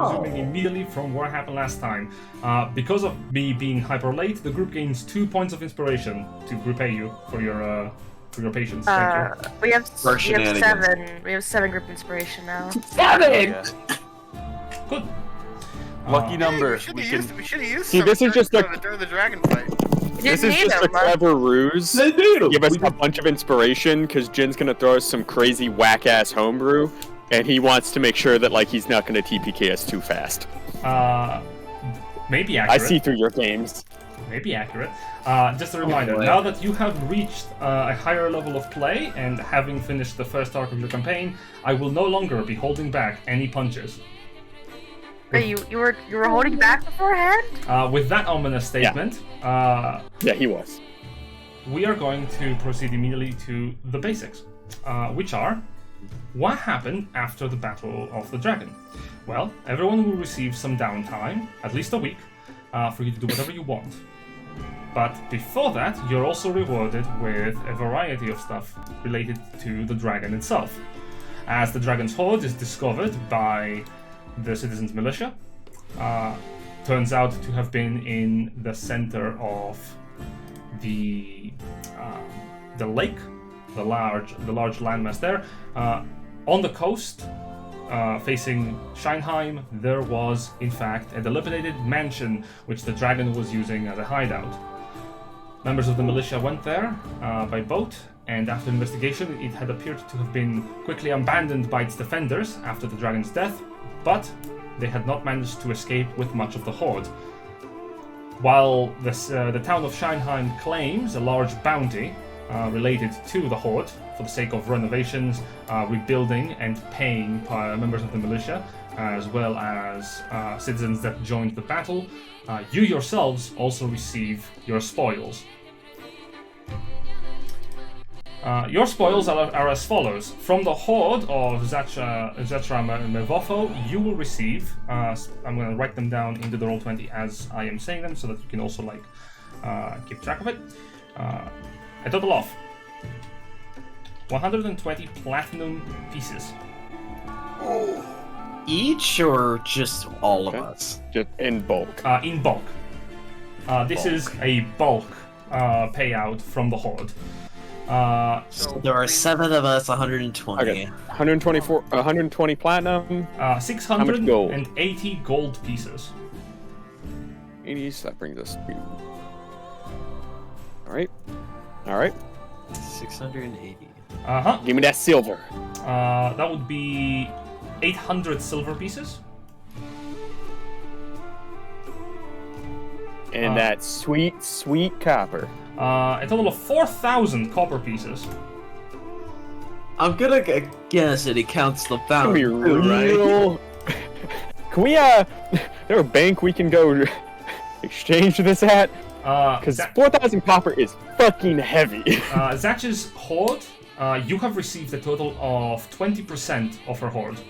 resuming immediately from where it happened last time. Because of me being hyper late, the group gains 2 points of inspiration to repay you for your patience. Thank you. We have 7. We have 7 group inspiration now. 7. Good. Lucky number. We should have used See, some this is just during the dragon fight. This is just a clever ruse. They need 'em. Give us a bunch of inspiration, because Jin's gonna throw us some crazy whack-ass homebrew, and he wants to make sure that he's not gonna TPK us too fast. Maybe I accurate. see through your games. Maybe accurate. Just a reminder, now that you have reached a higher level of play and having finished the first arc of your campaign, I will no longer be holding back any punches. Wait, you were holding back beforehand? With that ominous statement, Yeah, he was. we are going to proceed immediately to the basics, which are what happened after the Battle of the Dragon. Well, everyone will receive some downtime, at least a week, for you to do whatever you want. But before that, you're also rewarded with a variety of stuff related to the dragon itself. As the dragon's hoard is discovered by the citizens' militia, turns out to have been in the center of the lake, the large landmass there. On the coast, facing Scheinheim, there was in fact a dilapidated mansion which the dragon was using as a hideout. Members of the militia went there by boat, and after investigation, it had appeared to have been quickly abandoned by its defenders after the dragon's death, but they had not managed to escape with much of the hoard. While the town of Scheinheim claims a large bounty related to the hoard for the sake of renovations, rebuilding, and paying members of the militia, as well as citizens that joined the battle, you yourselves also receive your spoils. Your spoils are as follows. From the hoard of Zatra Mevofo, you will receive, I'm going to write them down into the Roll20 as I am saying them so that you can also keep track of it. A total of 120 platinum pieces. Each or just all of us? Just in bulk. In bulk. This is a bulk payout from the hoard. So there are 7 of us, 120. Okay. 120 platinum. 680 gold pieces. 80, so that brings us to... Alright. 680. Uh-huh. Give me that silver. That would be 800 silver pieces. And that sweet, sweet copper. A total of 4,000 copper pieces. I'm gonna guess it counts the Can we bounty, right? real... Can we, there a bank we can go exchange this at? Because 4,000 copper is fucking heavy. Zatch's hoard, you have received a total of 20% of her hoard.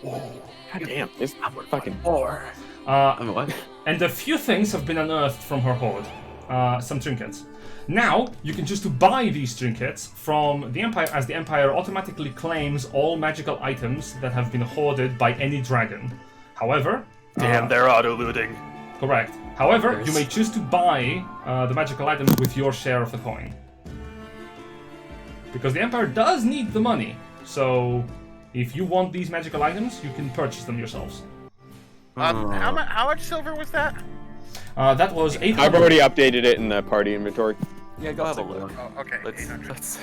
God damn, this fucking... What? And a few things have been unearthed from her hoard. Some trinkets. Now, you can choose to buy these trinkets from the Empire, as the Empire automatically claims all magical items that have been hoarded by any dragon. However... Damn, they're auto-looting. Correct. However, you may choose to buy the magical items with your share of the coin. Because the Empire does need the money, so if you want these magical items, you can purchase them yourselves. How much silver was that? That was 800. I've already updated it in the party inventory. Yeah, go have a look. Oh, okay. Let's...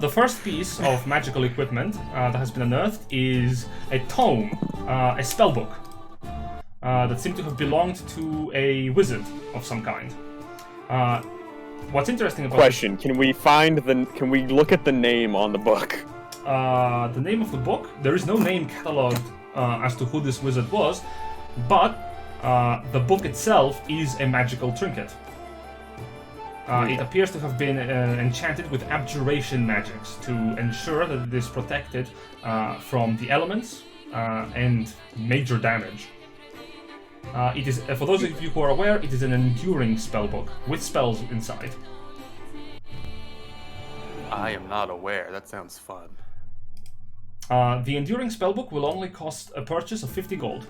The first piece of magical equipment that has been unearthed is a tome, a spellbook, that seemed to have belonged to a wizard of some kind. What's interesting about Question: Can we look at the name on the book? the name of the book? There is no name cataloged as to who this wizard was, but the book itself is a magical trinket. It appears to have been enchanted with abjuration magics to ensure that it is protected from the elements and major damage. It is, for those of you who are aware, it is an enduring spellbook with spells inside. I am not aware. That sounds fun. The Enduring Spellbook will only cost a purchase of 50 gold.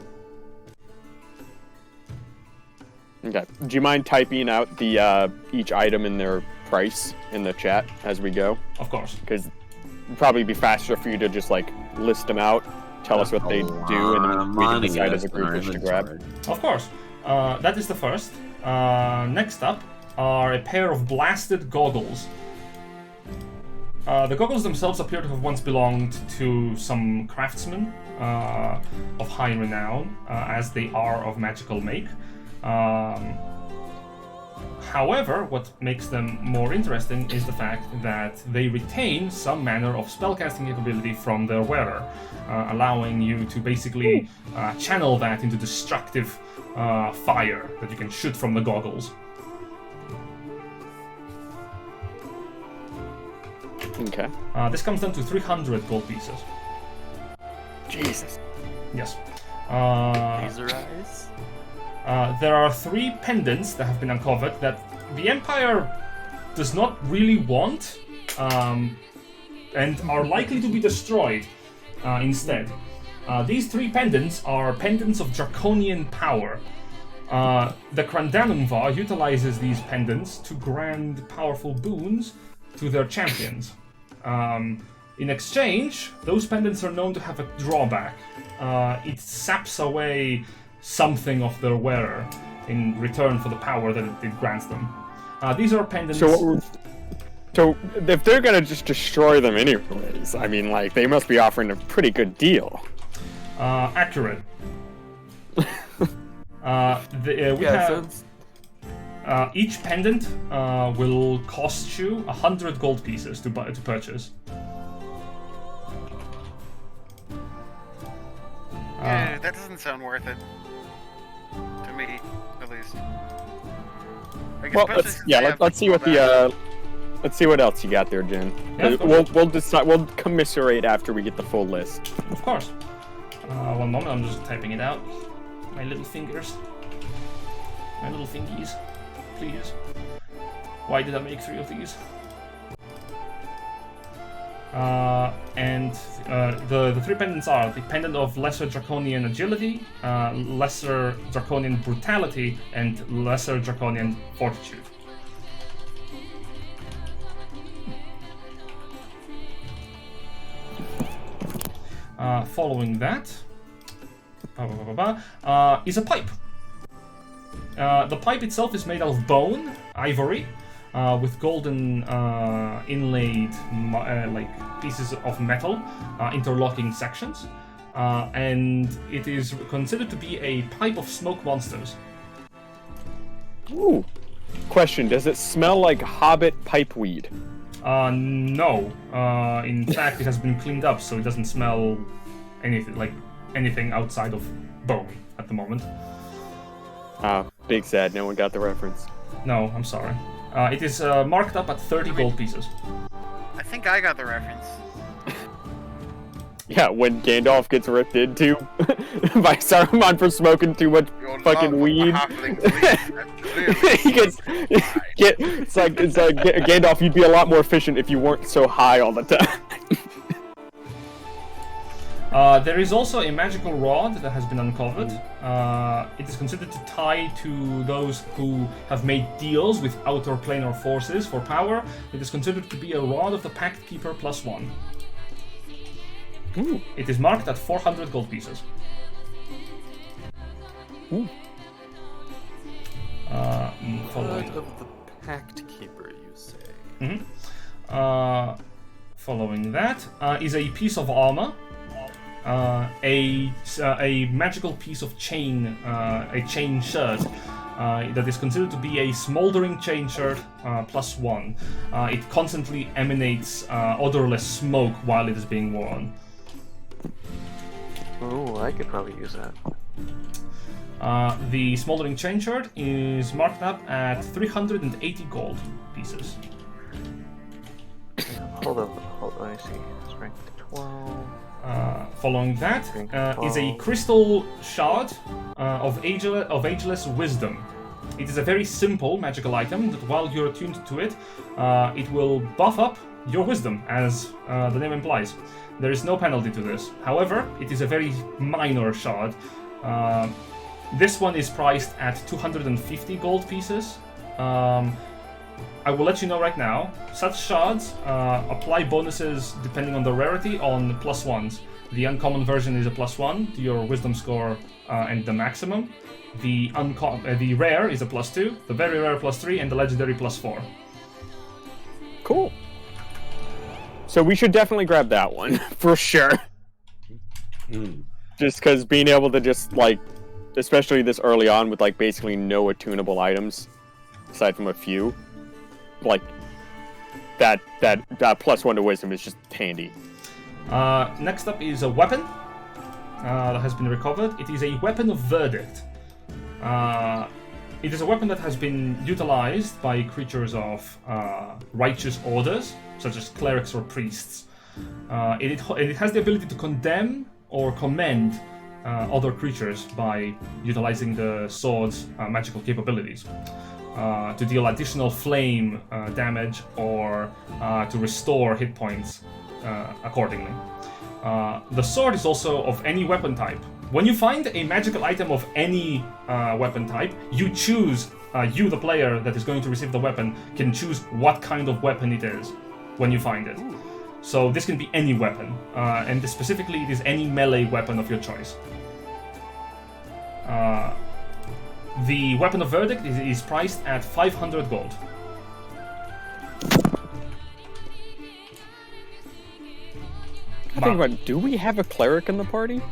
Okay. Do you mind typing out the each item and their price in the chat as we go? Of course. Because it'd probably be faster for you to just like list them out, tell us what they do, and then we can decide as a group which to grab. Of course. That is the first. Next up are a pair of blasted goggles. The goggles themselves appear to have once belonged to some craftsmen of high renown, as they are of magical make. However, what makes them more interesting is the fact that they retain some manner of spellcasting capability from their wearer, allowing you to basically channel that into destructive fire that you can shoot from the goggles. Okay. This comes down to 300 gold pieces. Jesus. Yes. Laser eyes. There are 3 pendants that have been uncovered that the Empire does not really want, and are likely to be destroyed instead. These 3 pendants are pendants of draconian power. The Crandanumvar utilizes these pendants to grant powerful boons to their champions. In exchange, those pendants are known to have a drawback. It saps away something of their wearer in return for the power that it grants them. These are pendants. So if they're gonna just destroy them anyways, I mean, like, they must be offering a pretty good deal. Accurate. Each pendant will cost you 100 gold pieces to purchase. Yeah, that doesn't sound worth it. To me, at least. Like, Well, especially let's see what the let's see what else you got there, Jen. Yeah, we'll decide. We'll commiserate after we get the full list. Of course. One moment, I'm just typing it out. My little fingers. My little fingies. Please. Why did I make 3 of these? The 3 pendants are the pendant of lesser draconian agility, lesser draconian brutality, and lesser draconian fortitude. Following that is a pipe. The pipe itself is made out of bone, ivory, with golden inlaid like pieces of metal, interlocking sections, and it is considered to be a pipe of smoke monsters. Ooh. Question: does it smell like Hobbit pipeweed? No. In fact, it has been cleaned up, so it doesn't smell anything outside of bone at the moment. Big sad. No one got the reference. No, I'm sorry. It is marked up at 30 gold pieces. I think I got the reference. Yeah, when Gandalf gets ripped into by Saruman for smoking too much fucking weed. He gets it's like Gandalf. You'd be a lot more efficient if you weren't so high all the time. There is also a magical rod that has been uncovered. It is considered to tie to those who have made deals with outer planar forces for power. It is considered to be a rod of the Pact Keeper +1. Ooh. It is marked at 400 gold pieces. Ooh. Following. Of the Pact Keeper, you say? Mm-hmm. Following that is a piece of armor. A magical piece of chain, a chain shirt that is considered to be a smoldering chain shirt +1. It constantly emanates odorless smoke while it is being worn. Oh, I could probably use that. The smoldering chain shirt is marked up at 380 gold pieces. Hold on, let me see. Strength 12. Following that is a crystal shard of ageless wisdom. It is a very simple magical item that while you're attuned to it, it will buff up your wisdom, as the name implies. There is no penalty to this. However, it is a very minor shard. This one is priced at 250 gold pieces. I will let you know right now, such shards apply bonuses depending on the rarity on +1s. The uncommon version is a +1 to your wisdom score and the maximum. The rare is a +2, the very rare +3, and the legendary +4. Cool. So we should definitely grab that one, for sure. Just because being able to just, like, especially this early on with, like, basically no attunable items, aside from a few, like, that +1 to wisdom is just handy. Next up is a weapon that has been recovered. It is a weapon of verdict. It is a weapon that has been utilized by creatures of righteous orders, such as clerics or priests. It has the ability to condemn or commend other creatures by utilizing the sword's magical capabilities. To deal additional flame damage or to restore hit points accordingly. The sword is also of any weapon type. When you find a magical item of any weapon type, you choose, you the player that is going to receive the weapon, can choose what kind of weapon it is when you find it. So this can be any weapon, and specifically it is any melee weapon of your choice. The weapon of verdict is priced at 500 gold. I think about, do we have a cleric in the party?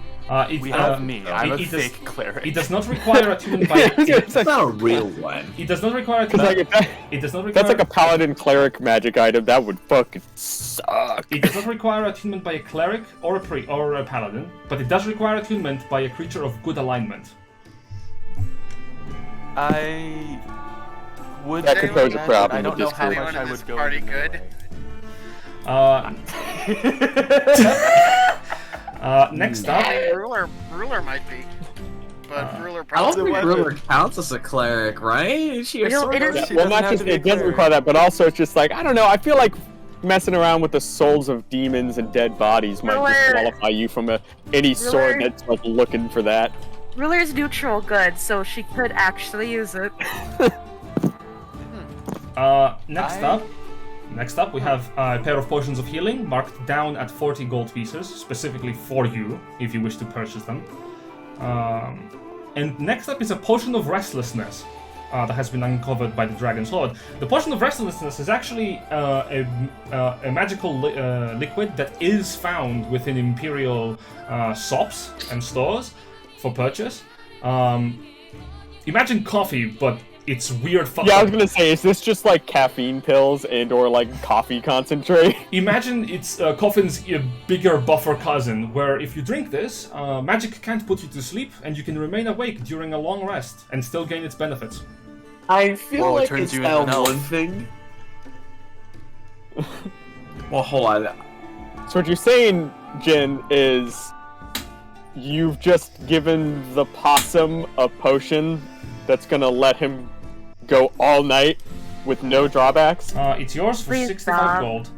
We have me. I'm a fake cleric. It does not require attunement by. It's not a real one. It does not require attunement. It does not require. That's like a paladin cleric magic item. That would fucking suck. It does not require attunement by a cleric or a paladin, but it does require attunement by a creature of good alignment. I would. That could pose a problem. I don't know how Anyone much I in this would go. party into good? Next up, Ruler might be. But Ruler I don't probably think Ruler counts as a cleric, right? Is she a No, sword it is- artist? Well, not just it doesn't require that, but also it's just like, I don't know. I feel like messing around with the souls of demons and dead bodies might Ruler. disqualify you from any sword Ruler. that's like looking for that. Ruler is neutral good, so she could actually use it. Next up, we have a pair of potions of healing marked down at 40 gold pieces, specifically for you, if you wish to purchase them. And next up is a potion of restlessness that has been uncovered by the Dragon's Lord. The potion of restlessness is actually a magical liquid that is found within Imperial shops and stores for purchase. Imagine coffee, but it's weird fucking... Yeah, I was gonna say, is this just like caffeine pills and or like coffee concentrate? Imagine it's coffin's bigger buffer cousin, where if you drink this, magic can't put you to sleep, and you can remain awake during a long rest and still gain its benefits. I feel Well, it like turns it's you that into an elf. one thing. Well, hold on. So what you're saying, Jin, is you've just given the possum a potion that's gonna let him go all night with no drawbacks? It's yours for Please 65 stop. gold,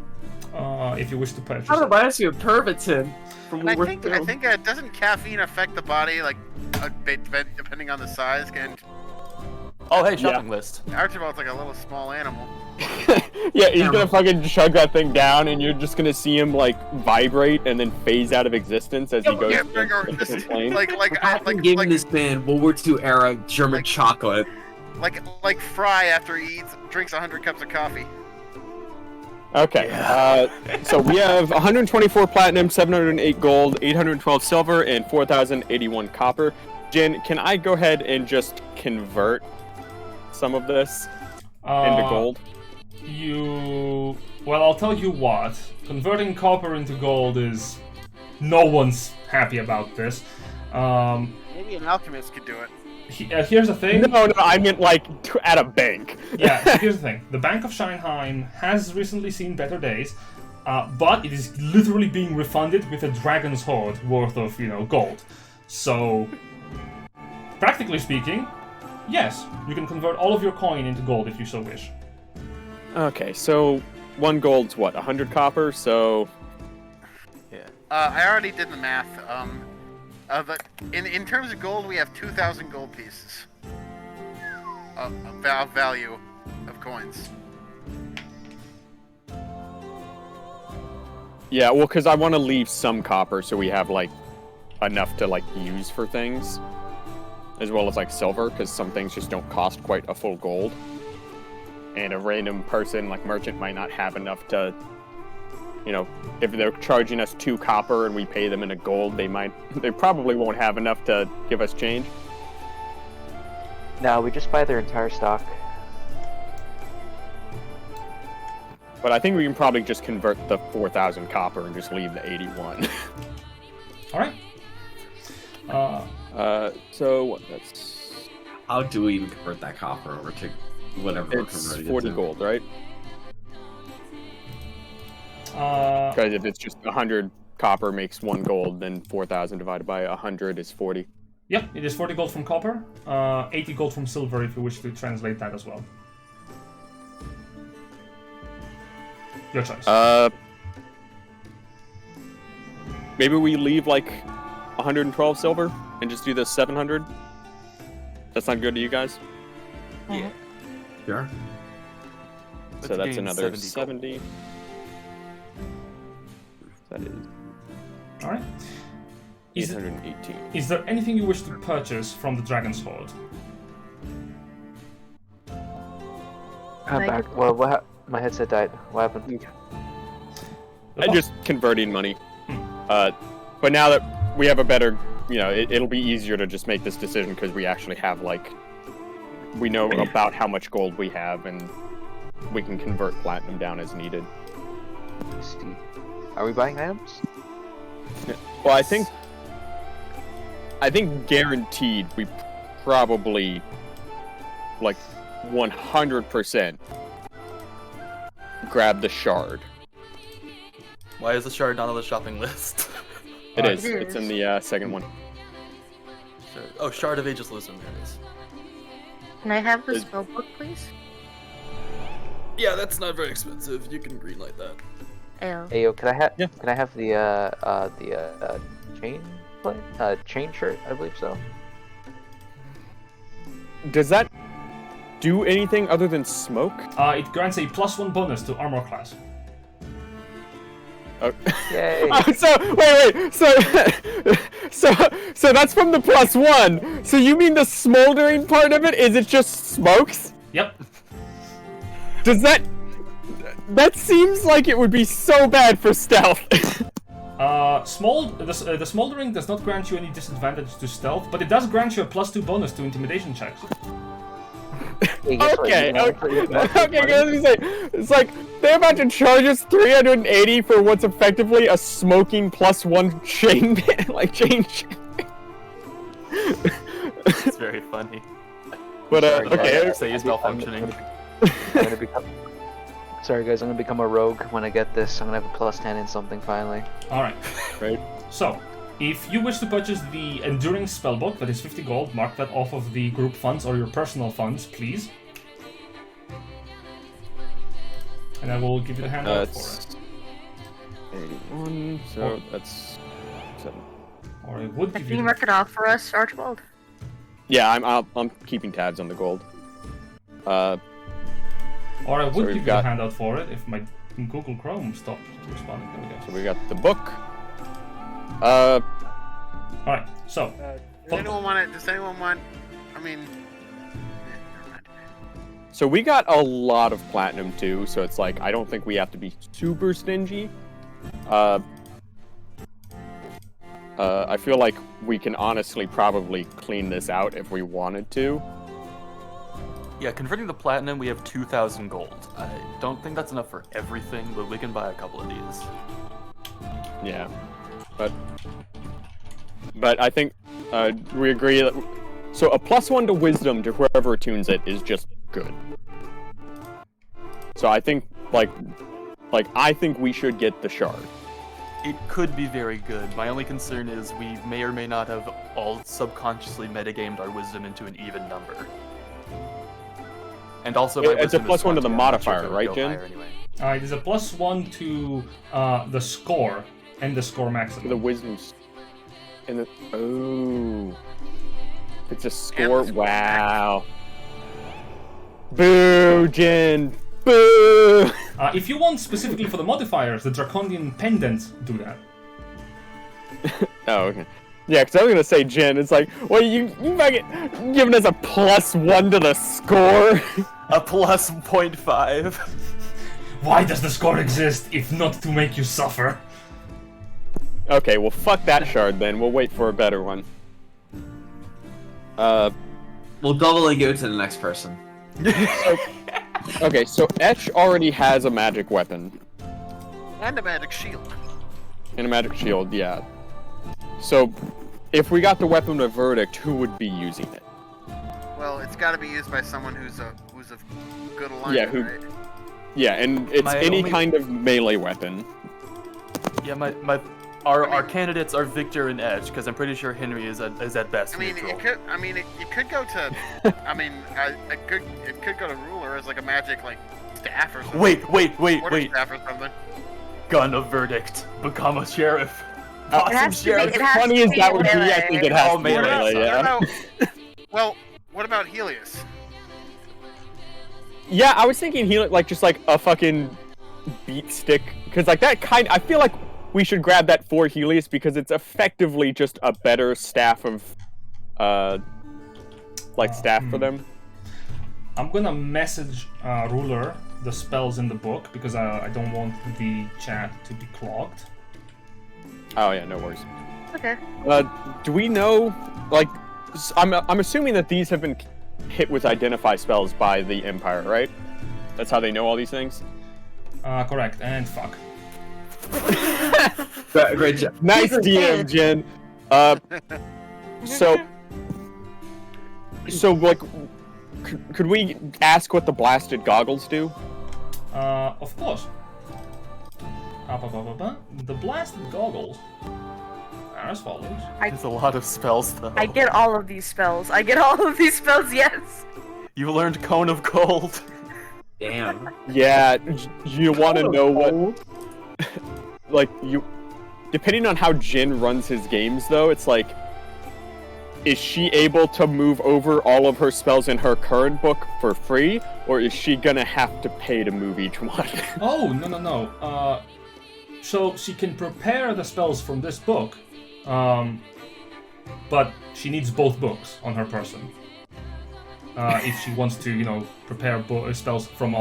if you wish to purchase How it. reminds you of Pervitin from And I War think Film. doesn't caffeine affect the body like depending on the size? And Oh, hey, shopping list. Archibald's like a little small animal. Yeah, he's gonna fucking chug that thing down, and you're just gonna see him like vibrate and then phase out of existence as he goes Yeah, to a different plane. Imagine giving this man World War II era German chocolate. like Fry after he drinks 100 cups of coffee. Okay, so we have 124 platinum, 708 gold, 812 silver, and 4,081 copper. Jin, can I go ahead and just convert some of this into gold? Well, I'll tell you what. Converting copper into gold is... No one's happy about this. Maybe an alchemist could do it. Here's the thing. No, I meant like at a bank. Yeah, so here's the thing. The Bank of Scheinheim has recently seen better days, but it is literally being refunded with a dragon's hoard worth of, gold. So, practically speaking, yes, you can convert all of your coin into gold if you so wish. Okay, so 1 gold's what, 100 copper, so... Yeah. I already did the math. In terms of gold, we have 2,000 gold pieces. Of value of coins. Yeah, well, because I want to leave some copper so we have, like, enough to, like, use for things. As well as, like, silver, because some things just don't cost quite a full gold. And a random person, like merchant, might not have enough to, you know, if they're charging us 2 copper and we pay them in a gold, they probably won't have enough to give us change. No, we just buy their entire stock. But I think we can probably just convert the 4,000 copper and just leave the 81. Alright. So what, that's... How do we even convert that copper over to whatever It's we're 40 gold, right? Because if it's just 100 copper makes 1 gold, then 4,000 divided by 100 is 40. Yep, it is 40 gold from copper, 80 gold from silver if you wish to translate that as well. Your choice. Maybe we leave like 112 silver and just do the 700? That's not good to you guys? Yeah. Sure. So that's gain another 70 70. That is Alright. 818. Is there anything you wish to purchase from the Dragon's Hoard? I'm Like- back. Well, my headset died. What happened? I'm just converting money. But now that we have a better, you know, it'll be easier to just make this decision because we actually have, like, we know about how much gold we have and we can convert platinum down as needed. Let's see. Are we buying items? Well, I think guaranteed we probably, like, 100% grab the shard. Why is the shard not on the shopping list? It is. It It's is. in the second one. Oh, Shard of Ageless Wisdom, there it is. Can I have the Is- spell book, please? Yeah, that's not very expensive. You can greenlight that. Oh. Hey, yo, can I have? Yeah. Can I have the chain play? Chain shirt, I believe so. Does that do anything other than smoke? It grants a +1 bonus to armor class. Oh. Yay! Oh, so wait. So that's from the +1. So you mean the smoldering part of it? Is it just smokes? Yep. Does that? That seems like it would be so bad for stealth. The smoldering does not grant you any disadvantage to stealth, but it does grant you a +2 bonus to intimidation checks. Hey, guess what? Okay, You know, for your money- let me say, it's like they're about to charge us 380 for what's effectively a smoking +1 chain, like chain. It's very funny. But Sorry, okay, guys. Say it's malfunctioning. I'm gonna become. Sorry, guys. I'm gonna become a rogue when I get this. I'm gonna have a +10 in something finally. Alright. right. So, if you wish to purchase the Enduring Spellbook, that is 50 gold, mark that off of the group funds or your personal funds, please. And I will give you the handout for That's it. 81. So that's 7. Or I would Can give you you... mark it off for us, Archibald? Yeah, I'm keeping tabs on the gold. Or I would we've give you got- the handout for it if my Google Chrome stopped responding. There we go. So we got the book. Alright, so... Does anyone want it? Does anyone want? I mean, never mind. So we got a lot of platinum too, so it's like I don't think we have to be super stingy. I feel like we can honestly probably clean this out if we wanted to. Yeah, converting the platinum, we have 2,000 gold. I don't think that's enough for everything, but we can buy a couple of these. Yeah, but I think we agree that so a +1 to wisdom to whoever attunes it is just good. So I think like I think we should get the shard. It could be very good. My only concern is we may or may not have all subconsciously metagamed our wisdom into an even number. And also, my It's a wisdom is +1 to the 20. I'm not sure if modifier, it would right, go Jen? higher anyway. It is a +1 to the score and the score maximum. The wisdoms. And the it's a score. And the score Wow. Boo, Jin. Boo. If you want specifically for the modifiers, the Draconian pendants do that. Oh, okay. Yeah, because I was gonna say Jin. It's like, well, you fucking giving us a +1 to the score. A plus 0.5. Why does the score exist if not to make you suffer? Okay, well, fuck that shard then. We'll wait for a better one. We'll double and give it to the next person. Okay, so Etch already has a magic weapon. And a magic shield. And a magic shield, yeah. So, if we got the weapon of verdict, who would be using it? Well, it's got to be used by someone who's a good alignment, Yeah, who- right? Yeah, and it's My any only- kind of melee weapon. Yeah, our candidates are Victor and Etch, because I'm pretty sure Henry is at best I mean, neutral. it could go to. It could go to ruler as like a magic like staff or something. Wait. Order staff or something. Gun of verdict. Become a sheriff. It Awesome has to be- sheriff. it has Funny to as be that would be, I melee. think it has Oh, to be melee. melee, yeah. Well, what about Helius? Yeah, I was thinking he like just like a fucking beat stick, because like that kind. I feel like we should grab that for Helius because it's effectively just a better staff of, staff for them. I'm gonna message Ruler the spells in the book because I don't want the chat to be clogged. Oh yeah, no worries. Okay. Do we know? Like, I'm assuming that these have been hit with identify spells by the Empire, right? That's how they know all these things. Correct. And fuck. Great job. Nice DM, Jen. So like, could we ask what the blasted goggles do? Of course. The blasted goggles are as follows. There's a lot of spells, though. I get all of these spells. Yes. You learned Cone of Gold. Damn. Yeah, you want to know what? Like depending on how Jin runs his games, though, it's like, is she able to move over all of her spells in her current book for free, or is she gonna have to pay to move each one? Oh, no. So she can prepare the spells from this book, but she needs both books on her person. If she wants to, prepare spells from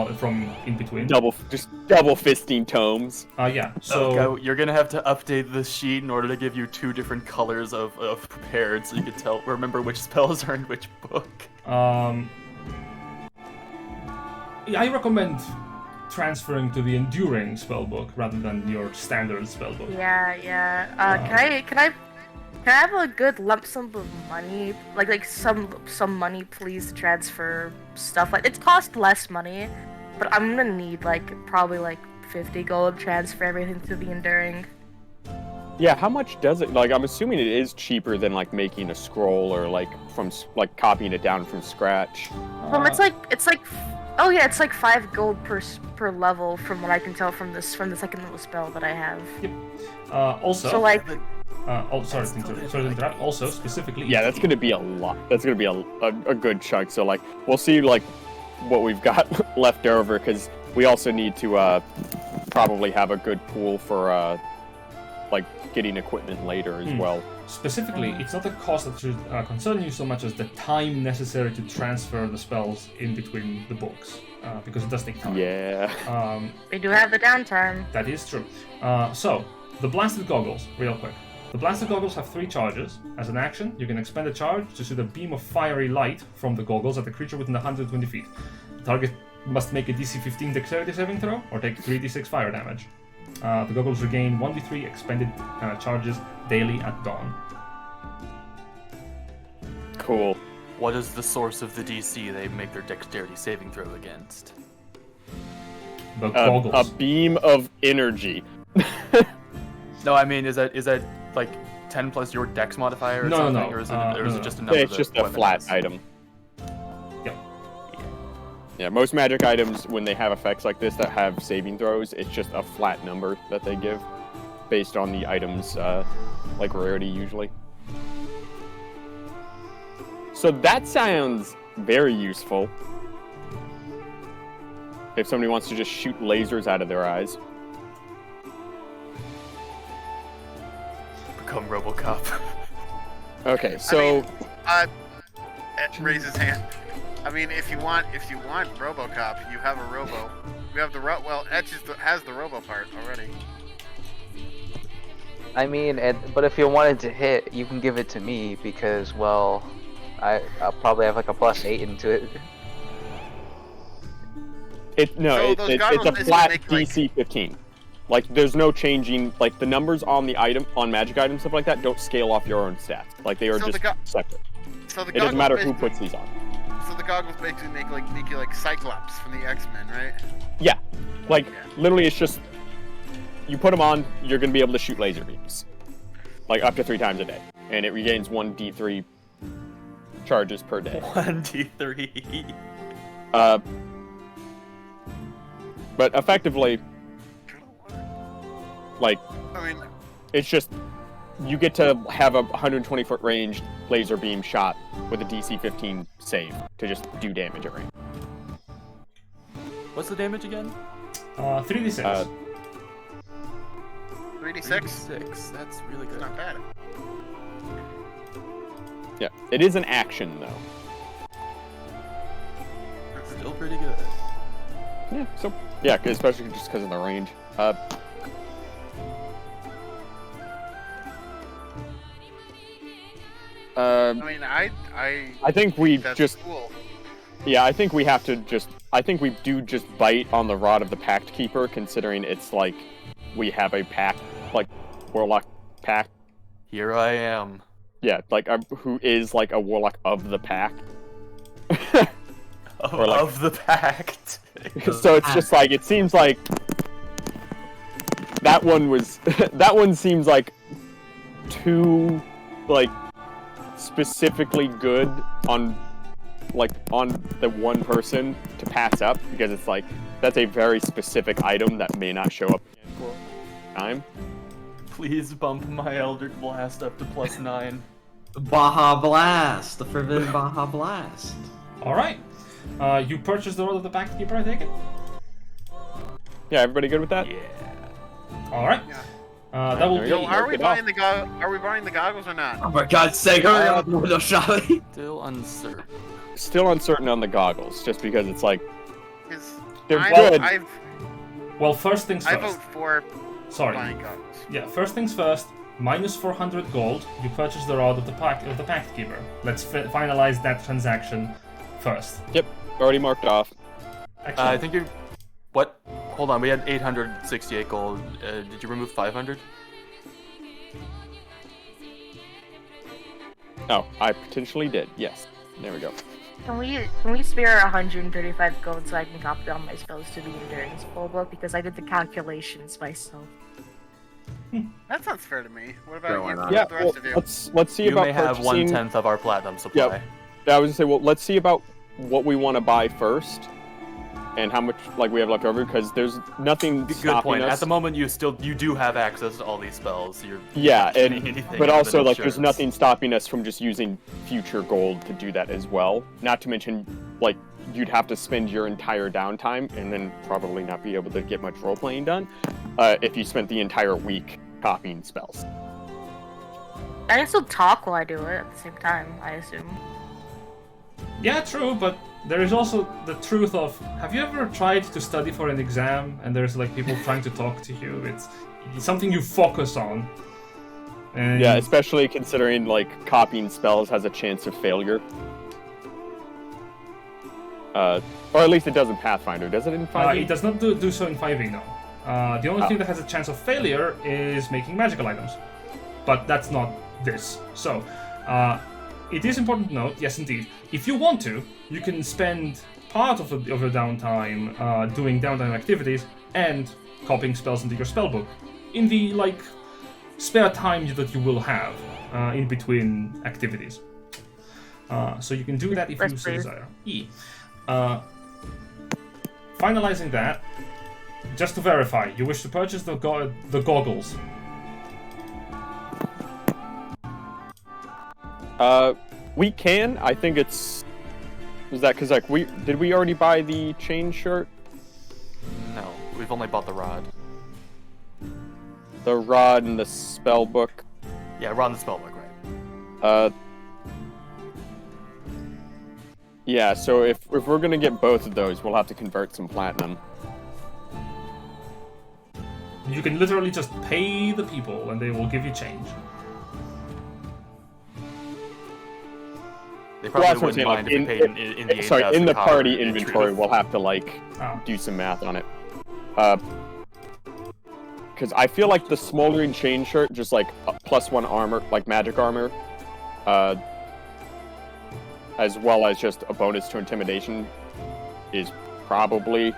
in between. double fisting tomes. Yeah. So Okay, you're gonna have to update the sheet in order to give you two different colors of prepared, so you can remember which spells are in which book. I recommend transferring to the enduring spellbook rather than your standard spellbook. Yeah. Can I have a good lump sum of money? Like some money, please, to transfer stuff. Like, it's cost less money, but I'm gonna need probably 50 gold to transfer everything to the enduring. Yeah, how much does it? Like, I'm assuming it is cheaper than making a scroll or from copying it down from scratch. It's like 5 gold per level from what I can tell from the second level spell that I have. Yep. Also. So sorry to interrupt. Also, specifically. Yeah, that's gonna be a lot. That's gonna be a good chunk. So we'll see what we've got left over, because we also need to probably have a good pool for getting equipment later as well. Specifically, it's not the cost that should concern you so much as the time necessary to transfer the spells in between the books, because it does take time. Yeah. We do have the downtime. That is true. So, the blasted goggles, real quick. The blasted goggles have 3 charges. As an action, you can expend a charge to shoot a beam of fiery light from the goggles at the creature within 120 feet. The target must make a DC 15 dexterity saving throw or take 3d6 fire damage. The goggles regain 1d3 expended charges daily at dawn. Cool. What is the source of the DC they make their dexterity saving throw against? The goggles. A beam of energy. No, I mean, is that 10 plus your dex modifier or No, something? no. Or is it No. just a number It's just a weapon flat has? item. Yep. Yeah, most magic items, when they have effects like this that have saving throws, it's just a flat number that they give, based on the item's, like, rarity, usually. So that sounds very useful. If somebody wants to just shoot lasers out of their eyes. Become RoboCop. Okay, so... Etch raise his hand. I mean, if you want RoboCop, you have a Robo. You have the Etch has the Robo part already. I mean, but if you wanted to hit, you can give it to me because, well, I'll probably have like a +8 into it. It's a flat make, DC 15. Like, there's no changing. Like, the numbers on the item, on magic items, stuff like that, don't scale off your own stats. Like, they are just separate. So it doesn't matter who puts these on. So the goggles basically make you like Cyclops from the X-Men, right? Yeah. Like, literally, it's just you put them on, you're gonna be able to shoot laser beams, like up to 3 times a day, and it regains 1d3 charges per day. 1d3. But effectively, like, I mean, it's just you get to have a 120-foot range laser beam shot with a DC 15 save to just do damage at range. What's the damage again? 3d6. 3d6? 6. That's really good. Not bad. Yeah, it is an action though. Still pretty good. Yeah, so yeah, especially just because of the range. I mean, I think we that's just cool. Yeah, I think we have to just I think we do just bite on the rod of the Pact Keeper, considering it's like we have a pact, like Warlock pact. Here I am. Yeah, like who is like a Warlock of the pact. Of the pact. So it's just like, it seems like that one seems like too like specifically good on the one person to pass up, because it's like that's a very specific item that may not show up again for a time. Please bump my Eldritch Blast up to +9. Baja Blast, the forbidden Baja Blast. All right. You purchased the Rod of the Pact Keeper, I take it? Yeah, everybody good with that? Yeah. All right. That will be. So are we buying the goggles or not? Oh my God's sake! Hurry up, window shopping. Still uncertain. Still uncertain on the goggles, just because it's like they're I good. Well, first things I first. vote for Sorry. buying goggles. Yeah, first things first. Minus 400 gold. You purchase the Rod of the Pact Keeper. Let's finalize that transaction first. Yep, already marked off. Excellent. I think you're... What? Hold on, we had 868 gold. Did you remove 500? Oh, I potentially did. Yes. There we go. Can we spare 135 gold so I can copy all my spells to the endurance book, because I did the calculations myself. That sounds fair to me. What about Sure, you? why not? What Yeah, about the rest of you? let's see You about may have purchasing... 1/10 of our platinum supply. Yep. Yeah, I was gonna say, well, let's see about what we want to buy first, and how much we have left over, because there's nothing Good stopping point. us. At the moment, you do have access to all these spells. You're Yeah, not getting anything but other also than there's insurance. nothing stopping us from just using future gold to do that as well. Not to mention, you'd have to spend your entire downtime and then probably not be able to get much role playing done if you spent the entire week copying spells. I can still talk while I do it at the same time, I assume. Yeah, true, but there is also the truth of, have you ever tried to study for an exam and there's people trying to talk to you? It's something you focus on. And Yeah, especially considering copying spells has a chance of failure. Or at least it does in Pathfinder. Does it in 5e? it does not do so in 5e, no. The only thing that has a chance of failure is making magical items. But that's not this. So, it is important to note, yes indeed, if you want to, you can spend part of your downtime doing downtime activities and copying spells into your spellbook in the, spare time that you will have in between activities. So you can do that if you so desire. finalizing that, just to verify, you wish to purchase the goggles. We can. I think it's... Is that because, like, did we already buy the chain shirt? No, we've only bought the rod. The rod and the spell book. Yeah, rod and the spellbook, right? Yeah, so if we're gonna get both of those, we'll have to convert some platinum. You can literally just pay the people and they will give you change. They probably Well, wouldn't mind if we paid in the sorry, in the party copper. inventory, we'll have to, like, do some math on it. Because I feel like the smoldering chain shirt, just like +1 armor, like magic armor, as well as just a bonus to intimidation, is probably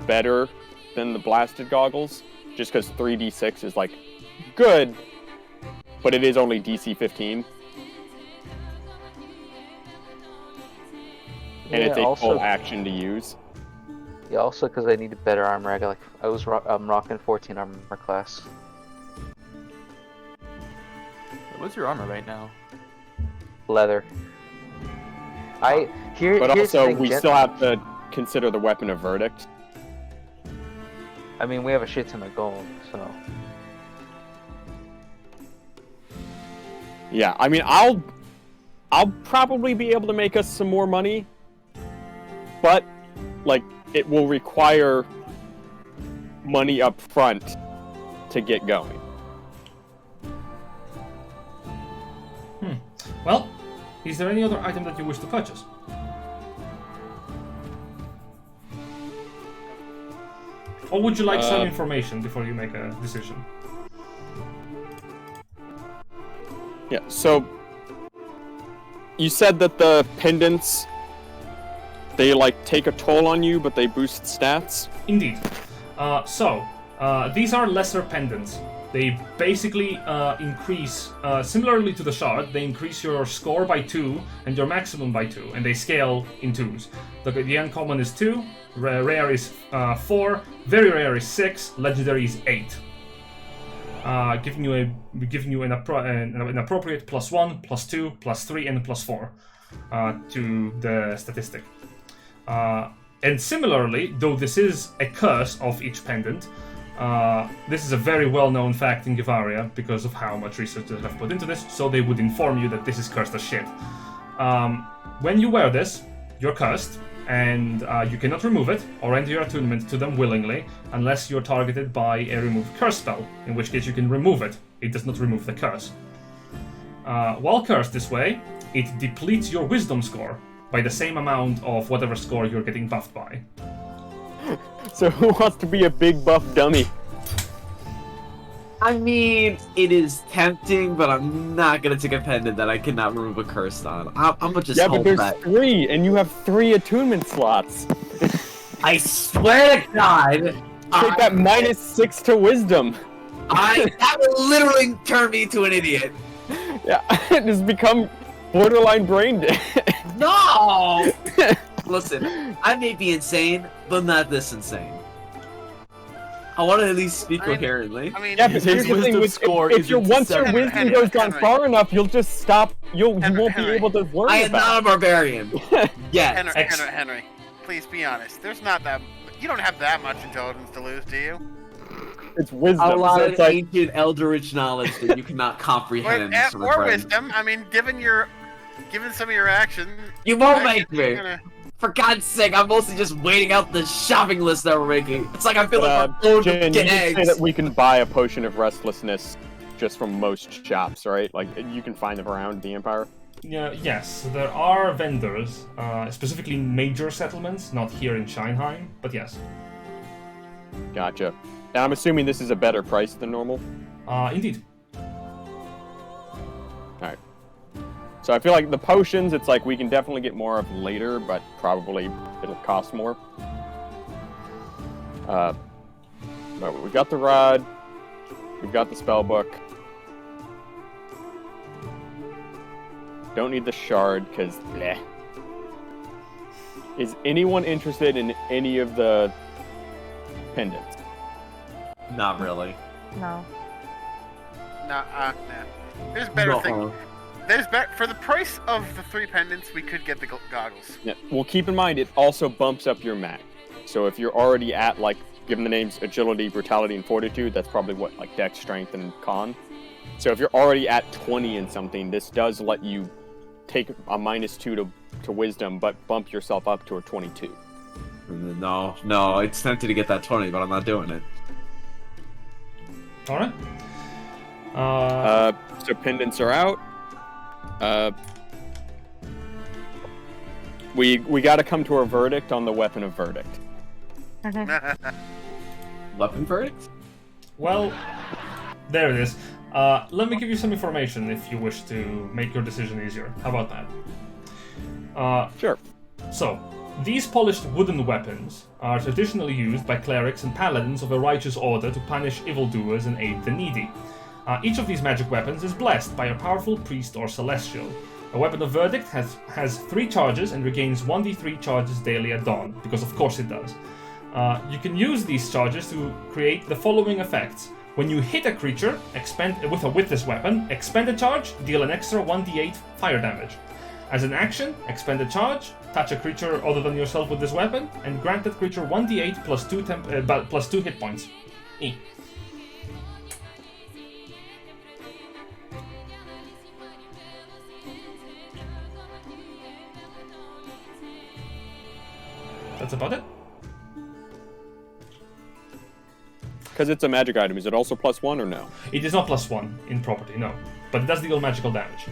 better than the blasted goggles. Just because 3d6 is like good, but it is only DC 15. And it's a full action to use. Yeah, also because I needed better armor. I'm rocking 14 armor class. What's your armor right now? Leather. But here's also, the thing, we still have to consider the weapon of verdict. I mean, we have a shit ton of gold, so. Yeah, I mean, I'll probably be able to make us some more money, but like it will require money up front to get going. Well, is there any other item that you wish to purchase? Or would you like some information before you make a decision? Yeah, so you said that the pendants, they like take a toll on you, but they boost stats? Indeed. These are lesser pendants. They basically increase, similarly to the shard, they increase your score by 2 and your maximum by 2, and they scale in 2s. The uncommon is 2, rare is 4, very rare is 6, legendary is 8. Giving you an appropriate +1, +2, +3, and +4 to the statistic. And similarly, though this is a curse of each pendant, this is a very well-known fact in Givaria because of how much research they have put into this, so they would inform you that this is cursed as shit. When you wear this, you're cursed, and you cannot remove it or enter your attunement to them willingly unless you're targeted by a remove curse spell, in which case you can remove it. It does not remove the curse. While cursed this way, it depletes your wisdom score by the same amount of whatever score you're getting buffed by. So who wants to be a big buff dummy? I mean, it is tempting, but I'm not gonna take a pendant that I cannot remove a curse on. I'm gonna just Yeah, but hope there's that. 3, and you have 3 attunement slots. I swear to God, Take that -6 to wisdom. that will literally turn me into an idiot. Yeah, just become borderline brain dead. No! Listen, I may be insane, but not this insane. I want to at least speak coherently. I mean, Yeah, but here's the thing: if your once your wisdom goes down far enough, you'll just stop. You won't be able to worry I am about. not a barbarian. Yes. Henry, please be honest. There's not that. You don't have that much intelligence to lose, do you? It's wisdom. A lot so of it's like, ancient eldritch knowledge that you cannot comprehend. Or wisdom. I mean, given some of your actions, You won't make me. For God's sake, I'm mostly just waiting out the shopping list that we're making. It's like I feel like we're going to Jen, get you did say eggs. that we can buy a potion of restlessness just from most shops, right? Like you can find them around the Empire. Yeah, yes, there are vendors, specifically major settlements, not here in Scheinheim, but yes. Gotcha. And I'm assuming this is a better price than normal. Indeed. Alright. So I feel like the potions, it's like we can definitely get more of later, but probably it'll cost more. But we got the rod, we've got the spell book. Don't need the shard, because bleh. Is anyone interested in any of the pendants? Not really. No. Nah. There's better No. things. There's better for the price of the 3 pendants. We could get the goggles. Yeah. Well, keep in mind it also bumps up your mat. So if you're already at like, given the names agility, brutality, and fortitude, that's probably what like dex, strength, and con. So if you're already at 20 and something, this does let you take a -2 to wisdom, but bump yourself up to a 22. No, it's tempted to get that 20, but I'm not doing it. All right. So pendants are out. We got to come to a verdict on the weapon of verdict. Weapon verdict? Well, there it is. Let me give you some information if you wish to make your decision easier. How about that? Sure. So, these polished wooden weapons are traditionally used by clerics and paladins of a righteous order to punish evildoers and aid the needy. Each of these magic weapons is blessed by a powerful priest or celestial. A weapon of verdict has 3 charges and regains 1d3 charges daily at dawn, because of course it does. You can use these charges to create the following effects. When you hit a creature with this weapon, expend a charge, deal an extra 1d8 fire damage. As an action, expend a charge, touch a creature other than yourself with this weapon, and grant that creature 1d8 plus 2 hit points. E. That's about it. Because it's a magic item, is it also +1 or no? It is not +1 in property, no. But it does deal magical damage.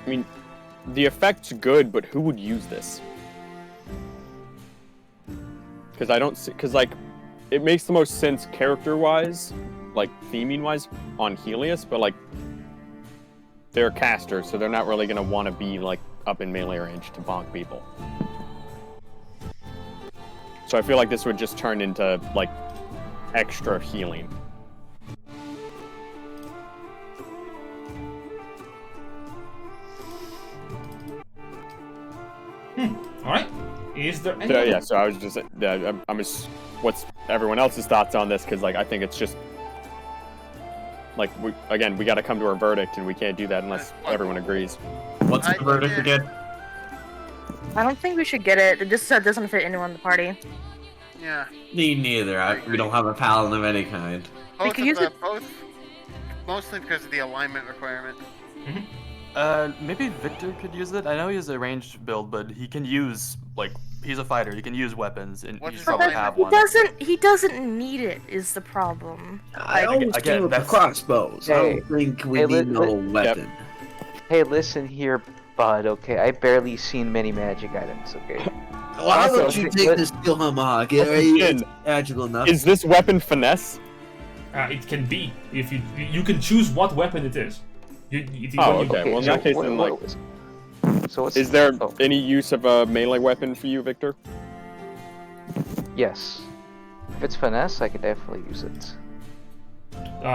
I mean, the effect's good, but who would use this? Because I don't see... Because, like, it makes the most sense character-wise, like, theming-wise, on Helius, but, like, they're casters, so they're not really going to want to be, like, up in melee range to bonk people. So I feel like this would just turn into, like, extra healing. Alright. Is there any... So I was just... I'm just... What's everyone else's thoughts on this? Because, like, I think it's just... Like, we got to come to our verdict, and we can't do that unless everyone agrees. What's the verdict again? I don't think we should get it. It just doesn't fit anyone in the party. Yeah. Me neither. We don't have a paladin of any kind. Both could use it. Mostly because of the alignment requirement. Maybe Victor could use it. I know he has a ranged build, but he can use, like, he's a fighter. He can use weapons, and What's he his should probably alignment? have He one. doesn't need it. Is the problem? I almost again, came with the that's- crossbows. I Hey, don't think we hey, need no weapon. Hey, listen here, bud, okay? I barely seen many magic items, okay? Why Also, don't you take let- the steel tomahawk? Again, It's magical enough. Is this weapon finesse? it can be. If you can choose what weapon it is. Okay. Well, in that case, then, like... So what's... Is there oh, any use of a melee weapon for you, Victor? yes. If it's finesse, I could definitely use it.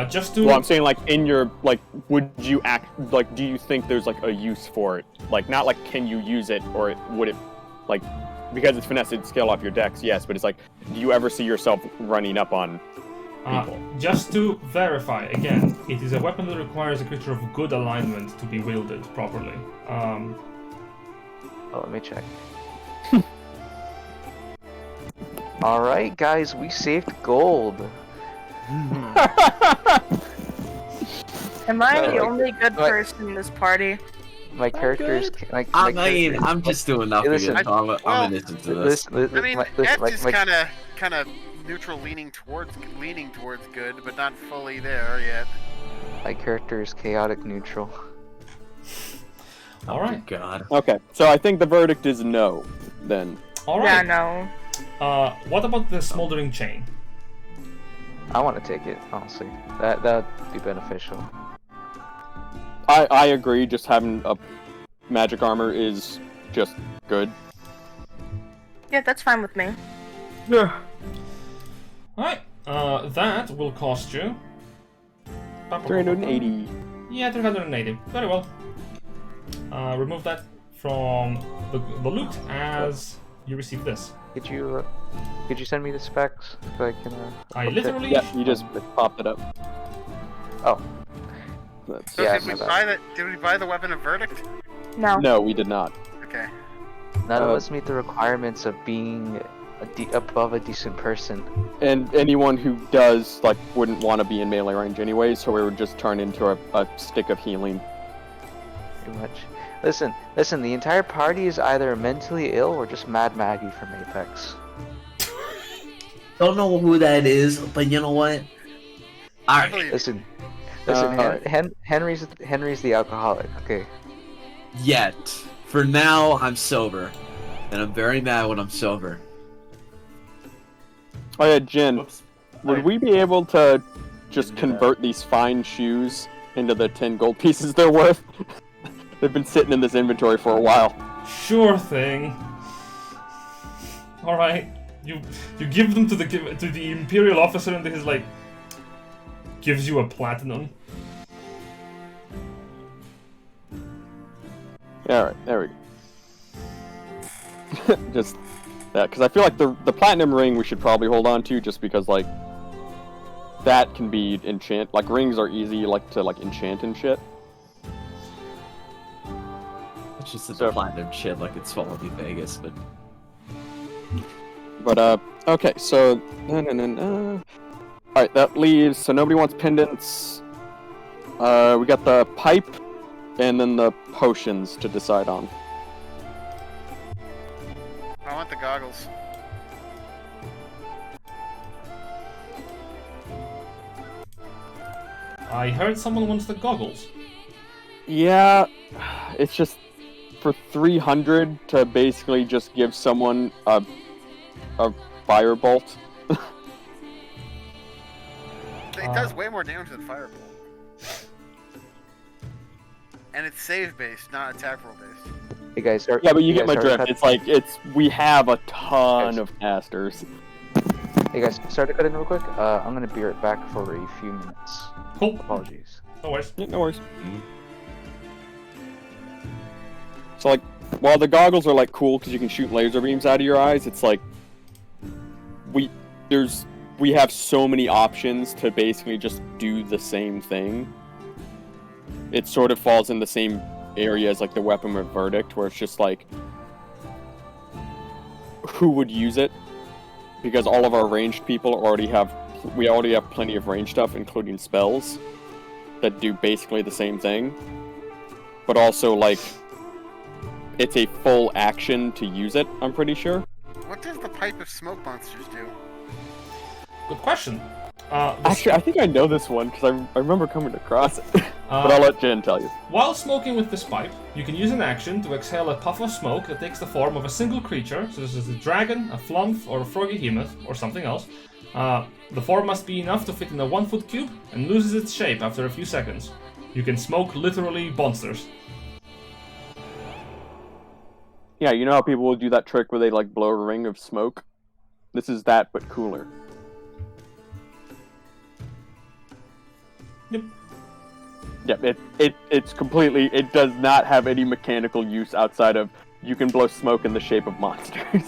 Just to... Well, I'm saying, like, in your, like, would you act, like, do you think there's, like, a use for it? Like, not like, can you use it, or would it, like, because it's finesse, it'd scale up your dex, yes, but it's like, do you ever see yourself running up on people? Just to verify, again, it is a weapon that requires a creature of good alignment to be wielded properly. Oh, let me check. Alright, guys, we saved gold. Am I No, the like- only good like- person in this party? My characters... Like, I my mean, characters- I'm just doing nothing. Listen, I'm well, innocent to this. I mean, Etch is like, kind of neutral, leaning towards good, but not fully there yet. my character is chaotic neutral. Alright. God. Okay, so I think the verdict is no, then. Yeah, Alright. no. What about the smoldering chain? I want to take it, honestly. That'd be beneficial. I agree, just having a magic armor is just good. Yeah, that's fine with me. Alright. That will cost you 380. Yeah, 380. Very well. Remove that from the loot as you receive this. Could you send me the specs so I can? I literally. Yeah, you just popped it up. Oh. So Yeah, did we buy the weapon of verdict? No. No, we did not. Okay. None of us meet the requirements of being above a decent person. And anyone who does, like, wouldn't want to be in melee range anyway, so it would just turn into a stick of healing. Pretty much. Listen, the entire party is either mentally ill or just Mad Maggie from Apex. Don't know who that is, but you know what? I Alright. believe Listen, alright. Henry's the alcoholic, okay? Yet. For now, I'm sober. And I'm very mad when I'm sober. Oh yeah, Jin, Whoops. would we be able to just convert these fine shoes into the 10 gold pieces they're worth? They've been sitting in this inventory for a while. Sure thing. All right, you give them to the Imperial officer, and he's like gives you a platinum. Yeah, alright, there we go. Just that, because I feel like the platinum ring we should probably hold on to, just because like that can be enchant. Like rings are easy, like to like enchant and shit. It's just So- a platinum shit like it's Fallout New Vegas, but But okay, so alright, that leaves. So nobody wants pendants. We got the pipe, and then the potions to decide on. I want the goggles. I heard someone wants the goggles. Yeah, it's just for 300 to basically just give someone a firebolt. It does way more damage than Firebolt. And it's save based, not attack roll based. Hey guys, Yeah, but you get guys my already drift. cut- It's like we have a ton Yes. of casters. Hey guys, sorry to cut in real quick. I'm gonna be right back for a few minutes. Cool. Apologies. No worries. Yeah, no worries. So like, while the goggles are like cool because you can shoot laser beams out of your eyes, it's like we have so many options to basically just do the same thing. It sort of falls in the same area as like the weapon of verdict, where it's just like who would use it, because all of our ranged people already have plenty of range stuff, including spells that do basically the same thing, but also like it's a full action to use it, I'm pretty sure. What does the pipe of smoke monsters do? Good question. Actually, I think I know this one because I remember coming across it. But I'll let Jen tell you. While smoking with this pipe, you can use an action to exhale a puff of smoke that takes the form of a single creature, so this is a dragon, a flump, or a froggy hemoth, or something else. The form must be enough to fit in a 1-foot cube and loses its shape after a few seconds. You can smoke literally monsters. Yeah, you know how people will do that trick where they like blow a ring of smoke? This is that, but cooler. Yep. Yep, it's completely, it does not have any mechanical use outside of you can blow smoke in the shape of monsters.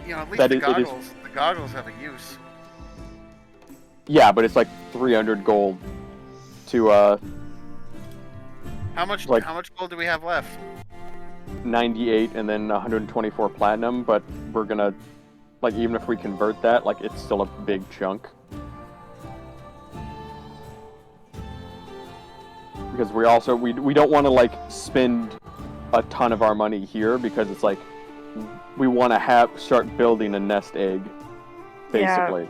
You know, at least That the is- it is- goggles have a use. Yeah, but it's like 300 gold to How much Like- gold do we have left? 98 and then 124 platinum, but we're gonna, like, even if we convert that, like, it's still a big chunk. Because we also, we don't want to, like, spend a ton of our money here, because it's like, we want to start building a nest egg, basically.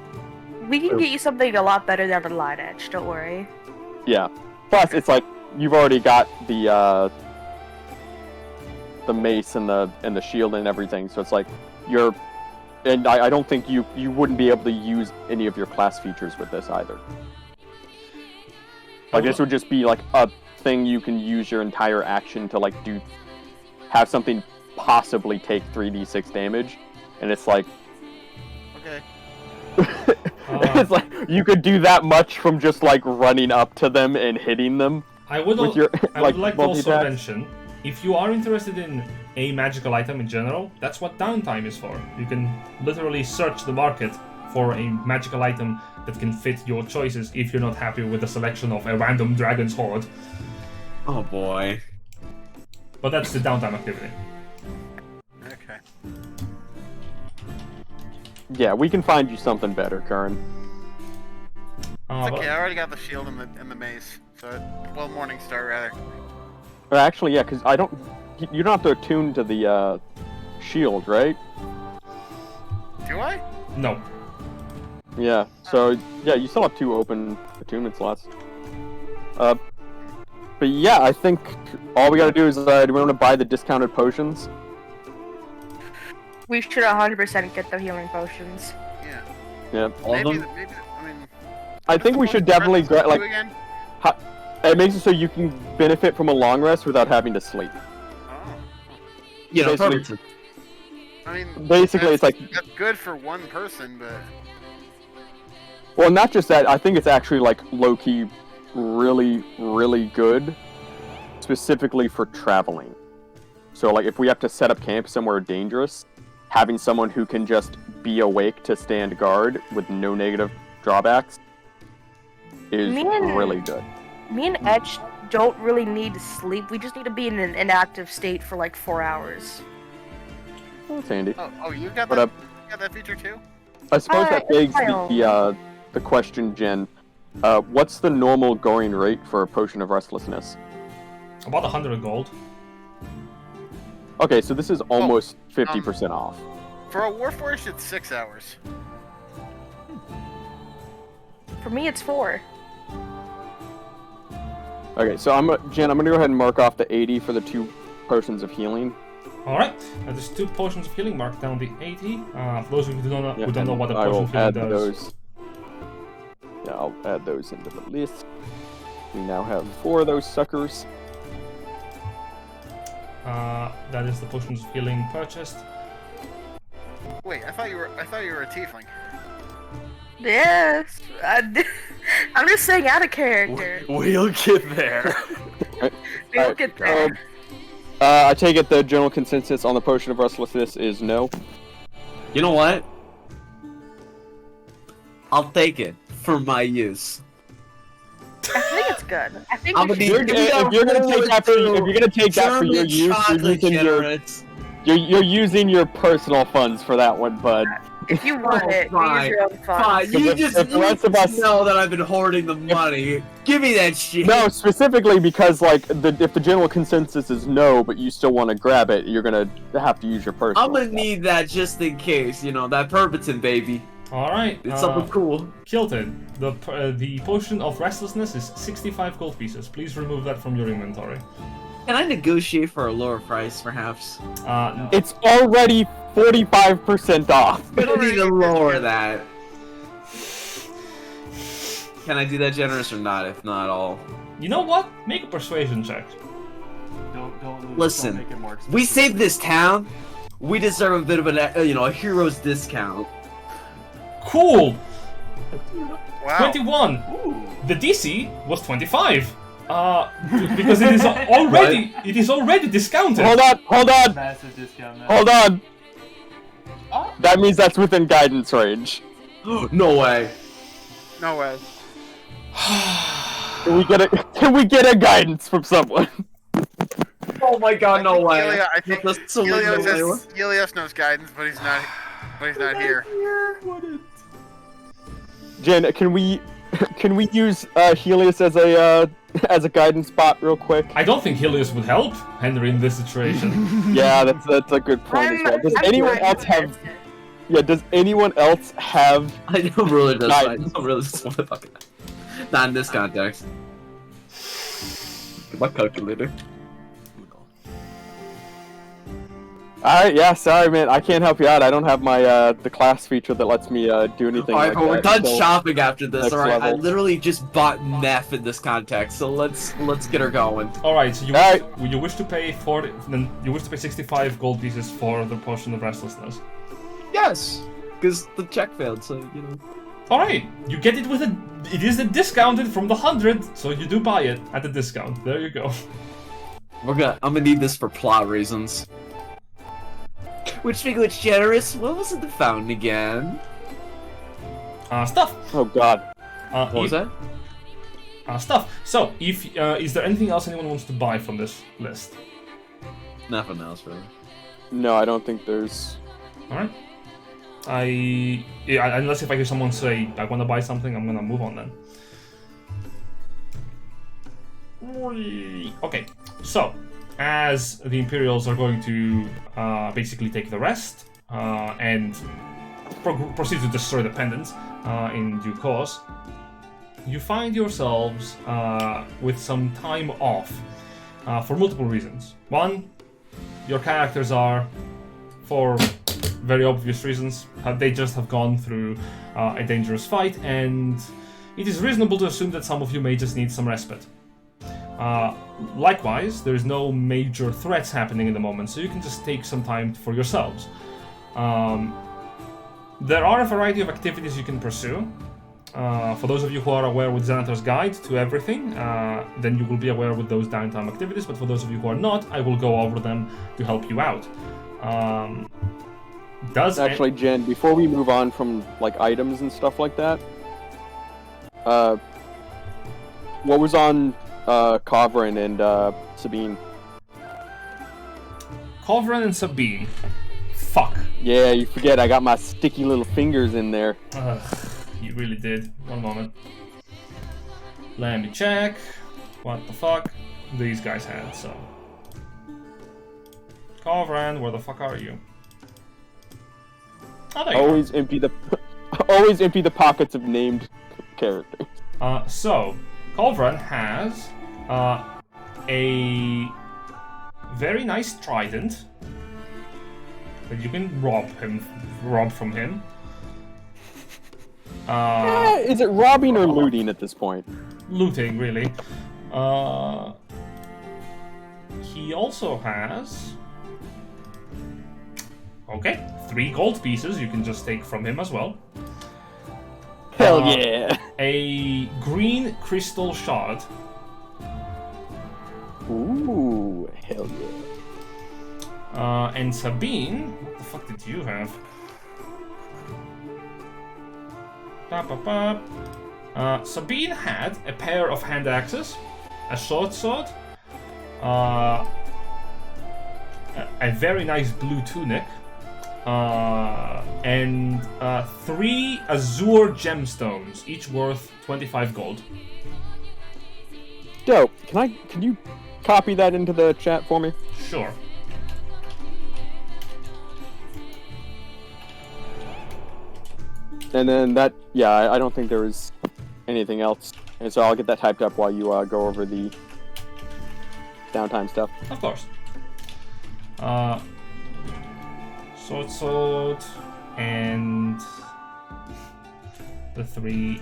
We can get you something a lot better than the Light Edge, don't worry. Yeah. Plus, it's like, you've already got the mace and the shield and everything, so it's like, and I don't think you wouldn't be able to use any of your class features with this either. Like, this would just be like a thing you can use your entire action to like have something possibly take 3d6 damage, and it's like, Okay. it's like you could do that much from just like running up to them and hitting them. I would with your, I would like to also multi-attacks. mention, if you are interested in a magical item in general, that's what downtime is for. You can literally search the market for a magical item that can fit your choices if you're not happy with the selection of a random dragon's horde. Oh boy. But that's the downtime activity. Okay. Yeah, we can find you something better, Curran. It's okay, I already got the shield and the mace. So, well, Morningstar rather. Or actually, yeah, because you don't have to attune to the shield, right? Do I? No. Yeah. So yeah, you still have 2 open attunement slots. But yeah, I think all we gotta do is do we want to buy the discounted potions? We should 100% get the healing potions. Yeah. Yeah. All of Maybe, them? I mean... I think we should definitely go like. again? It makes it so you can benefit from a long rest without having to sleep. Oh. You know, Basically- perfect. I mean... Basically, it's like, That's good for one person, but... well, not just that. I think it's actually like low key, really, really good, specifically for traveling. So like, if we have to set up camp somewhere dangerous, having someone who can just be awake to stand guard with no negative drawbacks is really good. Me and Etch don't really need to sleep. We just need to be in an inactive state for like 4 hours. That's handy. Oh, you got But, that? You got that feature too? I suppose that begs fine. the question, Jen. What's the normal going rate for a potion of restlessness? About 100 gold. Okay, so this is almost 50% off. For a Warforged, it's 6 hours. For me, it's 4. Okay, so Jen, I'm gonna go ahead and mark off the 80 for the 2 potions of healing. Alright, there's 2 potions of healing, mark down the 80. For those of you who don't know, Yeah, who don't know what a I potion will of healing add does. those. Yeah, I'll add those into the list. We now have 4 of those suckers. That is the potions of healing purchased. Wait, I thought you were a tiefling. Yes. I'm just saying out of character. We'll get there. We'll get there. I take it the general consensus on the potion of restlessness is no. You know what? I'll take it for my use. I think it's good. I think I'm we gonna should. need- If you're gonna take that for your use, you're using your personal funds for that one, bud. If you want it, use fine. your own funds. Fine, you If just the rest of us- know that I've been hoarding the money. Give me that shit. No, specifically because like if the general consensus is no, but you still want to grab it, you're gonna have to use your personal. I'm gonna stuff. need that just in case, you know, that Pervitin, baby. Alright, It's something cool. Kilted, the potion of restlessness is 65 gold pieces. Please remove that from your inventory. Can I negotiate for a lower price, perhaps? It's already 45% off. I'm gonna need to lower that. Can I do that generous or not? If not, I'll... You know what? Make a persuasion check. Don't lose. Listen, Don't make it more expensive. we saved this town. We deserve a bit of a hero's discount. Cool! Wow. 21! Ooh. The DC was 25! Because it is already discounted. Hold on. Massive discount now. Hold on. Oh. That means that's within guidance range. No way. No way. Can we get a guidance from someone? Oh my god, no way. I think Helios knows guidance, but he's not here. Jen, can we use Helius as a guidance bot real quick? I don't think Helios would help Henry in this situation. Yeah, that's a good point as well. Does anyone else have? Yeah, does anyone else have? I don't really just. I Guidance. don't really just want to fucking. Not in this context. My calculator. Alright, yeah, sorry man, I can't help you out. I don't have my the class feature that lets me do anything Alright, like but we're that. done So- shopping after this. next Alright, I level. literally just bought meth in this context, so let's get her going. All right, so Alright. you wish to pay 40, then you wish to pay 65 gold pieces for the potion of restlessness. Yes, because the check failed, so you know. All right, you get it with it is discounted from the 100, so you do buy it at the discount. There you go. I'm gonna need this for plot reasons. Which generous? What was it the fountain again? Stuff. Oh god. What was that? Stuff. So, if is there anything else anyone wants to buy from this list? Nothing else really. No, I don't think there's... All right. Unless if I hear someone say I want to buy something, I'm gonna move on then. Okay, so as the Imperials are going to basically take the rest and proceed to destroy the pendants in due course, you find yourselves with some time off for multiple reasons. One, your characters are, for very obvious reasons, they just have gone through a dangerous fight, and it is reasonable to assume that some of you may just need some respite. Likewise, there's no major threats happening in the moment, so you can just take some time for yourselves. There are a variety of activities you can pursue. For those of you who are aware with Xanatar's Guide to everything, then you will be aware with those downtime activities, but for those of you who are not, I will go over them to help you out. Actually, Jen, before we move on from like items and stuff like that, what was on Kovrin and Sabine? Kovrin and Sabine. Fuck. Yeah, you forget I got my sticky little fingers in there. You really did. One moment. Let me check. What the fuck? These guys had, so. Kovran, where the fuck are you? Oh, there you Always empty the always empty the pockets of named characters. So, Kovran has a very nice trident that you can rob from him. Is it robbing or looting at this point? Looting, really. He also has... Okay, 3 gold pieces you can just take from him as well. Hell yeah! A green crystal shard. Ooh, hell yeah. And Sabine, what the fuck did you have? Sabine had a pair of hand axes, a short sword, a very nice blue tunic, and 3 azure gemstones, each worth 25 gold. Dope. Can you copy that into the chat for me? Sure. And then that, yeah, I don't think there was anything else. And so I'll get that typed up while you go over the downtime stuff. Of course. Sword, and the 3.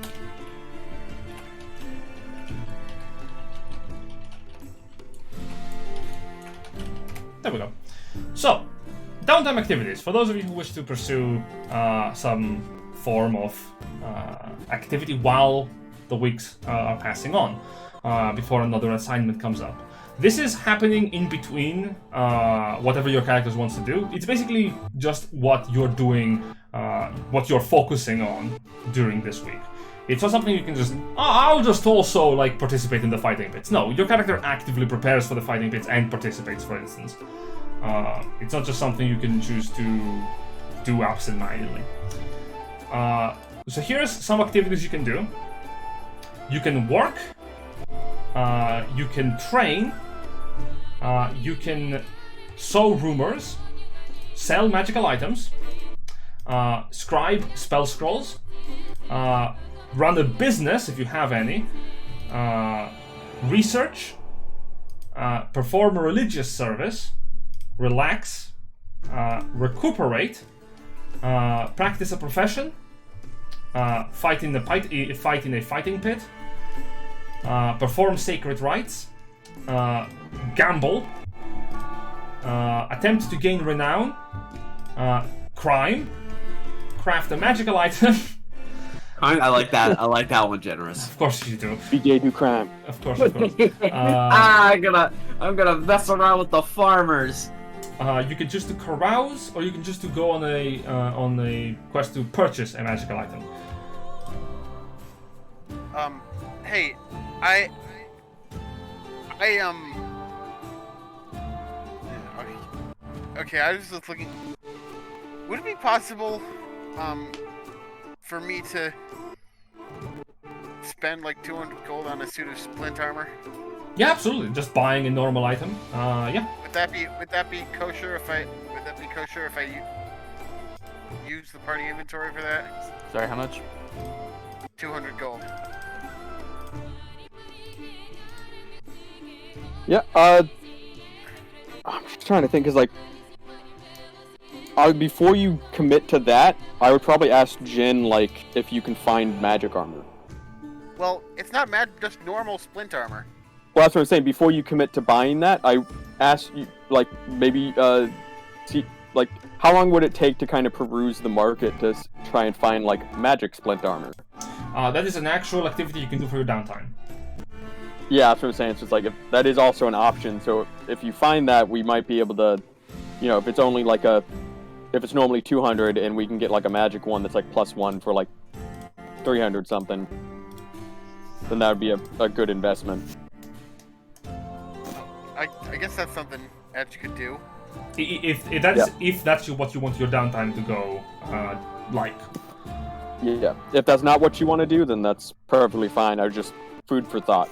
There we go. So, downtime activities. For those of you who wish to pursue some form of activity while the weeks are passing on, before another assignment comes up. This is happening in between whatever your characters wants to do. It's basically just what you're doing, what you're focusing on during this week. It's not something you can just, I'll just also like participate in the fighting pits. No, your character actively prepares for the fighting pits and participates, for instance. It's not just something you can choose to do absent-mindedly. So here's some activities you can do. You can work, you can train, you can sow rumors, sell magical items, scribe spell scrolls, run a business if you have any, research, perform a religious service, relax, recuperate, practice a profession, fight in a fighting pit, perform sacred rites, gamble, attempt to gain renown, crime, craft a magical item. I like that. I like that one, generous. Of course you do. BJ do crime. Of course. I'm gonna mess around with the farmers. You can choose to carouse, or you can choose to go on a quest to purchase a magical item. Hey, okay, I was just looking. Would it be possible, for me to spend like 200 gold on a suit of splint armor? Yeah, absolutely. Just buying a normal item. Yeah. Would that be kosher if I use the party inventory for that? Sorry, how much? 200 gold. Yeah, I'm just trying to think, cause like, before you commit to that, I would probably ask Jin, like, if you can find magic armor. Well, it's not just normal splint armor. Well, that's what I'm saying. Before you commit to buying that, I asked you, like, maybe, see, like, how long would it take to kind of peruse the market to try and find, like, magic splint armor? That is an actual activity you can do for your downtime. Yeah, that's what I'm saying. So it's like, if that is also an option. So if you find that, we might be able to, you know, if it's only like if it's normally 200 and we can get like a magic one that's like +1 for like 300 something, then that would be a good investment. I guess that's something Etch could do. If that's what you want your downtime to go like. Yeah, if that's not what you want to do, then that's perfectly fine. I was just food for thought.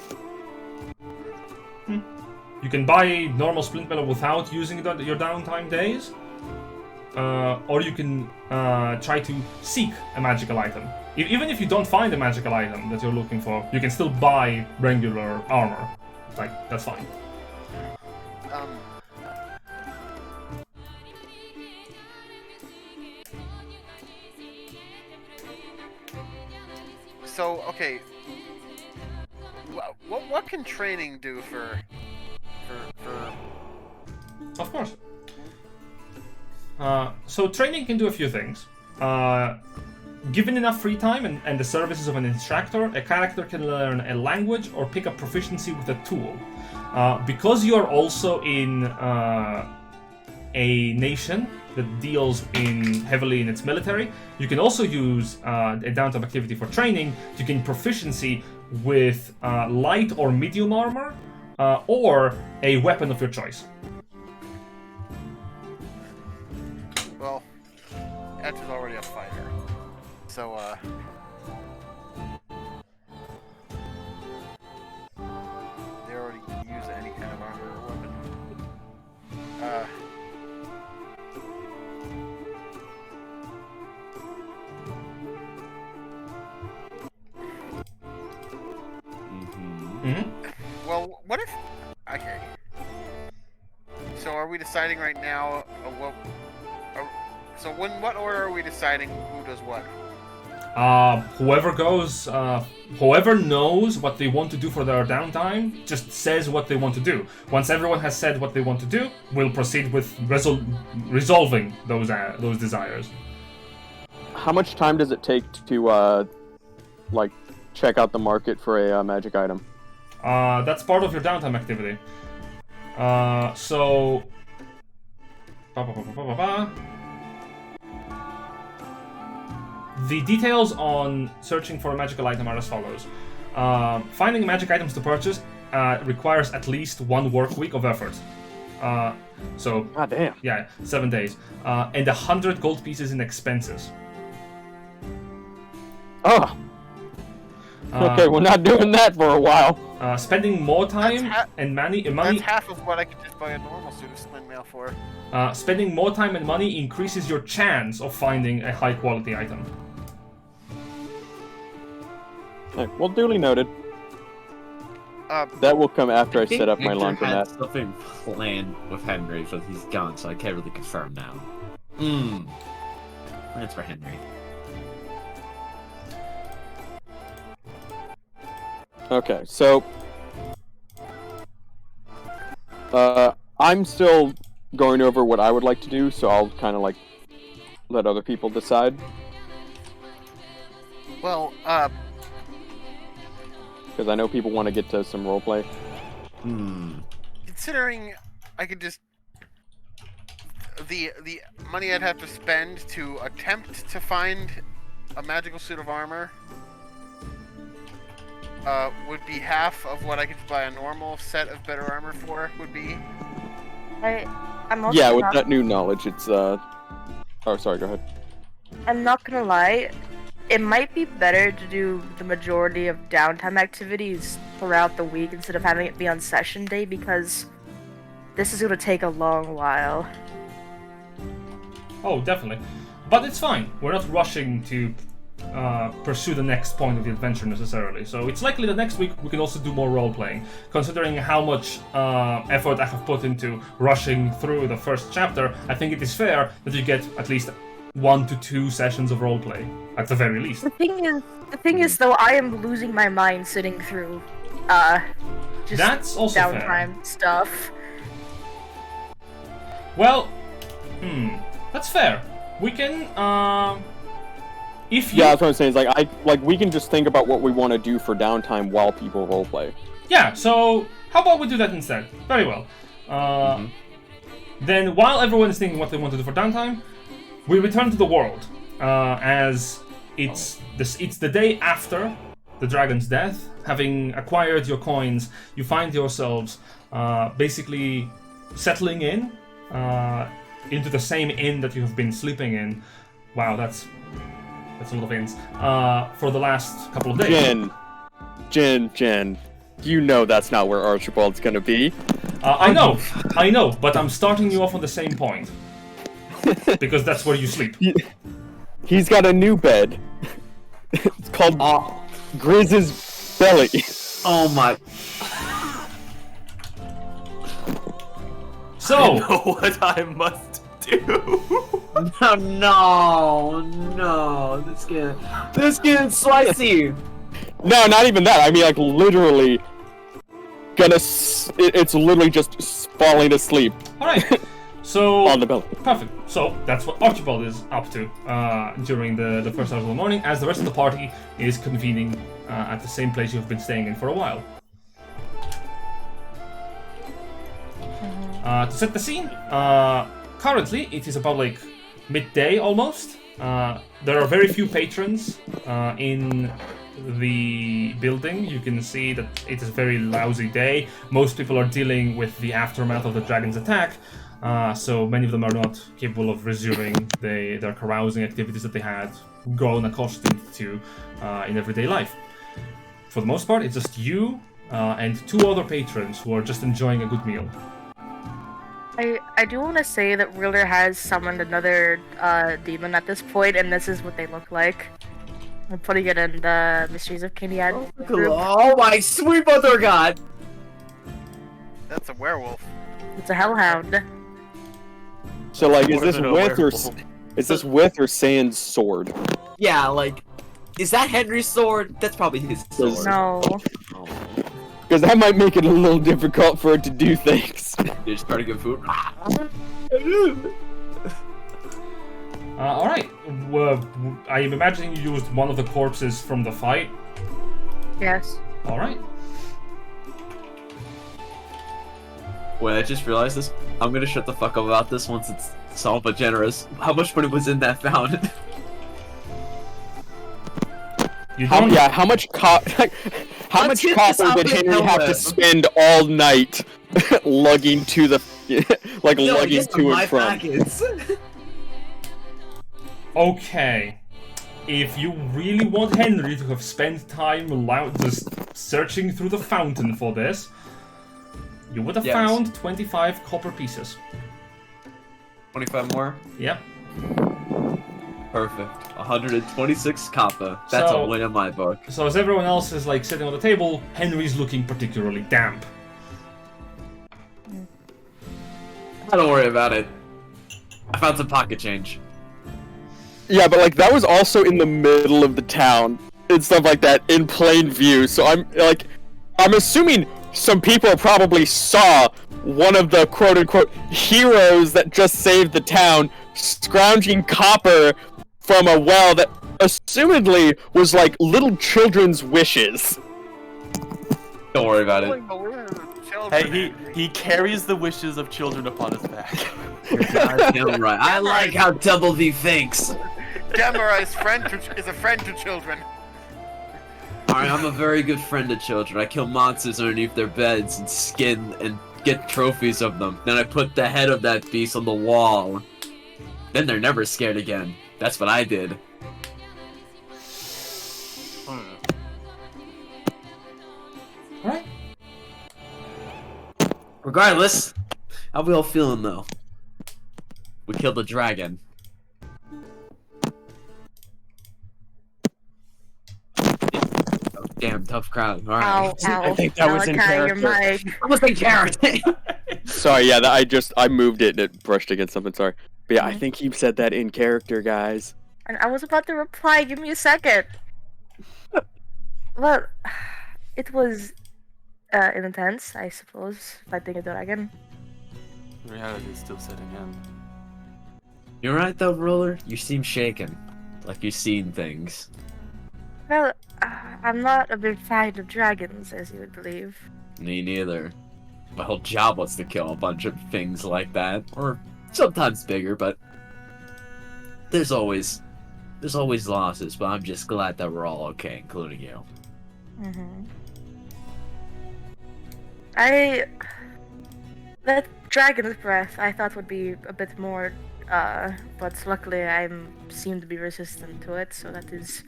You can buy normal splint metal without using your downtime days, or you can try to seek a magical item. Even if you don't find a magical item that you're looking for, you can still buy regular armor. Like, that's fine. So, okay, what can training do for... Of course. So training can do a few things. Given enough free time and the services of an instructor, a character can learn a language or pick up proficiency with a tool. Because you are also in a nation that deals heavily in its military, you can also use a downtime activity for training to gain proficiency with light or medium armor, or a weapon of your choice. Well, Etch is already a fighter, so they already use any kind of armor or weapon. Well, what if... Okay. So are we deciding right now so what order are we deciding who does what? Whoever knows what they want to do for their downtime just says what they want to do. Once everyone has said what they want to do, we'll proceed with resolving those desires. How much time does it take to like check out the market for a magic item? That's part of your downtime activity. So... The details on searching for a magical item are as follows. Finding magic items to purchase requires at least 1 work week of effort. So... Ah, damn. Yeah, 7 days. And 100 gold pieces in expenses. Oh! Okay, we're not doing that for a while. Spending more time and money... That's half of what I could just buy a normal suit of splint mail for. Spending more time and money increases your chance of finding a high-quality item. Okay, well, duly noted. That will come after I think set up my Victor had laundromat. something planned with Henry, but he's gone, so I can't really confirm now. Plans for Henry. Okay, so I'm still going over what I would like to do, so I'll kind of like let other people decide. Well, Because I know people want to get to some roleplay. considering I could just the money I'd have to spend to attempt to find a magical suit of armor would be half of what I could buy a normal set of better armor for. Would be. I'm also Yeah, with not, that new knowledge, it's Oh, sorry. Go ahead. I'm not gonna lie. It might be better to do the majority of downtime activities throughout the week instead of having it be on session day, because this is gonna take a long while. Oh, definitely. But it's fine. We're not rushing to pursue the next point of the adventure necessarily. So it's likely that next week we can also do more role-playing. Considering how much effort I have put into rushing through the first chapter, I think it is fair that you get at least 1 to 2 sessions of roleplay, at the very least. The thing is though, I am losing my mind sitting through just That's also downtime stuff. Well, that's fair. We can, if you... Yeah, that's what I'm saying. Is like we can just think about what we want to do for downtime while people roleplay. Yeah, so how about we do that instead? Very well. Then, while everyone is thinking what they want to do for downtime, we return to the world, as it's the day after the dragon's death. Having acquired your coins, you find yourselves basically settling in into the same inn that you have been sleeping in. Wow, that's a lot of inns. For the last couple of days. Jen, you know that's not where Archibald's gonna be. I know, but I'm starting you off on the same point. Because that's where you sleep. He's got a new bed. It's called Grizz's Belly. Oh my. So, I know what I must do. No, this getting spicy. No, not even that. I mean, like, literally it's literally just falling asleep alright. So, on the belly. perfect. So, that's what Archibald is up to during the first hours of the morning, as the rest of the party is convening at the same place you've been staying in for a while. To set the scene, currently it is about like midday almost. There are very few patrons in the building. You can see that it is a very lousy day. Most people are dealing with the aftermath of the dragon's attack, so many of them are not capable of resuming their carousing activities that they had grown accustomed to in everyday life. For the most part, it's just you and 2 other patrons who are just enjoying a good meal. I do want to say that Ruler has summoned another demon at this point, and this is what they look like. I'm putting it in the Mysteries of Cainyad group. Oh my sweet mother god! That's a werewolf. It's a hellhound. So, like, is More this than a with werewolf. or Sand's sword? Yeah, like, is that Henry's sword? That's probably his sword. No. Because that might make it a little difficult for it to do things. They just try to get food. Alright, I am imagining you used one of the corpses from the fight. Yes. Alright. Wait, I just realized this. I'm gonna shut the fuck up about this once it's somewhat generous. How much money was in that fountain? How much copper Let's get this out did of the Henry have to web. spend all night lugging to the lugging just to my and from? packets. Okay. If you really want Henry to have spent time just searching through the fountain for this, you would have found 25 copper pieces. 25 more? Yep. Perfect. 126 copper. That's So- a win in my book. So as everyone else is like sitting on the table, Henry's looking particularly damp. Don't worry about it. I found some pocket change. Yeah, but like that was also in the middle of the town and stuff like that in plain view. So I'm assuming some people probably saw one of the quote-unquote heroes that just saved the town scrounging copper from a well that assumedly was like little children's wishes. Don't worry about it. Hey, he carries the wishes of children upon his back. Goddamn right. I like how Double V thinks. Gamera is a friend to children. Alright, I'm a very good friend to children. I kill monsters underneath their beds and skin and get trophies of them. Then I put the head of that beast on the wall. Then they're never scared again. That's what I did. Alright. Regardless, how we all feeling though? We killed a dragon. Oh, damn, tough crowd. Alright. Ow, ow. I think that was in Malachi, your character. mic. I was in character. Sorry, yeah, I moved it and it brushed against something. Sorry, but yeah, I think he said that in character, guys. And I was about to reply, give me a second. Well, it was intense, I suppose, fighting a dragon. Reality is still setting in. You're right though, Roller. You seem shaken. Like you've seen things. Well, I'm not a big fan of dragons, as you would believe. Me neither. My whole job was to kill a bunch of things like that. Or sometimes bigger, but there's always losses, but I'm just glad that we're all okay, including you. That dragon's breath I thought would be a bit more, but luckily I seem to be resistant to it, so that is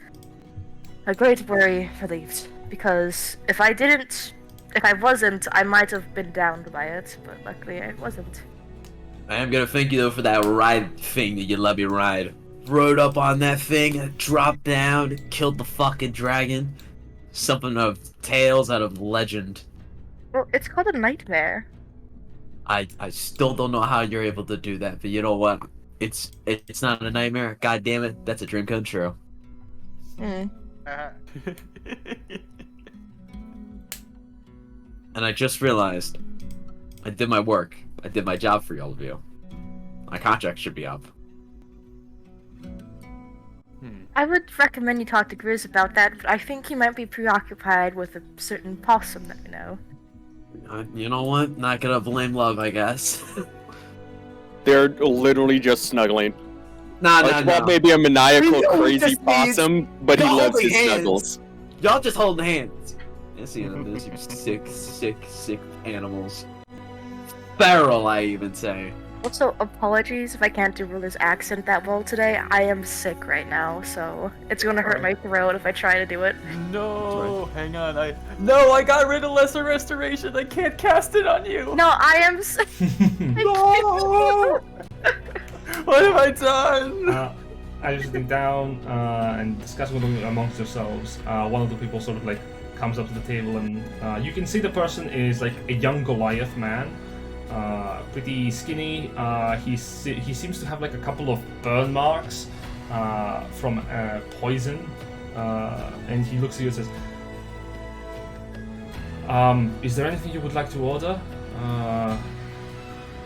a great worry relieved. Because if I wasn't, I might have been downed by it, but luckily I wasn't. I am gonna thank you though for that ride thing that you let me ride. Rode up on that thing, dropped down, killed the fucking dragon. Something of tales out of legend. Well, it's called a nightmare. I still don't know how you're able to do that, but you know what? It's not a nightmare. God damn it, that's a dream come true. Mm. And I just realized I did my work. I did my job for all of you. My contract should be up. I would recommend you talk to Grizz about that, but I think he might be preoccupied with a certain possum that we know. You know what? Not gonna blame love, I guess. They're literally just snuggling. Nah, Like, well, maybe a maniacal, crazy possum, but he Y'all loves holding his hands. snuggles. Y'all just holding hands. Yes, you know, those are sick animals. Feral, I even say. Also, apologies if I can't do Ruler's accent that well today. I am sick right now, so it's gonna hurt my throat if I try to do it. No, hang on. I got rid of Lesser Restoration. I can't cast it on you. No, I am sick. No! What have I done? As you're sitting down and discussing amongst yourselves, one of the people sort of like comes up to the table, and you can see the person is like a young Goliath man, pretty skinny. He seems to have like a couple of burn marks from poison, and he looks at you and says, "Is there anything you would like to order?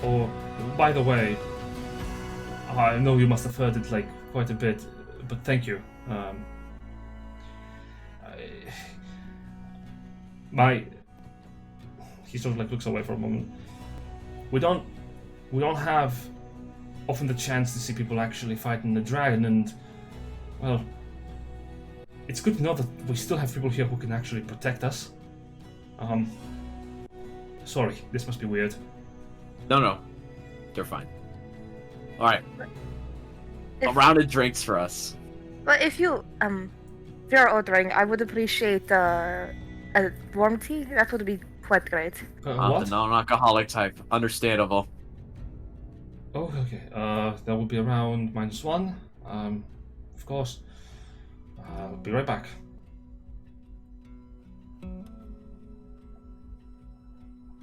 Or, by the way, I know you must have heard it like quite a bit, but thank you. He sort of like looks away for a moment. We don't have often the chance to see people actually fighting the dragon, and well, it's good to know that we still have people here who can actually protect us. Sorry, this must be weird. No, they're fine. All right. A round of drinks for us. But if you're ordering, I would appreciate a warm tea. That would be quite great. What? The non-alcoholic type. Understandable. Oh, okay. That would be around -1. Of course. I'll be right back.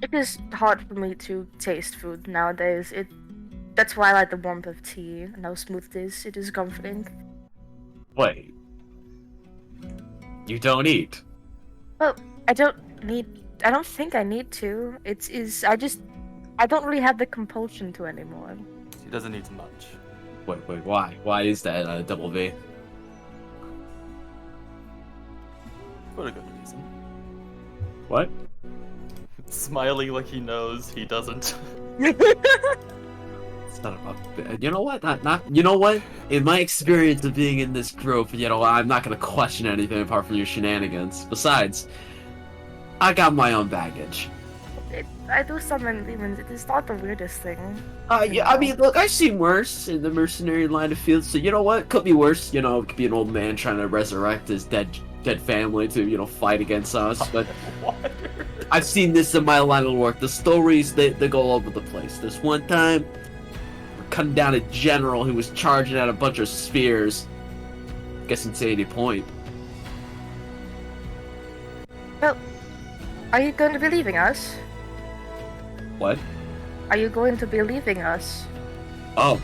It is hard for me to taste food nowadays. That's why I like the warmth of tea and how smooth it is. It is comforting. Wait. You don't eat? Well, I don't think I need to. I don't really have the compulsion to anymore. He doesn't eat much. Wait, why? Why is that double V? For a good reason. What? Smiling like he knows he doesn't. It's not about. You know what? Not. You know what? In my experience of being in this group, you know, I'm not gonna question anything apart from your shenanigans. Besides, I got my own baggage. I do summon demons. It is not the weirdest thing. Yeah. I mean, look, I've seen worse in the mercenary line of field. So you know what? Could be worse. You know, it could be an old man trying to resurrect his dead family to, you know, fight against us. But I've seen this in my line of work. The stories, they go all over the place. This one time, we're cutting down a general who was charging at a bunch of spears. Guess insanity point. Well, are you going to be leaving us? What? Are you going to be leaving us? Oh.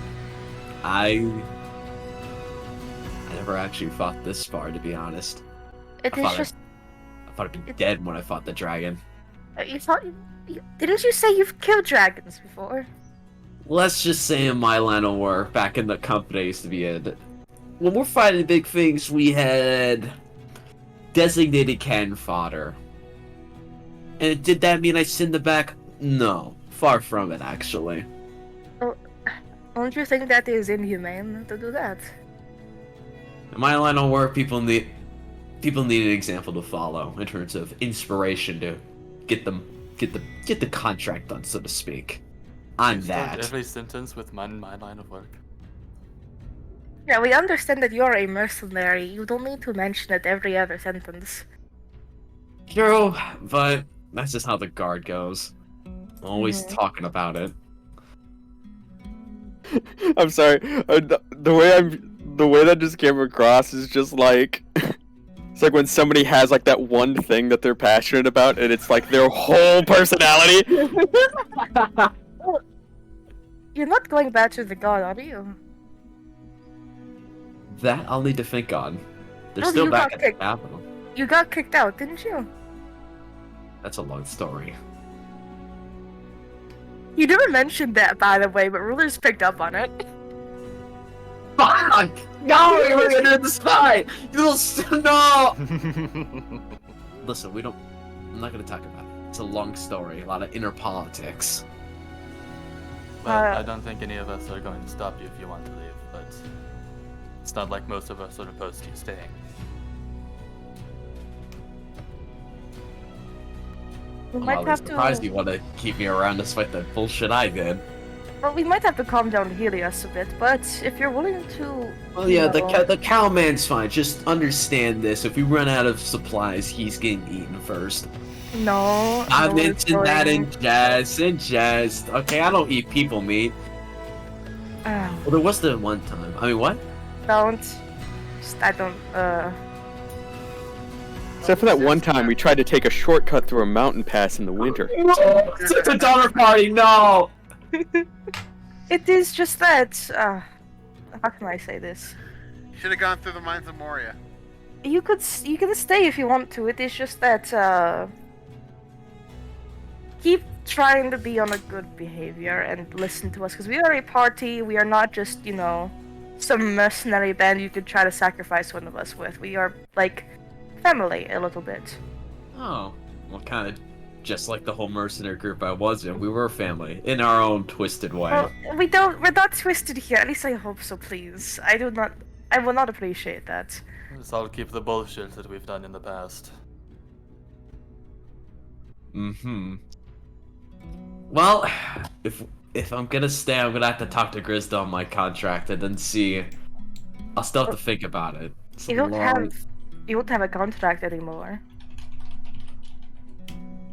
I never actually fought this far, to be honest. I thought I'd be dead when I fought the dragon. Didn't you say you've killed dragons before? Let's just say in my line of work, back in the company I used to be in, when we're fighting big things, we had designated cannon fodder. And did that mean I sinned the back? No. Far from it, actually. Oh, don't you think that is inhumane to do that? In my line of work, people need an example to follow in terms of inspiration to get the contract done, so to speak. I'm that. Every sentence with my line of work. Yeah, we understand that you're a mercenary. You don't need to mention it every other sentence. True, but that's just how the guard goes. Always talking about it. I'm sorry. The way that just came across is just like it's like when somebody has like that one thing that they're passionate about, and it's like their whole personality. Well, you're not going back to the god, are you? That I'll need to think on. They're Oh, still you back got at the kicked. capital. You got kicked out, didn't you? That's a long story. You never mentioned that, by the way, but rulers picked up on it. Fuck! No, we were gonna do the spy! No! Listen, I'm not gonna talk about it. It's a long story, a lot of inner politics. Well, I don't think any of us are going to stop you if you want to leave, but it's not like most of us are opposed to you staying. We I'm might always have surprised to. you want to keep me around despite the bullshit I did. Well, we might have to calm down Helius a bit, but if you're willing to. Well, yeah, you know, the cowman's fine. Just understand this. If we run out of supplies, he's getting eaten first. No. I no, mentioned it's that going- in jest. Okay, I don't eat people meat. Oh, Well, there was the one time. I mean, what? don't. I don't. Except for that one time we tried to take a shortcut through a mountain pass in the winter. It's a dollar party, no! It is just that. How can I say this? Should have gone through the mines of Moria. You can stay if you want to. It is just that. Keep trying to be on a good behavior and listen to us, because we are a party. We are not just, you know, some mercenary band you could try to sacrifice one of us with. We are like family a little bit. Oh, well, kind of just like the whole mercenary group I was in. We were a family in our own twisted way. Well, we're not twisted here. At least I hope so, please. I will not appreciate that. Let's all keep the bullshit that we've done in the past. Mm-hmm. Well, if I'm gonna stay, I'm gonna have to talk to Grisda on my contract and then see. I'll still have to think about it. It's You a don't have a contract anymore.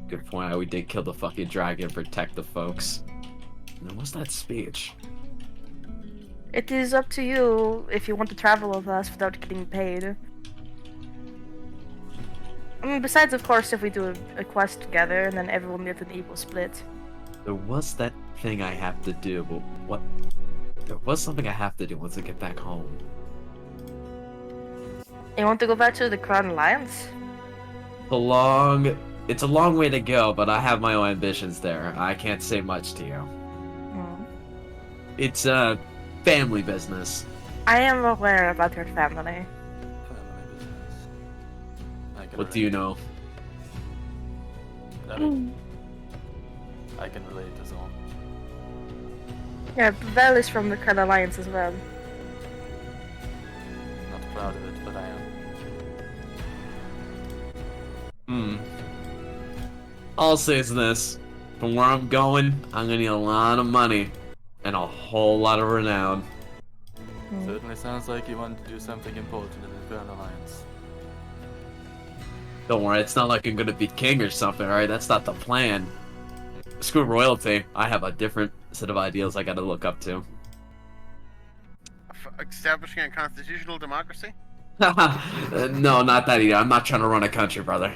Good point. We did kill the fucking dragon, protect the folks. And then what's that speech? It is up to you if you want to travel with us without getting paid. I mean, besides, of course, if we do a quest together and then everyone gets an equal split. There was that thing I have to do, but what? There was something I have to do once I get back home. You want to go back to the Crown Alliance? It's a long way to go, but I have my own ambitions there. I can't say much to you. Hmm. It's a family business. I am aware about your family. What do you know? I can relate as well. Yeah, Vel is from the Crown Alliance as well. Not proud of it, but I am. All I'll say is this. From where I'm going, I'm gonna need a lot of money. And a whole lot of renown. Certainly sounds like you want to do something important in the Curran Alliance. Don't worry, it's not like I'm gonna be king or something, alright? That's not the plan. Screw royalty. I have a different set of ideals I gotta look up to. Establishing a constitutional democracy? No, not that either. I'm not trying to run a country, brother.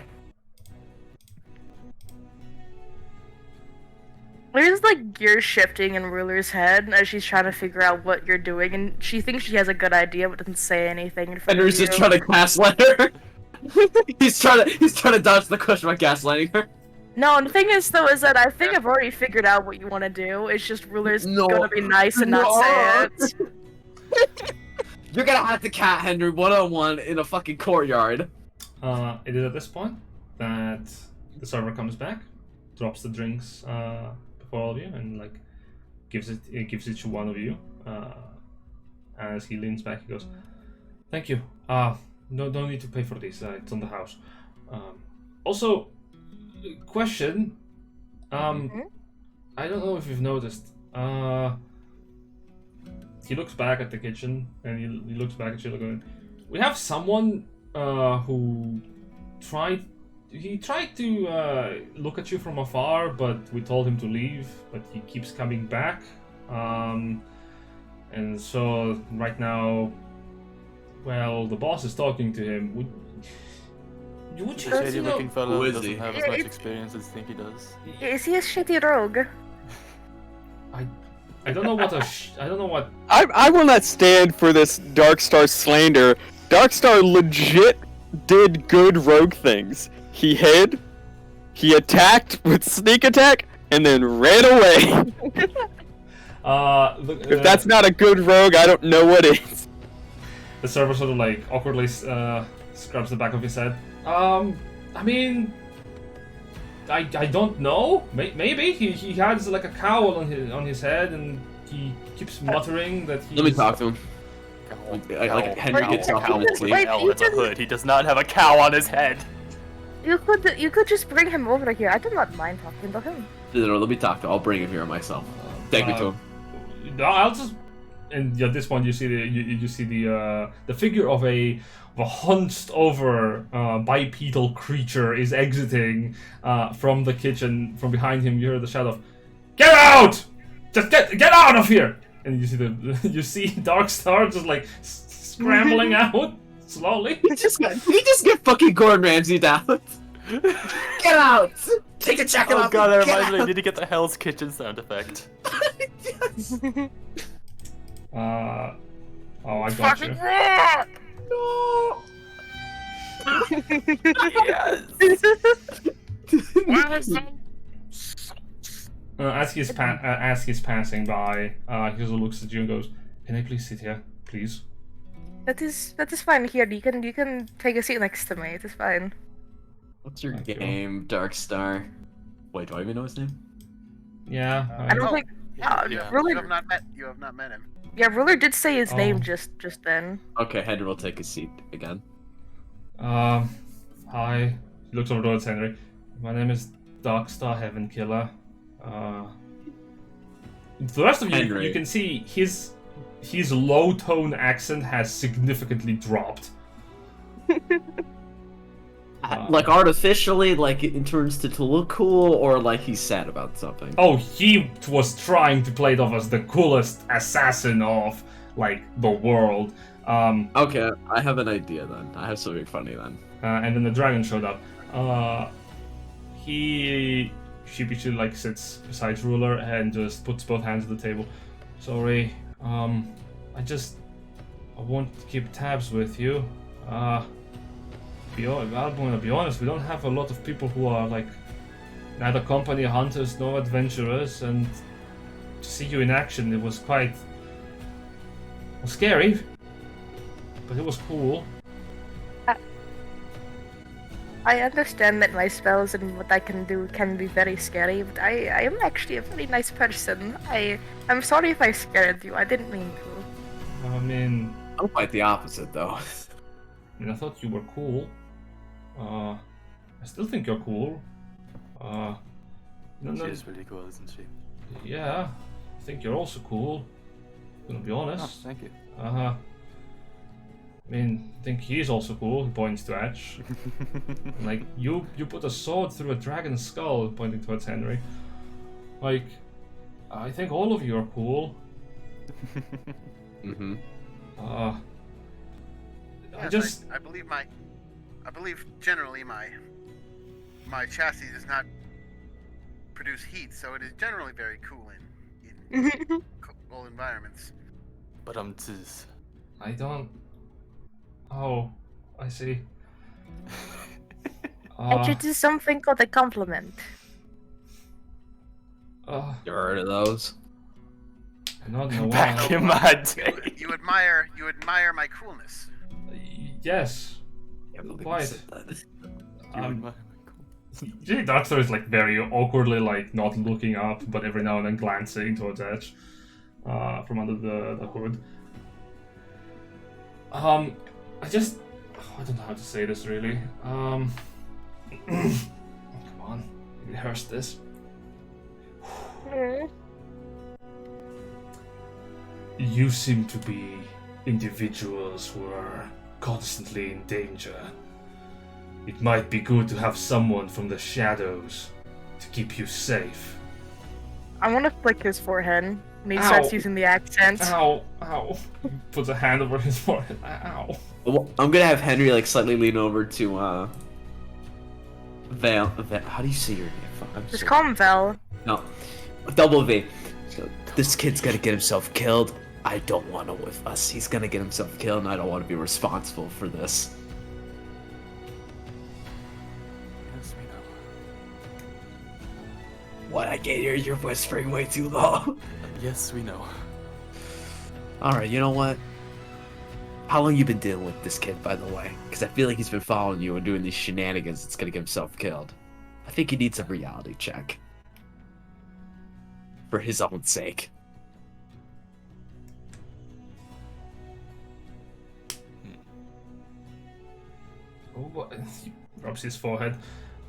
There's like gear shifting in Ruler's head as she's trying to figure out what you're doing, and she thinks she has a good idea but doesn't say anything in front Henry's of you. just trying to gaslight her. he's trying to dodge the question about gaslighting her. No, the thing is though is that I think I've already figured out what you want to do. It's just Ruler's gonna be nice and not say it. You're gonna have to cat Henry one-on-one in a fucking courtyard. It is at this point that the server comes back, drops the drinks before all of you, and like gives it to one of you. As he leans back, he goes, "Thank you. No, don't need to pay for this. It's on the house. Also, question. I don't know if you've noticed. He looks back at the kitchen and he looks back at Sheila going, we have someone who tried to look at you from afar, but we told him to leave, but he keeps coming back. And so right now, well, the boss is talking to him. Would you Shady looking fellow Who is doesn't he? have as much experience as you think he does. Is he a shitty rogue? I don't know what I don't know what. I will not stand for this Darkstar slander. Darkstar legit did good rogue things. He hid, he attacked with sneak attack, and then ran away. If that's not a good rogue, I don't know what is. The server sort of like awkwardly scrubs the back of his head. I mean, I don't know. Maybe he has like a cowl on his head, and he keeps muttering that he. Let me talk to him. Like Henry Wait, gets off wait, on his sleeve. wait, Cow you with a didn't- hood. He does not have a cow on his head. You could just bring him over here. I do not mind talking to him. No, let me talk to him. I'll bring him here myself. Take me to him. No, I'll just. And at this point, you see the figure of a hunched over bipedal creature is exiting from the kitchen. From behind him, you hear the shout of, "Get out! Just get out of here!" And you see Darkstar just like scrambling out slowly. He just get fucking Gordon Ramsay down. Get out! Take a check Oh out. god, that Get reminds me. I out. need to get the Hell's Kitchen sound effect. Yes. Oh, I got you. No. As he's passing by, he also looks at you and goes, "Can I please sit here, please?" That is fine. Here, you can take a seat next to me. It is fine. What's your Thank you. game, Darkstar? Wait, do I even know his name? Yeah. I don't Oh. think. Yeah. You Ruler. have not met him. Yeah, Ruler did say his Oh. name just then. Okay, Henry will take his seat again. Hi. He looks over towards Henry. My name is Darkstar Heaven Killer. The rest of you, Henry. you can see his low tone accent has significantly dropped. Like artificially, like it turns to look cool, or like he's sad about something. Oh, he was trying to play it off as the coolest assassin of like the world. Okay, I have an idea then. I have something funny then. And then the dragon showed up. He sheepishly like sits beside Ruler and just puts both hands on the table. Sorry, I won't keep tabs with you. I'm gonna be honest, we don't have a lot of people who are like neither company hunters nor adventurers, and to see you in action, it was scary, but it was cool. I understand that my spells and what I can do can be very scary, but I am actually a very nice person. I'm sorry if I scared you. I didn't mean to. I mean, I'm quite the opposite though. I thought you were cool. I still think you're cool. She is really cool, isn't she? Yeah, I think you're also cool. Gonna be honest. Oh, thank you. I mean, I think he's also cool. He points to Etch. Like, you put a sword through a dragon's skull, pointing towards Henry. Like, I think all of you are cool. Mm-hmm. Yes, I believe generally my chassis does not produce heat, so it is generally very cool in cold environments. But I don't. Oh, I see. It is something called a compliment. You heard of those? Not in a back while. in my day. You admire my coolness. Yes. Yeah, but Quite. My Doctor is like very awkwardly like not looking up, but every now and then glancing towards Etch from under the hood. I don't know how to say this really. Come on, rehearse this. You seem to be individuals who are constantly in danger. It might be good to have someone from the shadows to keep you safe. I want to flick his forehead, and he Ow. starts using the accent. Ow, ow. He puts a hand over his forehead. Ow. Well, I'm gonna have Henry like slightly lean over to Val. How do you say your name? I'm Just sorry. call him Vel. No, double V. So, this kid's gonna get himself killed. I don't want him with us. He's gonna get himself killed, and I don't want to be responsible for this. Yes, we know. What? I can't hear you're whispering way too low. Yes, we know. Alright, you know what? How long you been dealing with this kid, by the way? Because I feel like he's been following you and doing these shenanigans that's gonna get himself killed. I think he needs a reality check. For his own sake. What? He rubs his forehead.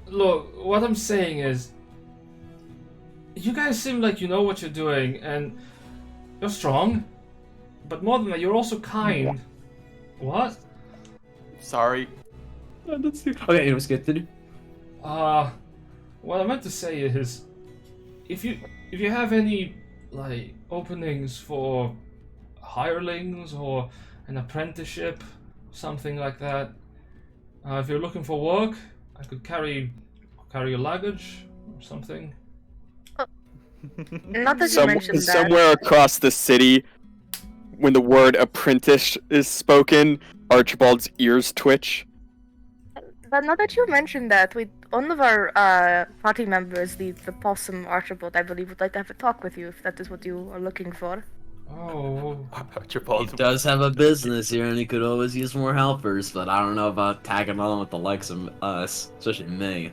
Look, what I'm saying is, you guys seem like you know what you're doing, and you're strong. But more than that, you're also kind. What? Sorry. Okay, anyways, continue. What I meant to say is, if you have any like openings for hirelings or an apprenticeship, something like that. If you're looking for work, I could carry your luggage or something. Not that you mentioned that. Somewhere across the city, when the word apprentice is spoken, Archibald's ears twitch. But now that you mentioned that, one of our party members, the Oppossum Archibald, I believe, would like to have a talk with you if that is what you are looking for. Oh. He Archibald. does have a business here, and he could always use more helpers, but I don't know about tagging along with the likes of us, especially me.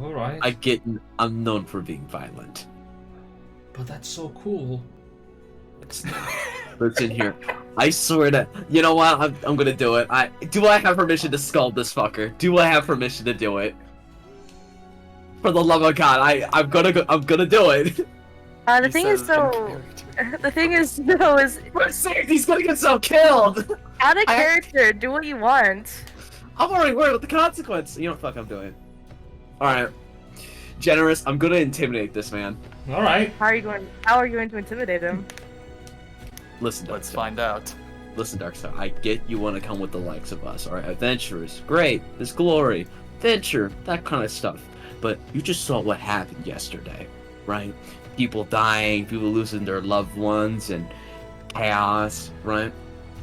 Alright. I'm known for being violent. But that's so cool. It's not. Listen here. I swear to. You know what? I'm gonna do it. Do I have permission to scald this fucker? Do I have permission to do it? For the love of God, I'm gonna do it. The thing is though, For sake, he's gonna get himself killed. out of character, do what you want. I'm already worried about the consequence. You know what the fuck I'm doing. Alright. Generous, I'm gonna intimidate this man. Alright. How are you going to intimidate him? Listen, Let's Darkstar. find out. Listen, Darkstar, I get you want to come with the likes of us, alright? Adventurers, great, there's glory, adventure, that kind of stuff. But you just saw what happened yesterday, right? People dying, people losing their loved ones, and chaos, right?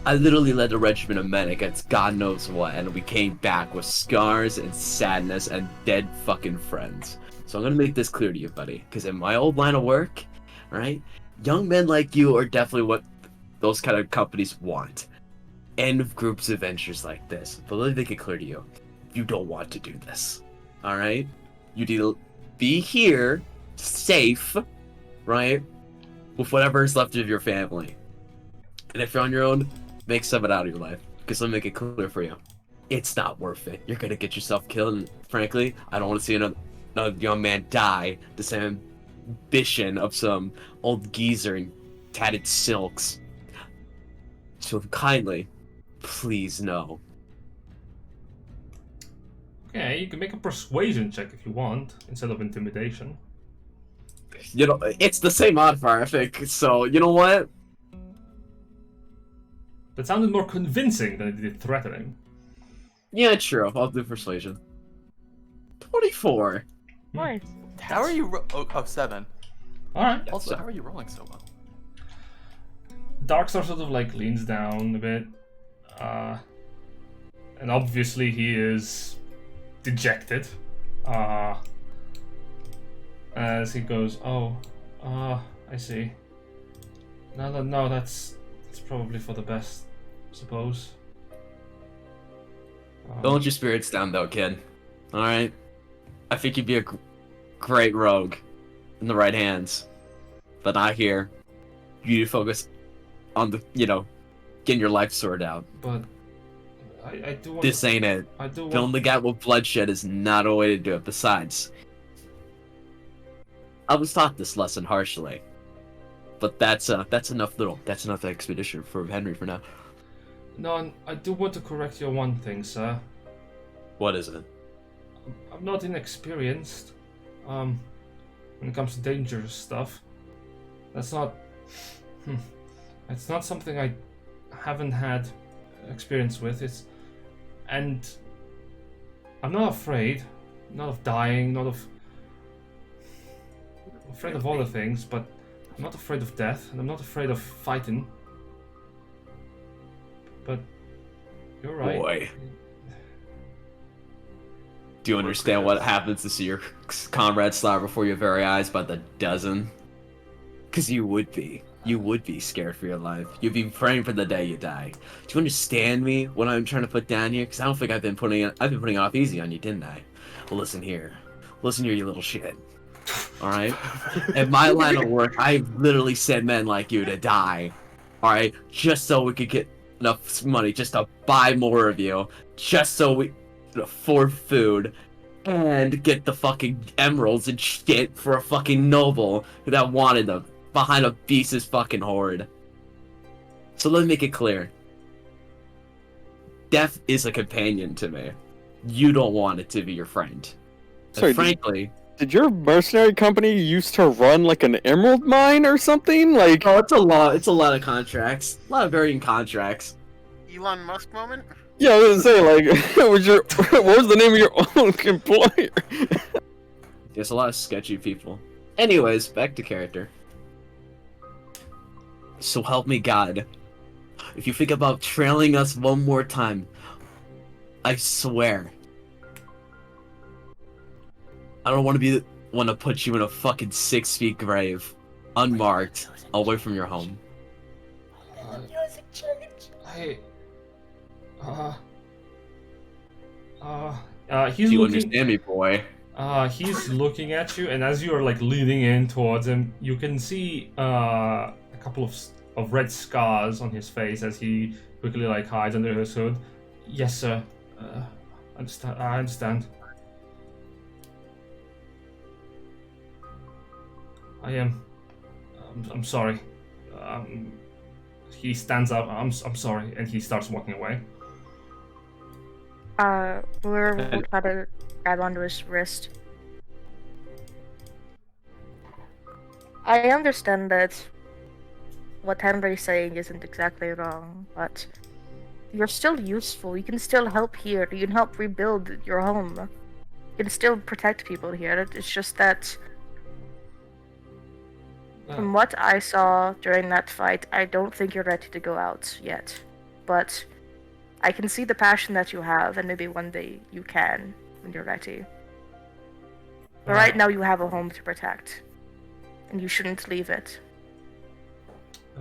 I literally led a regiment of men against God knows what, and we came back with scars and sadness and dead fucking friends. So I'm gonna make this clear to you, buddy, because in my old line of work, right, young men like you are definitely what those kind of companies want. End of groups adventures like this. But let me make it clear to you, you don't want to do this, alright? You need to be here, safe, right, with whatever is left of your family. And if you're on your own, make something out of your life. Because let me make it clear for you. It's not worth it. You're gonna get yourself killed, and frankly, I don't want to see another young man die to some ambition of some old geezer in tatted silks. So kindly, please no. Okay, you can make a persuasion check if you want, instead of intimidation. You know, it's the same modifier, I think, so you know what? That sounded more convincing than it did threatening. Yeah, true. I'll do persuasion. 24. Nice. How are you? Oh, 7. Alright. Also, how are you rolling so well? Darkstar sort of like leans down a bit. And obviously he is dejected. As he goes, I see. No, that's probably for the best, I suppose. Don't let your spirits down, though, kid. Alright? I think you'd be a great rogue in the right hands. But not here. You need to focus on the, getting your life sorted out. But I do want This ain't it. I do Filling want the gap with bloodshed is not a way to do it. Besides, I was taught this lesson harshly. But that's enough expedition for Henry for now. No, I do want to correct you on one thing, sir. What is it? I'm not inexperienced. When it comes to dangerous stuff. That's not it's not something I haven't had experience with. And I'm not afraid. Not of dying, I'm afraid of other things, but I'm not afraid of death, and I'm not afraid of fighting. But you're right. Boy. Do you understand what happens to see your comrades slaughter before your very eyes by the dozen? Because you would be. You would be scared for your life. You'd be praying for the day you die. Do you understand me? What I'm trying to put down here? Because I don't think I've been putting it off easy on you, didn't I? Well, listen here, you little shit. All right. In my line of work, I literally sent men like you to die. All right, just so we could get enough money just to buy more of you, just so we could afford food. And get the fucking emeralds and shit for a fucking noble that wanted them behind a beast's fucking horde. So let me make it clear. Death is a companion to me. You don't want it to be your friend. Sorry, And frankly, Did your mercenary company used to run like an emerald mine or something? Like, oh, it's a lot of contracts, a lot of varying contracts. Elon Musk moment? yeah, I was gonna say, like, what was the name of your own employer? There's a lot of sketchy people. Anyways, back to character. So help me God. If you think about trailing us one more time, I swear, I don't want to be the one to put you in a fucking 6-feet grave, unmarked, away from your home. Hey. Do He's you looking. understand me, boy? He's looking at you, and as you are like leaning in towards him, you can see a couple of red scars on his face as he quickly like hides under his hood. Yes, sir. I understand. I am. I'm sorry. He stands up. I'm sorry, and he starts walking away. We'll try to grab onto his wrist. I understand that what Henry's saying isn't exactly wrong, but you're still useful. You can still help here. You can help rebuild your home. You can still protect people here. It's just that, from what I saw during that fight, I don't think you're ready to go out yet. But I can see the passion that you have, and maybe one day you can when you're ready. But right now you have a home to protect, and you shouldn't leave it.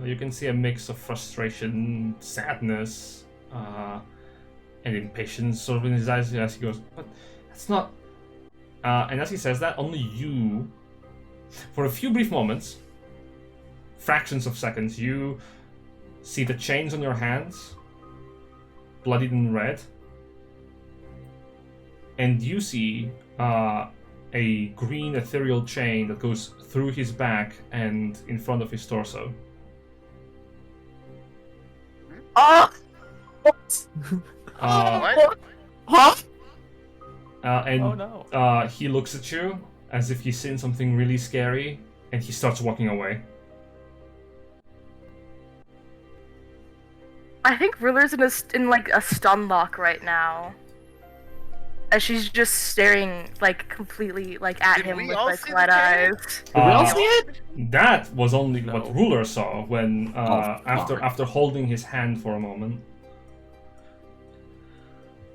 You can see a mix of frustration, sadness, and impatience sort of in his eyes as he goes, but that's not... and as he says that, only you, for a few brief moments, fractions of seconds, you see the chains on your hands, bloodied and red, and you see a green ethereal chain that goes through his back and in front of his torso. Oh! What? Huh? And Oh no. he looks at you as if he's seen something really scary, and he starts walking away. I think Ruler's in like a stun lock right now. As she's just staring like completely like at Did him we with all like see wide the eyes. Did we all see it? That was only No. what Ruler saw when fuck. after holding his hand for a moment.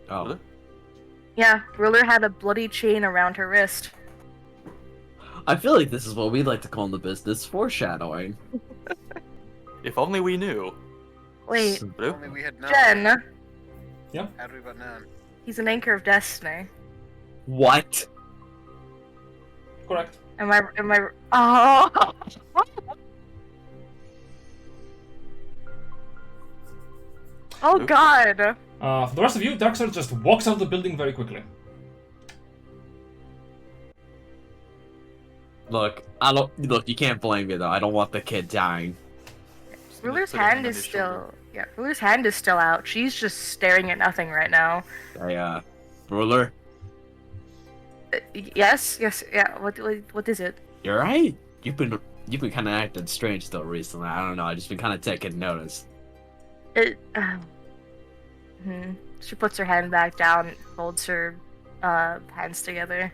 Oh. Really? Yeah, Ruler had a bloody chain around her wrist. I feel like this is what we like to call in the business foreshadowing. If only we knew. Wait, If only we had known. Jen, Had we but known. he's an anchor of destiny. What? Correct. Am I? Oh! Oh Oops. God! For the rest of you, Darkseid just walks out of the building very quickly. Look, you can't blame me though. I don't want the kid dying. Just gonna Ruler's put a hand hand on is his still. shoulder. Yeah, Ruler's hand is still out. She's just staring at nothing right now. Ruler, Yes, yeah. What is it? you're right. You've been kind of acting strange though recently. I don't know. I've just been kind of taking notice. She puts her hand back down, folds her hands together.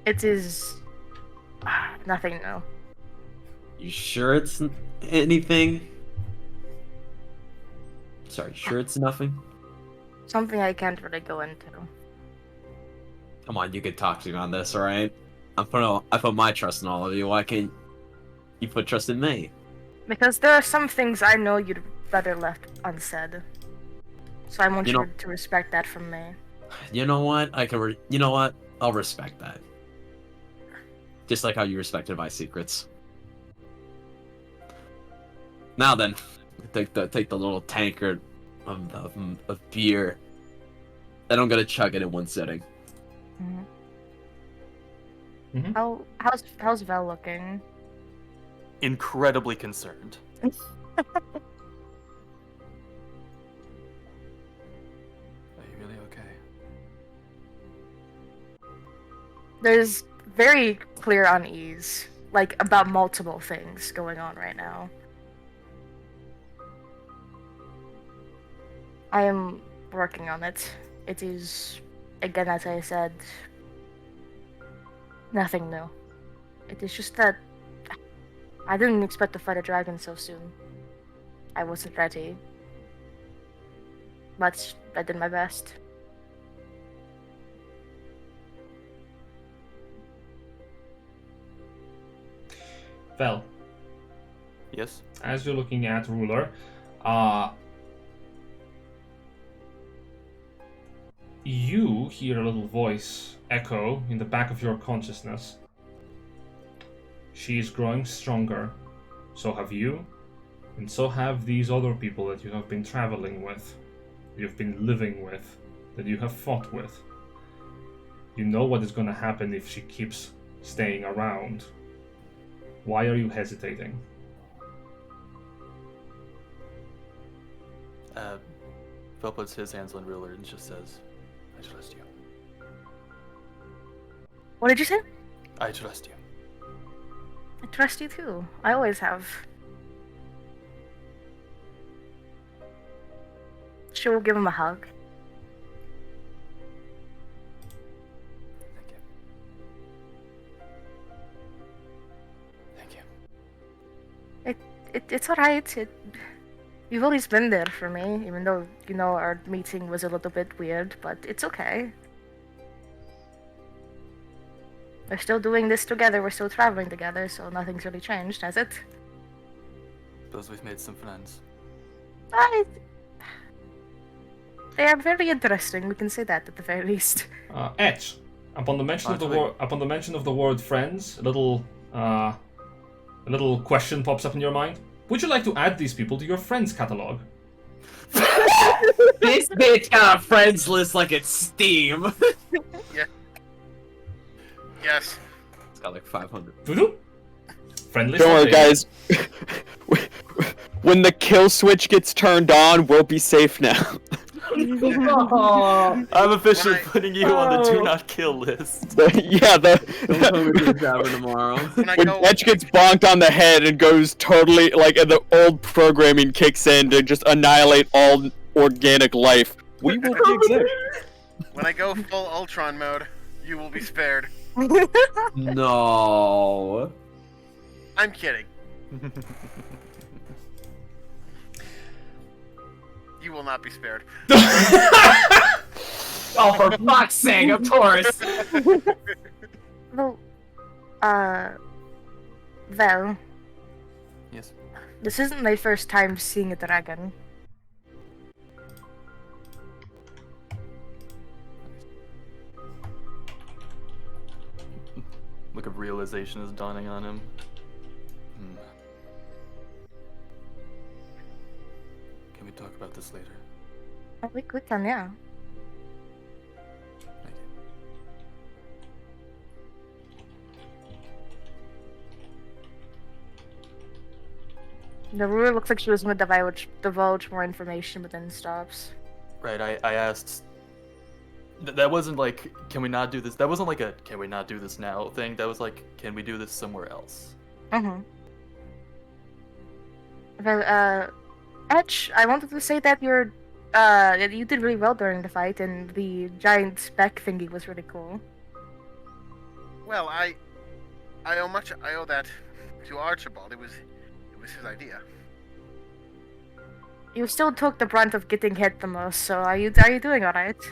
It is nothing new. You sure it's anything? Sorry, sure it's nothing? Something I can't really go into. Come on, you can talk to me on this, alright? I put my trust in all of you. Why can't you put trust in me? Because there are some things I know you'd rather left unsaid. So I want You you know- to respect that from me. You know what? You know what? I'll respect that. Just like how you respected my secrets. Now then, take the little tankard of beer. Then I'm gonna chug it in one sitting. How's Vel looking? Incredibly concerned. Are you really okay? There's very clear unease, like about multiple things going on right now. I am working on it. It is, again, as I said, nothing new. It is just that I didn't expect to fight a dragon so soon. I wasn't ready. But I did my best. Vel, Yes? as you're looking at Ruler, you hear a little voice echo in the back of your consciousness. She is growing stronger. So have you, and so have these other people that you have been traveling with, you've been living with, that you have fought with. You know what is going to happen if she keeps staying around. Why are you hesitating? Phil puts his hands on Ruler and just says, I trust you. What did you say? I trust you. I trust you too. I always have. She will give him a hug. Thank you. It's alright. You've always been there for me, even though, you know, our meeting was a little bit weird, but it's okay. We're still doing this together, we're still traveling together, so nothing's really changed, has it? Suppose we've made some friends. They are very interesting, we can say that at the very least. Etch, upon the mention of the word friends, a little question pops up in your mind. Would you like to add these people to your friends catalog? This bitch got a friends list like it's Steam. Yeah. Yes. It's got like 500. Doo-doo? Friendly. Don't worry, guys. When the kill switch gets turned on, we'll be safe now. I'm officially When I- putting you on the do not kill list. Yeah, Don't tell me to the tavern tomorrow. When I when go, Etch gets bonked on the head and goes totally, like, and the old programming kicks in to just annihilate all organic life, we will be exempt. when I go full Ultron mode, you will be spared. No. I'm kidding. You will not be spared. Oh, for fuck's sake, of course. Well, Vel, Yes. this isn't my first time seeing a dragon. Look of realization is dawning on him. Can we talk about this later? We can, yeah. Thank you. The ruler looks like she was going to divulge more information, but then stops. Right, I asked. That wasn't like, can we not do this? That wasn't like a, can we not do this now thing. That was like, can we do this somewhere else? Mm-hmm. Well, Etch, I wanted to say that that you did really well during the fight, and the giant speck thingy was really cool. Well, I owe that to Archibald. It was his idea. You still took the brunt of getting hit the most, so are you doing alright?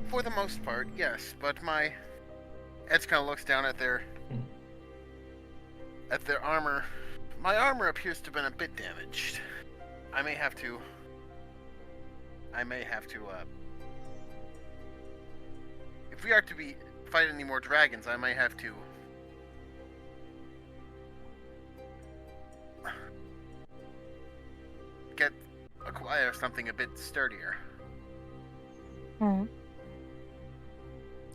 For the most part, yes. But Edge kind of looks down at their armor. My armor appears to have been a bit damaged. I may have to. If we are to be fighting any more dragons, I may have to. Acquire something a bit sturdier. Hmm.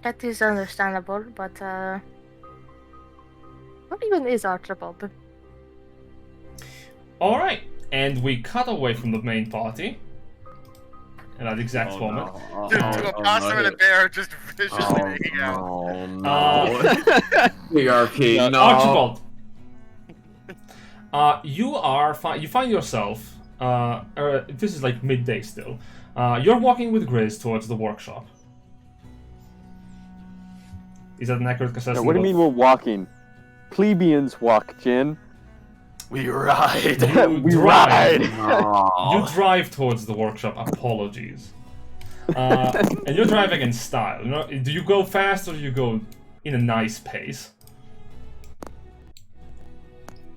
That is understandable, but what even is Archibald? Alright, and we cut away from the main party at that exact moment. To a possum and a bear just viciously making out. Oh no. PRP, no. Archibald, you find yourself, this is like midday still, you're walking with Grizz towards the workshop. Is that an accurate assessment? What do you mean we're walking? Plebeians walk, Jin. We ride. You drive. No. You drive towards the workshop. Apologies. And you're driving in style. You know, do you go fast or do you go in a nice pace?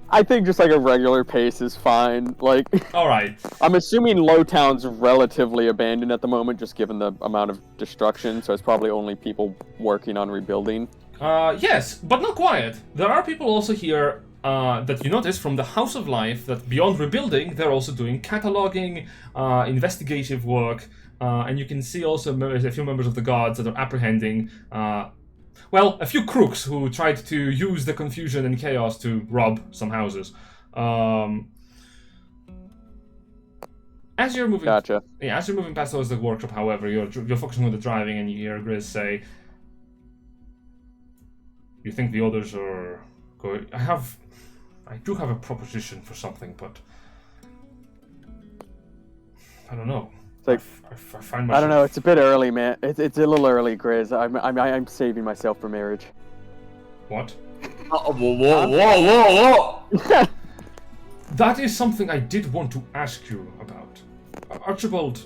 I think just like a regular pace is fine. Like, All right. I'm assuming Lowtown's relatively abandoned at the moment, just given the amount of destruction. So it's probably only people working on rebuilding. Yes, but not quiet. There are people also here that you notice from the House of Life that beyond rebuilding, they're also doing cataloging, investigative work, and you can see also a few members of the guards that are apprehending, well, a few crooks who tried to use the confusion and chaos to rob some houses. As you're moving, Gotcha. yeah, as you're moving past towards the workshop, however, you're focusing on the driving, and you hear Grizz say, you think the others are going... I do have a proposition for something, but... I don't know. It's like, I find myself... I don't know. It's a bit early, man. It's a little early, Grizz. I'm saving myself for marriage. What? Whoa! That is something I did want to ask you about. Archibald,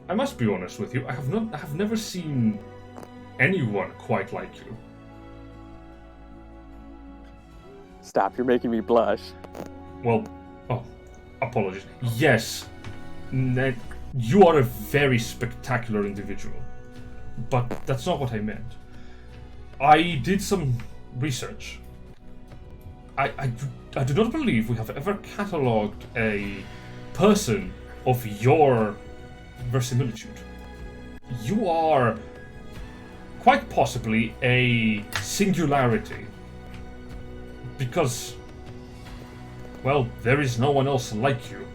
I must be honest with you. I have never seen anyone quite like you. Stop! You're making me blush. Well, apologies. Yes, Ned, you are a very spectacular individual. But that's not what I meant. I did some research. I do not believe we have ever catalogued a person of your verisimilitude. You are quite possibly a singularity. Because, well, there is no one else like you.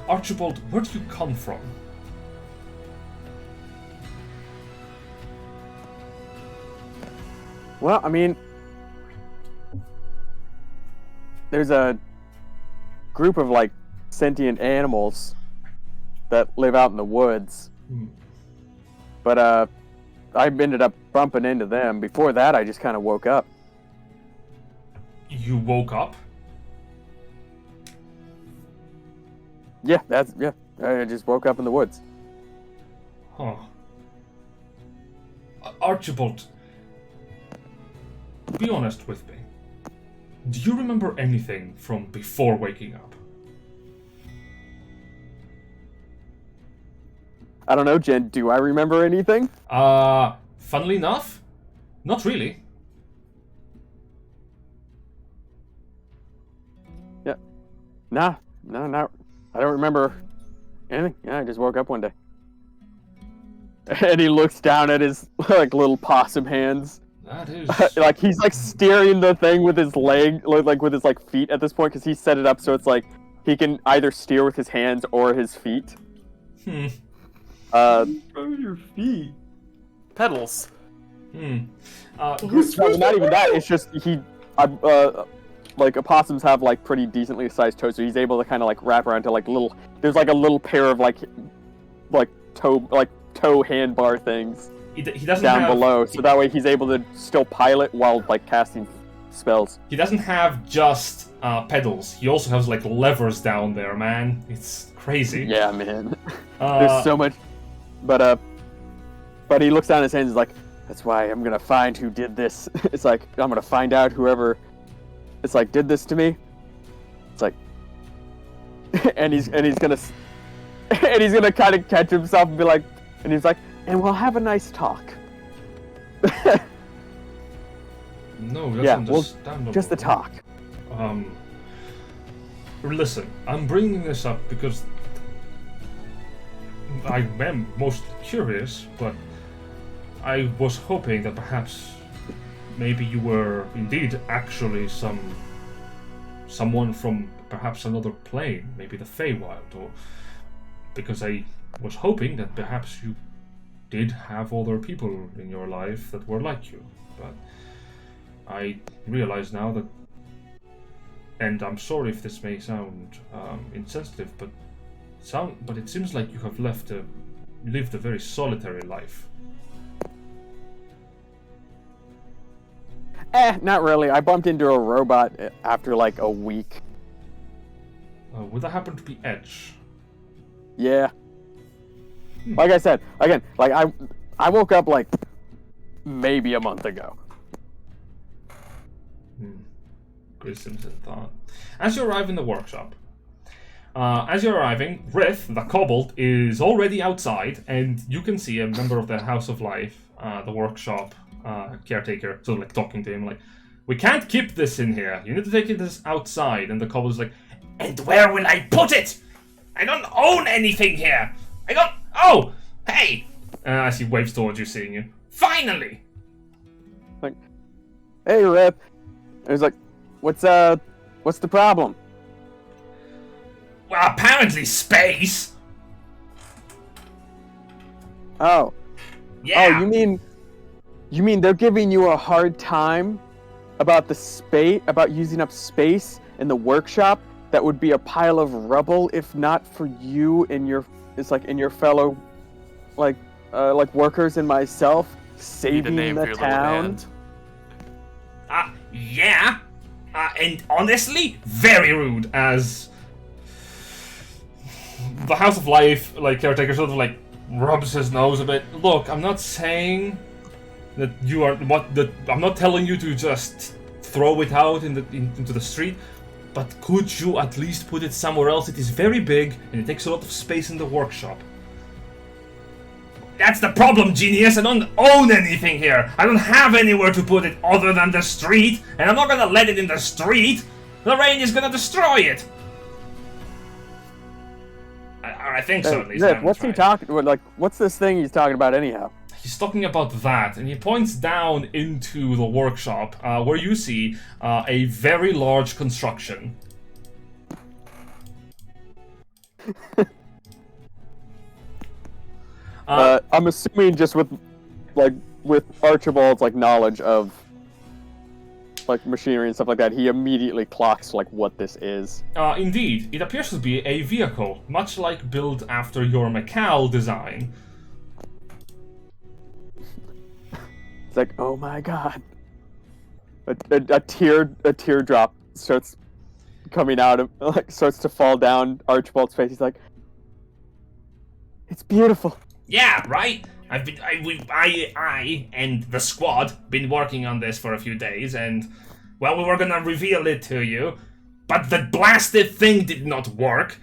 Archibald, where do you come from? Well, I mean, there's a group of like sentient animals that live out in the woods. But I ended up bumping into them. Before that, I just kind of woke up. You woke up? Yeah, I just woke up in the woods. Huh. Archibald, be honest with me. Do you remember anything from before waking up? I don't know, Jen, do I remember anything? Funnily enough, not really. Yeah. No, I don't remember anything. Yeah, I just woke up one day. And he looks down at his like little possum hands. That is... like he's like steering the thing with his leg, like with his like feet at this point, because he set it up so it's like he can either steer with his hands or his feet. Your feet. Pedals. No, not even that. It's just like opossums have like pretty decently sized toes, so he's able to kind of like wrap around to like little. There's like a little pair of like toe handbar things he doesn't down have, below, so that way he's able to still pilot while like casting spells. He doesn't have just pedals. He also has like levers down there, man. It's crazy. Yeah, man. There's so much. But he looks down at his hands and is like, that's why I'm gonna find who did this. It's like, I'm gonna find out whoever, it's like, did this to me. It's like, and he's gonna kind of catch himself and be like, and he's like, and we'll have a nice talk. No, that's yeah, understandable. well, just the talk. Listen, I'm bringing this up because I am most curious, but I was hoping that perhaps maybe you were indeed actually someone from perhaps another plane, maybe the Feywild, or because I was hoping that perhaps you did have other people in your life that were like you, but I realize now that, and I'm sorry if this may sound insensitive, but it seems like you have lived a very solitary life. Not really. I bumped into a robot after like a week. Would that happen to be Etch? Yeah. Like I said, again, like I woke up like maybe a month ago. Grisom's in thought. As you arrive in the workshop, Rith, the kobold, is already outside, and you can see a member of the House of Life, the workshop caretaker, sort of like talking to him, like, we can't keep this in here. You need to take this outside. And the kobold is like, and where will I put it? I don't own anything here. Oh, hey! As he waves towards you, seeing you. Finally! Like, hey, Rip. And he's like, what's the problem? Well, apparently space. Oh. Yeah. Oh, you mean You mean they're giving you a hard time about the space, about using up space in the workshop that would be a pile of rubble if not for you and your, it's like, and your fellow, like workers and myself saving the town? Yeah. And honestly, very rude, as the House of Life, like, caretaker sort of, like, rubs his nose a bit. Look, I'm not saying that you are, I'm not telling you to just throw it out into the street, but could you at least put it somewhere else? It is very big, and it takes a lot of space in the workshop. That's the problem, genius! I don't own anything here! I don't have anywhere to put it other than the street, and I'm not gonna let it in the street! The rain is gonna destroy it! I think so, at least. Zip, what's he talking, like, what's this thing he's talking about anyhow? He's talking about that, and he points down into the workshop, where you see a very large construction. I'm assuming just with Archibald's, like, knowledge of, like, machinery and stuff like that, he immediately clocks, like, what this is. Indeed, it appears to be a vehicle, much like built after your Macal design. It's like, oh my god. A teardrop starts coming out of, like, starts to fall down Archibald's face. He's like, it's beautiful. Yeah, right? I and the squad been working on this for a few days, and, well, we were gonna reveal it to you, but the blasted thing did not work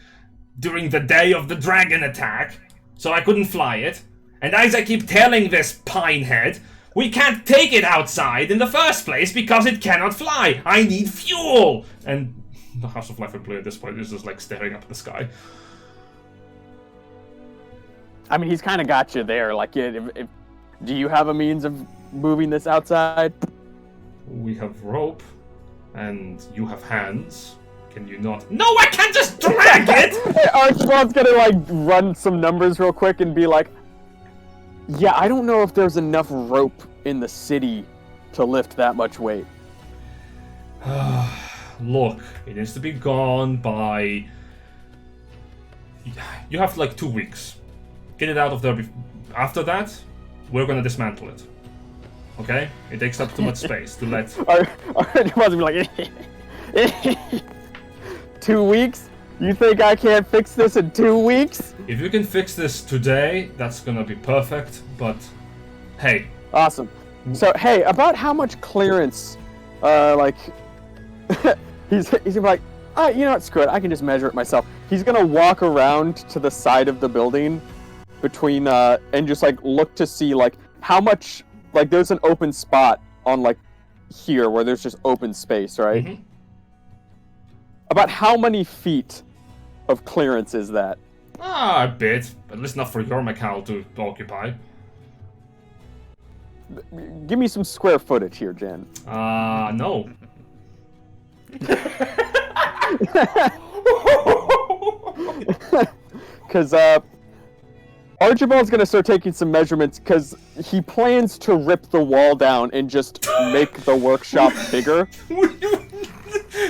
during the day of the dragon attack, so I couldn't fly it. And as I keep telling this pinehead, we can't take it outside in the first place because it cannot fly. I need fuel! And the House of Life and Blue at this point is just, like, staring up at the sky. I mean, he's kind of got you there. Like, do you have a means of moving this outside? We have rope, and you have hands. Can you not? No, I can't just drag it! Archibald's gonna, like, run some numbers real quick and be like, yeah, I don't know if there's enough rope in the city to lift that much weight. Look, it needs to be gone by... You have, like, 2 weeks. Get it out of there. After that, we're gonna dismantle it. Okay? It takes up too much space to let... Archibald's gonna be like, 2 weeks? You think I can't fix this in 2 weeks? If you can fix this today, that's gonna be perfect, but... Hey. Awesome. So, hey, about how much clearance, he's gonna be like, you know what, screw it, I can just measure it myself. He's gonna walk around to the side of the building between, and just, like, look to see, like, how much, like, there's an open spot on, like, here where there's just open space, right? Mm-hmm. About how many feet of clearance is that? A bit. At least not for your Macal to occupy. Give me some square footage here, Jen. No. Because, Archibald's gonna start taking some measurements because he plans to rip the wall down and just make the workshop bigger.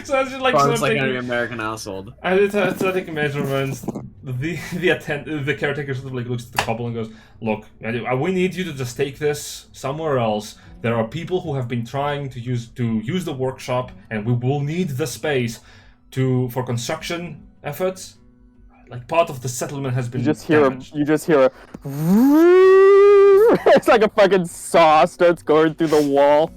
So that's just like sounds like an American household. As it's taking measurements, the caretaker sort of, like, looks at the couple and goes, "Look, we need you to just take this somewhere else. There are people who have been trying to use the workshop, and we will need the space for construction efforts. Like, part of the settlement has been damaged." You just hear a it's like a fucking saw starts going through the wall.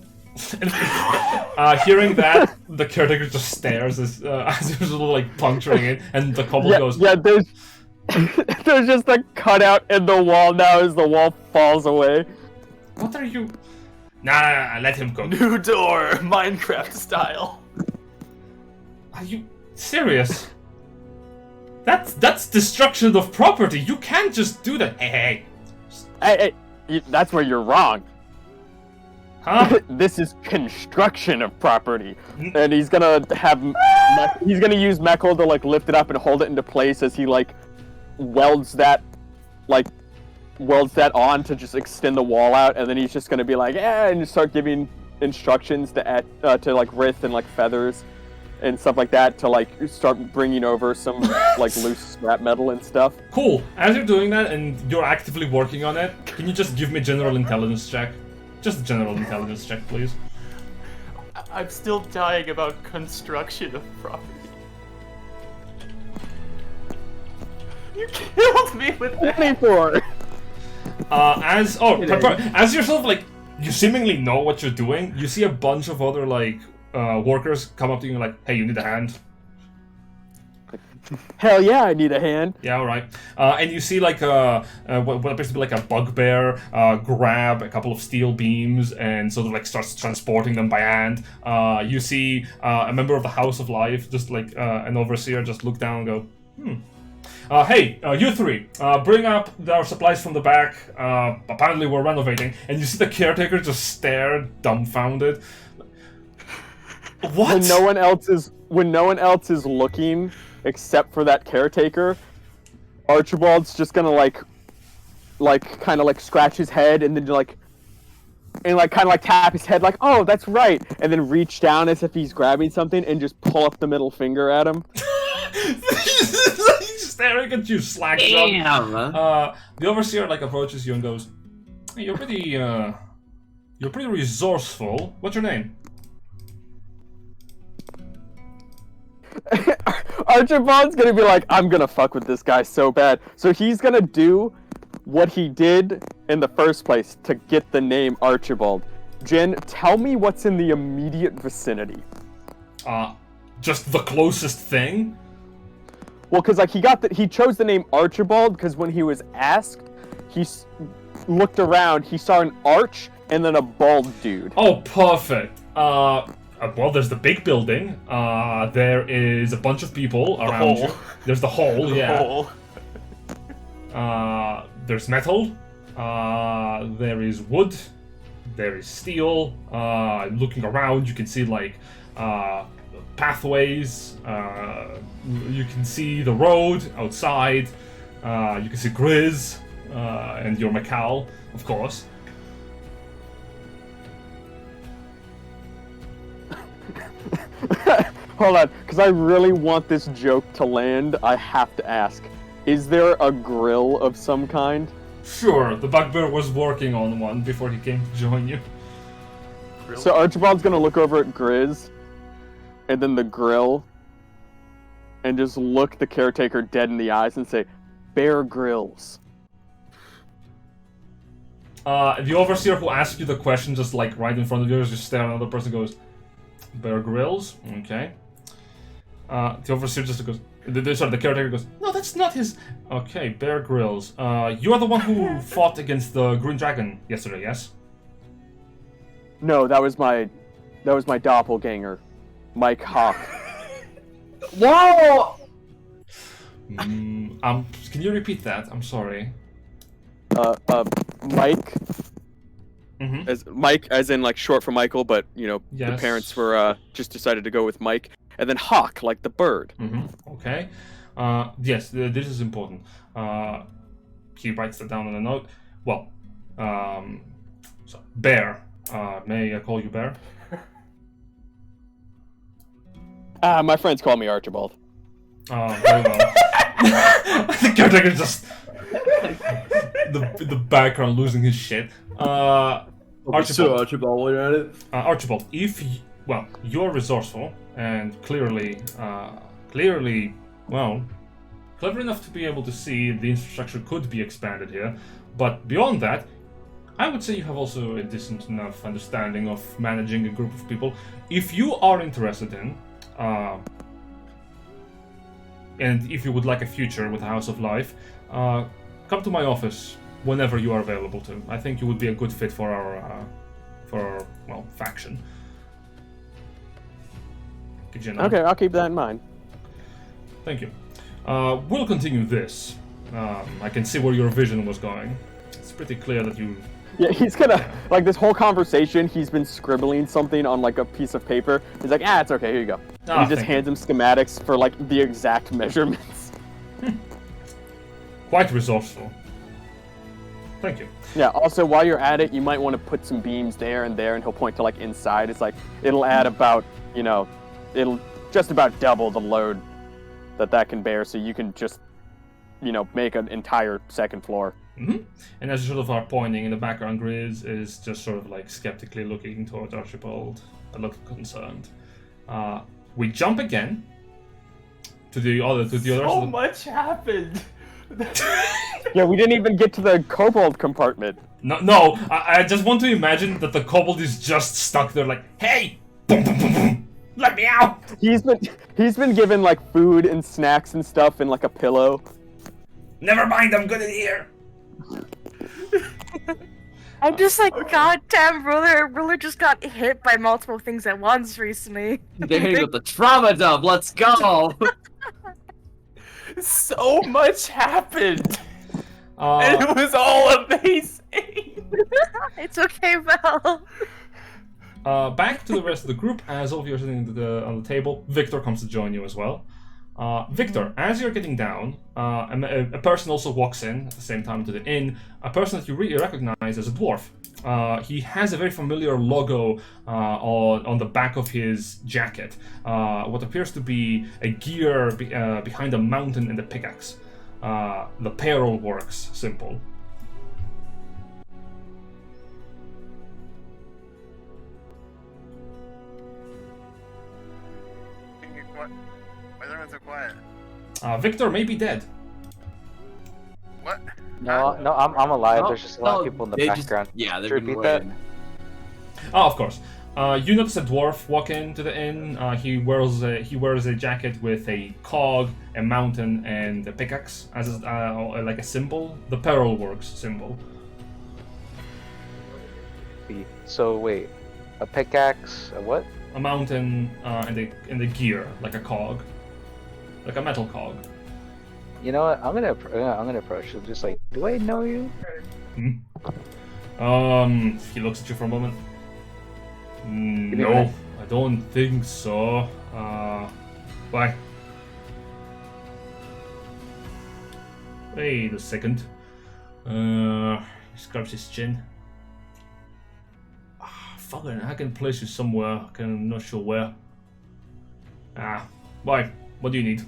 Hearing that, the caretaker just stares as it was, like, puncturing it, and the couple goes, "Yeah, there's just a cutout in the wall now as the wall falls away." "What are you?" Nah, let him go. New door, Minecraft style. Are you serious? That's destruction of property. You can't just do that. Hey. That's where you're wrong. Huh? This is construction of property, and he's gonna use Mekl to, like, lift it up and hold it into place as he, like, welds that, like, welds that on to just extend the wall out, and then he's just gonna be like, and just start giving instructions to like Rith and like Feathers and stuff like that to like start bringing over some like loose scrap metal and stuff. Cool. As you're doing that and you're actively working on it, can you just give me a general intelligence check? Just a general intelligence check, please. I'm still dying about construction of property. You killed me with that. 24. As you're sort of like, you seemingly know what you're doing, you see a bunch of other like workers come up to you and like, hey, you need a hand? Hell yeah, I need a hand. Yeah, alright. And you see like what appears to be like a bugbear grab a couple of steel beams and sort of like starts transporting them by hand. You see a member of the House of Life, just like an overseer, just look down and go, hey, you three, bring up our supplies from the back. Apparently we're renovating. And you see the caretaker just stare, dumbfounded. What? When no one else is looking except for that caretaker, Archibald's just gonna kind of like scratch his head and then kind of like tap his head like, oh, that's right, and then reach down as if he's grabbing something and just pull up the middle finger at him. He's staring at you, slack. Damn. The overseer like approaches you and goes, hey, you're pretty resourceful. What's your name? Archibald's gonna be like, I'm gonna fuck with this guy so bad. So he's gonna do what he did in the first place to get the name Archibald. Jen, tell me what's in the immediate vicinity. Just the closest thing? Well, because like he chose the name Archibald because when he was asked, he looked around, he saw an arch and then a bald dude. Oh, perfect. Well, there's the big building. There is a bunch of people around you. There's the hole, yeah. There's metal. There is wood. There is steel. Looking around, you can see like pathways. You can see the road outside. You can see Grizz and your Macau, of course. Hold on, because I really want this joke to land, I have to ask. Is there a grill of some kind? Sure, the bugbear was working on one before he came to join you. So Archibald's gonna look over at Grizz, and then the grill, and just look the caretaker dead in the eyes and say, Bear Grylls. The overseer who asked you the question just like right in front of you, just stare at another person goes, Bear Grylls? Okay. The overseer just goes, the caretaker goes, no, that's not his. Okay, Bear Grylls. You are the one who fought against the Green Dragon yesterday, yes? No, that was my doppelganger, Mike Hawk. Whoa! Can you repeat that? I'm sorry. Mike. Mm-hmm. As Mike, as in like short for Michael, but you know, yes. The parents were just decided to go with Mike, and then Hawk, like the bird. Mm-hmm. Okay. Yes, this is important. He writes that down on a note. Well, so Bear. May I call you Bear? My friends call me Archibald. Very well. The caretaker just the background losing his shit. Archibald, while you're at it. Archibald, you're resourceful and clearly, well, clever enough to be able to see the infrastructure could be expanded here. But beyond that, I would say you have also a decent enough understanding of managing a group of people. If you are interested in, and if you would like a future with the House of Life, come to my office whenever you are available to. I think you would be a good fit for our faction. Okay, I'll keep that in mind. Thank you. We'll continue this. I can see where your vision was going. It's pretty clear that you... Yeah, he's gonna, like, this whole conversation, he's been scribbling something on, like, a piece of paper. He's like, it's okay, here you go. And he just hands him schematics for, like, the exact measurements. Quite resourceful. Thank you. Yeah, also, while you're at it, you might want to put some beams there, and he'll point to, like, inside. It's like, it'll add about, it'll just about double the load that can bear, so you can just, make an entire second floor. Mm-hmm. And as you sort of are pointing in the background, Grizz is just sort of, like, skeptically looking towards Archibald, a little concerned. We jump again to the other. So much happened. Yeah, we didn't even get to the kobold compartment. No, I just want to imagine that the kobold is just stuck there like, hey, boom, boom, boom, boom, let me out. He's been given like food and snacks and stuff and like a pillow. Never mind, I'm good in here. I'm just like, goddamn, Ruler just got hit by multiple things at once recently. They're hitting with the trauma dump. Let's go. So much happened. And it was all amazing. It's okay, Val. Back to the rest of the group, as all of you are sitting on the table, Victor comes to join you as well. Victor, as you're getting down, a person also walks in at the same time to the inn, a person that you really recognize as a dwarf. He has a very familiar logo on the back of his jacket, what appears to be a gear behind a mountain and a pickaxe. The Payroll Works symbol. Why is everyone so quiet? Victor may be dead. What? No, I'm alive. No, There's just a lot of no, people in the they background. Yeah, they've Could been you repeat that? waiting. Oh, of course. You notice a dwarf walk into the inn. He wears a jacket with a cog, a mountain, and a pickaxe as like a symbol, the Payroll Works symbol. So wait, a pickaxe, a what? A mountain and a gear, like a cog, like a metal cog. You know what? I'm gonna approach him. Just like, do I know you? He looks at you for a moment. No, I don't think so. Why? Wait a second. He scrubs his chin. Fucking, I can place you somewhere. I'm not sure where. Why? What do you need?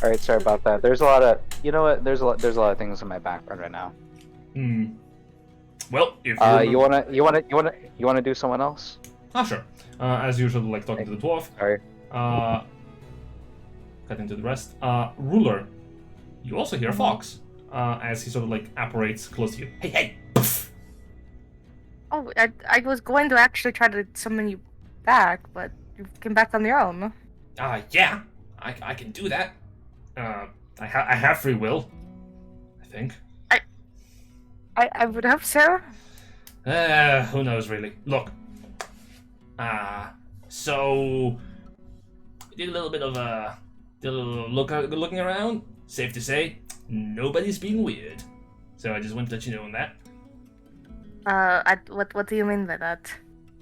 All right, sorry about that. There's a lot of, you know what? There's a lot of things in my background right now. Well, if you wanna do someone else? sure. As usual, like talking to the dwarf. Sorry. Cut into the rest. Ruler, you also hear a fox as he sort of like apparates close to you. Hey! Oh, I was going to actually try to summon you back, but you came back on your own. Yeah, I can do that. I have free will, I think. I would hope so. Who knows, really. Look. So did a little bit of looking around. Safe to say, nobody's being weird. So I just wanted to let you know on that. What do you mean by that?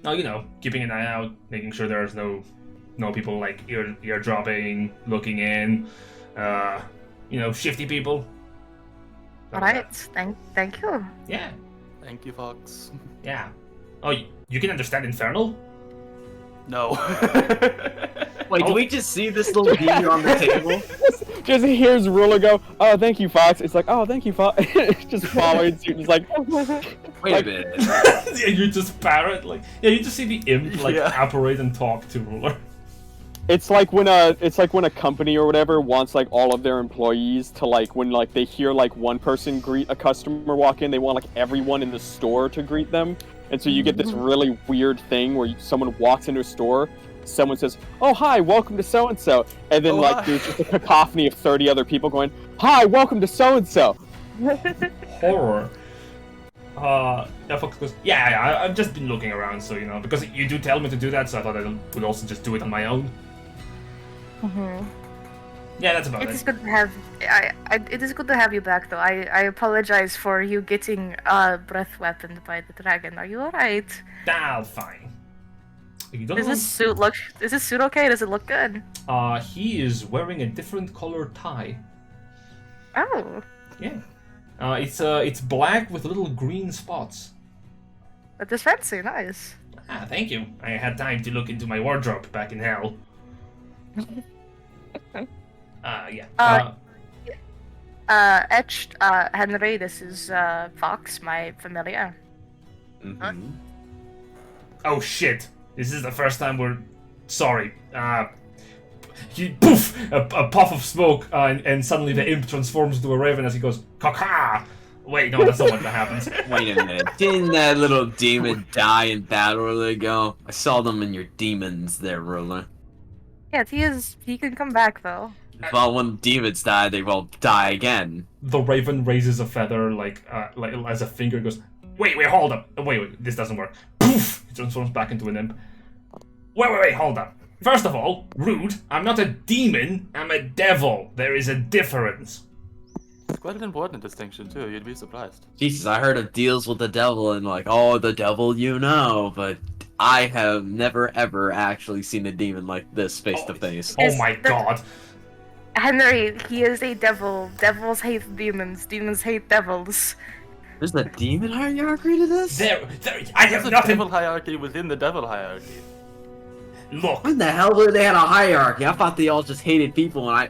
Oh, keeping an eye out, making sure there's no people like eardropping, looking in, shifty people. Alright, thank you. Yeah. Thank you, Fox. Yeah. Oh, you can understand Infernal? No. Wait, do we just see this little beam on the table? Just hears Ruler go, "Oh, thank you, Fox." It's like, "Oh, thank you, Fox." Just following suit, just like. Wait a minute. Yeah, you just parrot you just see the imp apparate and talk to Ruler. It's like when a company or whatever wants like all of their employees to like when like they hear like one person greet a customer walk in, they want like everyone in the store to greet them, and so you get this really weird thing where someone walks into a store, someone says, "Oh hi, welcome to so and so," and then there's just a cacophony of 30 other people going, "Hi, welcome to so and so." Horror. Fox goes, yeah, I've just been looking around, so because you do tell me to do that, so I thought I would also just do it on my own. Yeah, that's about it. It's good to have. It is good to have you back, though. I apologize for you getting breath weaponed by the dragon. Are you alright? Fine. You don't Does this suit look? Is this suit okay? Does it look good? He is wearing a different color tie. Oh, Yeah. It's black with little green spots. that is fancy. Nice. Ah, thank you. I had time to look into my wardrobe back in hell. Yeah. Etched, Henry, this is, Fox, my familiar. Mhm. Oh shit! This is the first time we're sorry. Poof! A puff of smoke, and suddenly the imp transforms into a raven as he goes, "Caca!" Wait, no, that's not what that happens. Wait a minute. Didn't that little demon die in battle a while ago? I saw them in your demons there, ruler. Yes, he can come back, though. Well, when demons die, they will die again. The raven raises a feather, like as a finger goes. Wait, hold up. Wait, this doesn't work. Poof! He transforms back into an imp. Wait, hold up. First of all, rude. I'm not a demon. I'm a devil. There is a difference. It's quite an important distinction too. You'd be surprised. Jesus, I heard of deals with the devil and like, oh, the devil you know, but I have never ever actually seen a demon like this face to face. Oh my god. Henry, he is a devil. Devils hate demons. Demons hate devils. There's a demon hierarchy to this? There, I There's have a nothing. devil hierarchy within the devil hierarchy. Look, When the hell were they had a hierarchy? I thought they all just hated people and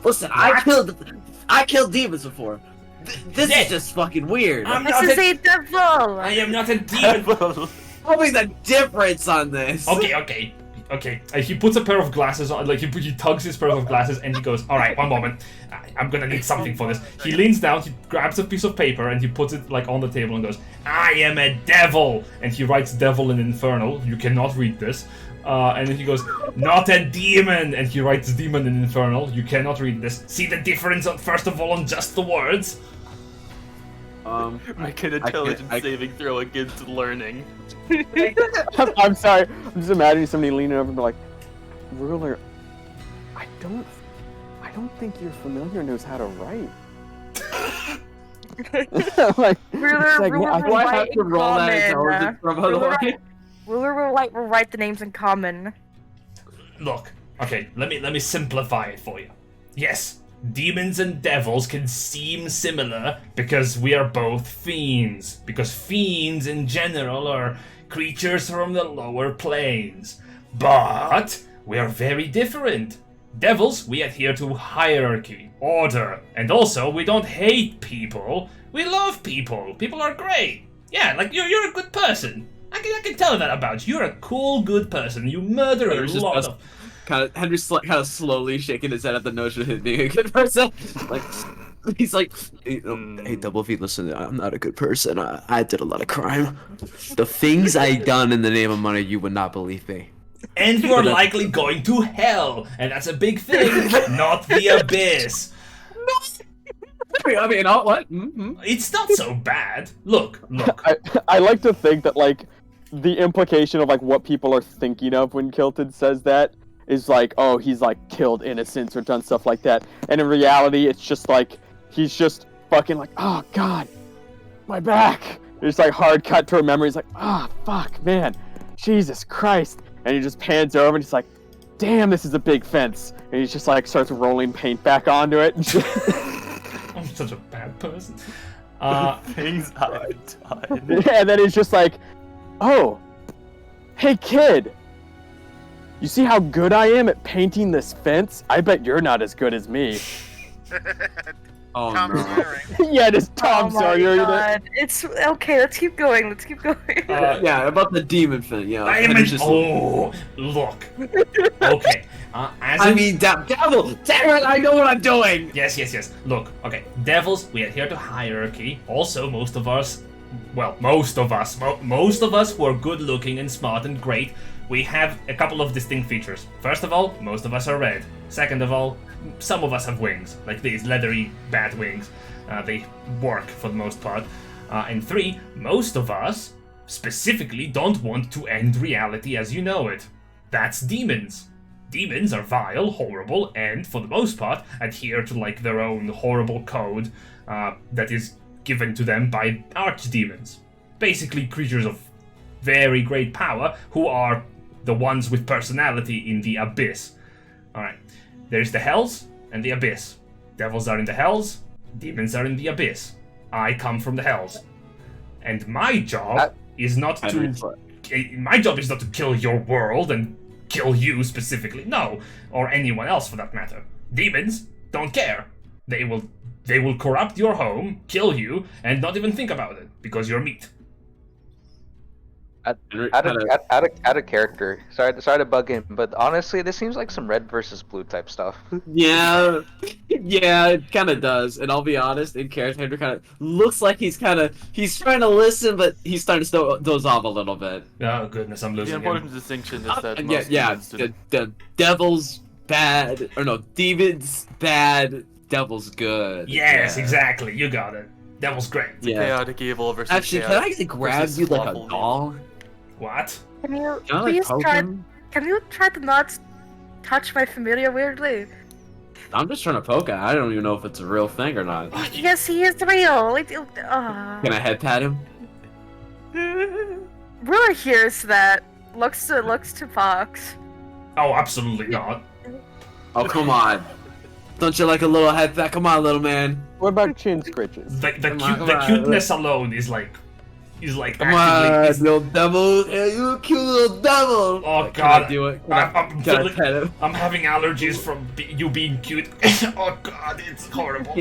listen, I killed demons before. This Yes. is just fucking weird. I'm This not is a, a devil! I am not a demon. Tell me the difference on this. Okay. He puts a pair of glasses on, like he tugs his pair of glasses, and he goes, "All right, one moment. I'm gonna need something for this." He leans down, he grabs a piece of paper, and he puts it like on the table and goes, "I am a devil," and he writes "devil" in Infernal. You cannot read this. And then he goes, "Not a demon," and he writes "demon" in Infernal. You cannot read this. See the difference, first of all, on just the words? Make an intelligence saving throw against learning. I'm sorry. I'm just imagining somebody leaning over and be like, "Ruler, I don't think your familiar knows how to write." Like, Ruler, it's like, ruler I- will Do I have write to in roll that common. intelligence from other way? Ruler will write the names in common. Look, okay, let me simplify it for you. Yes, demons and devils can seem similar because we are both fiends. Because fiends in general are creatures from the lower planes. But we are very different. Devils, we adhere to hierarchy, order, and also we don't hate people. We love people. People are great. Yeah, like you're a good person. I can tell that about you. You're a cool, good person. You murder a Henry's just lot of. Henry's kind of slowly shaking his head at the notion of him being a good person. Like, he's like, hey, Double V, listen, I'm not a good person. I did a lot of crime. The things I done in the name of money, you would not believe me. And you're likely going to hell, and that's a big thing, not the abyss. I mean, what? Mm-hmm. It's not so bad. Look. I like to think that like the implication of like what people are thinking of when Kilted says that is like, oh, he's like killed innocents or done stuff like that, and in reality, it's just like he's just fucking like, oh god, my back. It's like hard cut to a memory. He's like, ah, oh, fuck, man, Jesus Christ, and he just pans over and he's like, damn, this is a big fence, and he just like starts rolling paint back onto it. I'm such a bad person. Things I've done. And then he's just like, oh, hey kid, you see how good I am at painting this fence? I bet you're not as good as me. Oh, Tom no. Sawyer. Yeah, just Tom Sawyer. Oh my god. It's okay, let's keep going. Yeah, about the demon thing, yeah. I am Henry's just- Oh, look. Okay. I mean, devil! Damn it, I know what I'm doing! Yes. Look, okay. Devils, we adhere to hierarchy. Also, most of us who are good looking and smart and great, we have a couple of distinct features. First of all, most of us are red. Second of all, some of us have wings, like these leathery bat wings. They work for the most part. And three, most of us specifically don't want to end reality as you know it. That's demons. Demons are vile, horrible, and for the most part adhere to like their own horrible code that is given to them by archdemons. Basically creatures of very great power who are the ones with personality in the abyss. Alright, there's the hells and the abyss. Devils are in the hells, Demons are in the abyss. I come from the hells. And my job is not to... My job is not to kill your world and kill you specifically. No. Or anyone else for that matter. Demons don't care. They will corrupt your home, kill you, and not even think about it, because you're meat. Out of character. Sorry to bug in, but honestly, this seems like some red versus blue type stuff. Yeah, it kind of does. And I'll be honest, in character, kind of looks like he's trying to listen, but he's starting to doze off a little bit. Oh goodness, I'm losing The him. important distinction is that most the devil's bad, or no, demon's bad, devil's good. Yes, exactly. You got it. That was great. Yeah. Chaotic evil versus Actually, can I grab you like a doll? What? Can you Can I, please poke try? him? Can you try to not touch my familiar weirdly? I'm just trying to poke it. I don't even know if it's a real thing or not. Yes, he is real. Can I head pat him? Ruler hears that. Looks to Fox. Oh, absolutely not. Oh, come on. Don't you like a little head pat? Come on, little man. What about chin scritches? The cuteness alone is like Come on, actively. little devil. Yeah, you cute little devil. Oh Can god, I do it? I'm Can I pet him? I'm having allergies from you being cute. Oh god, it's horrible.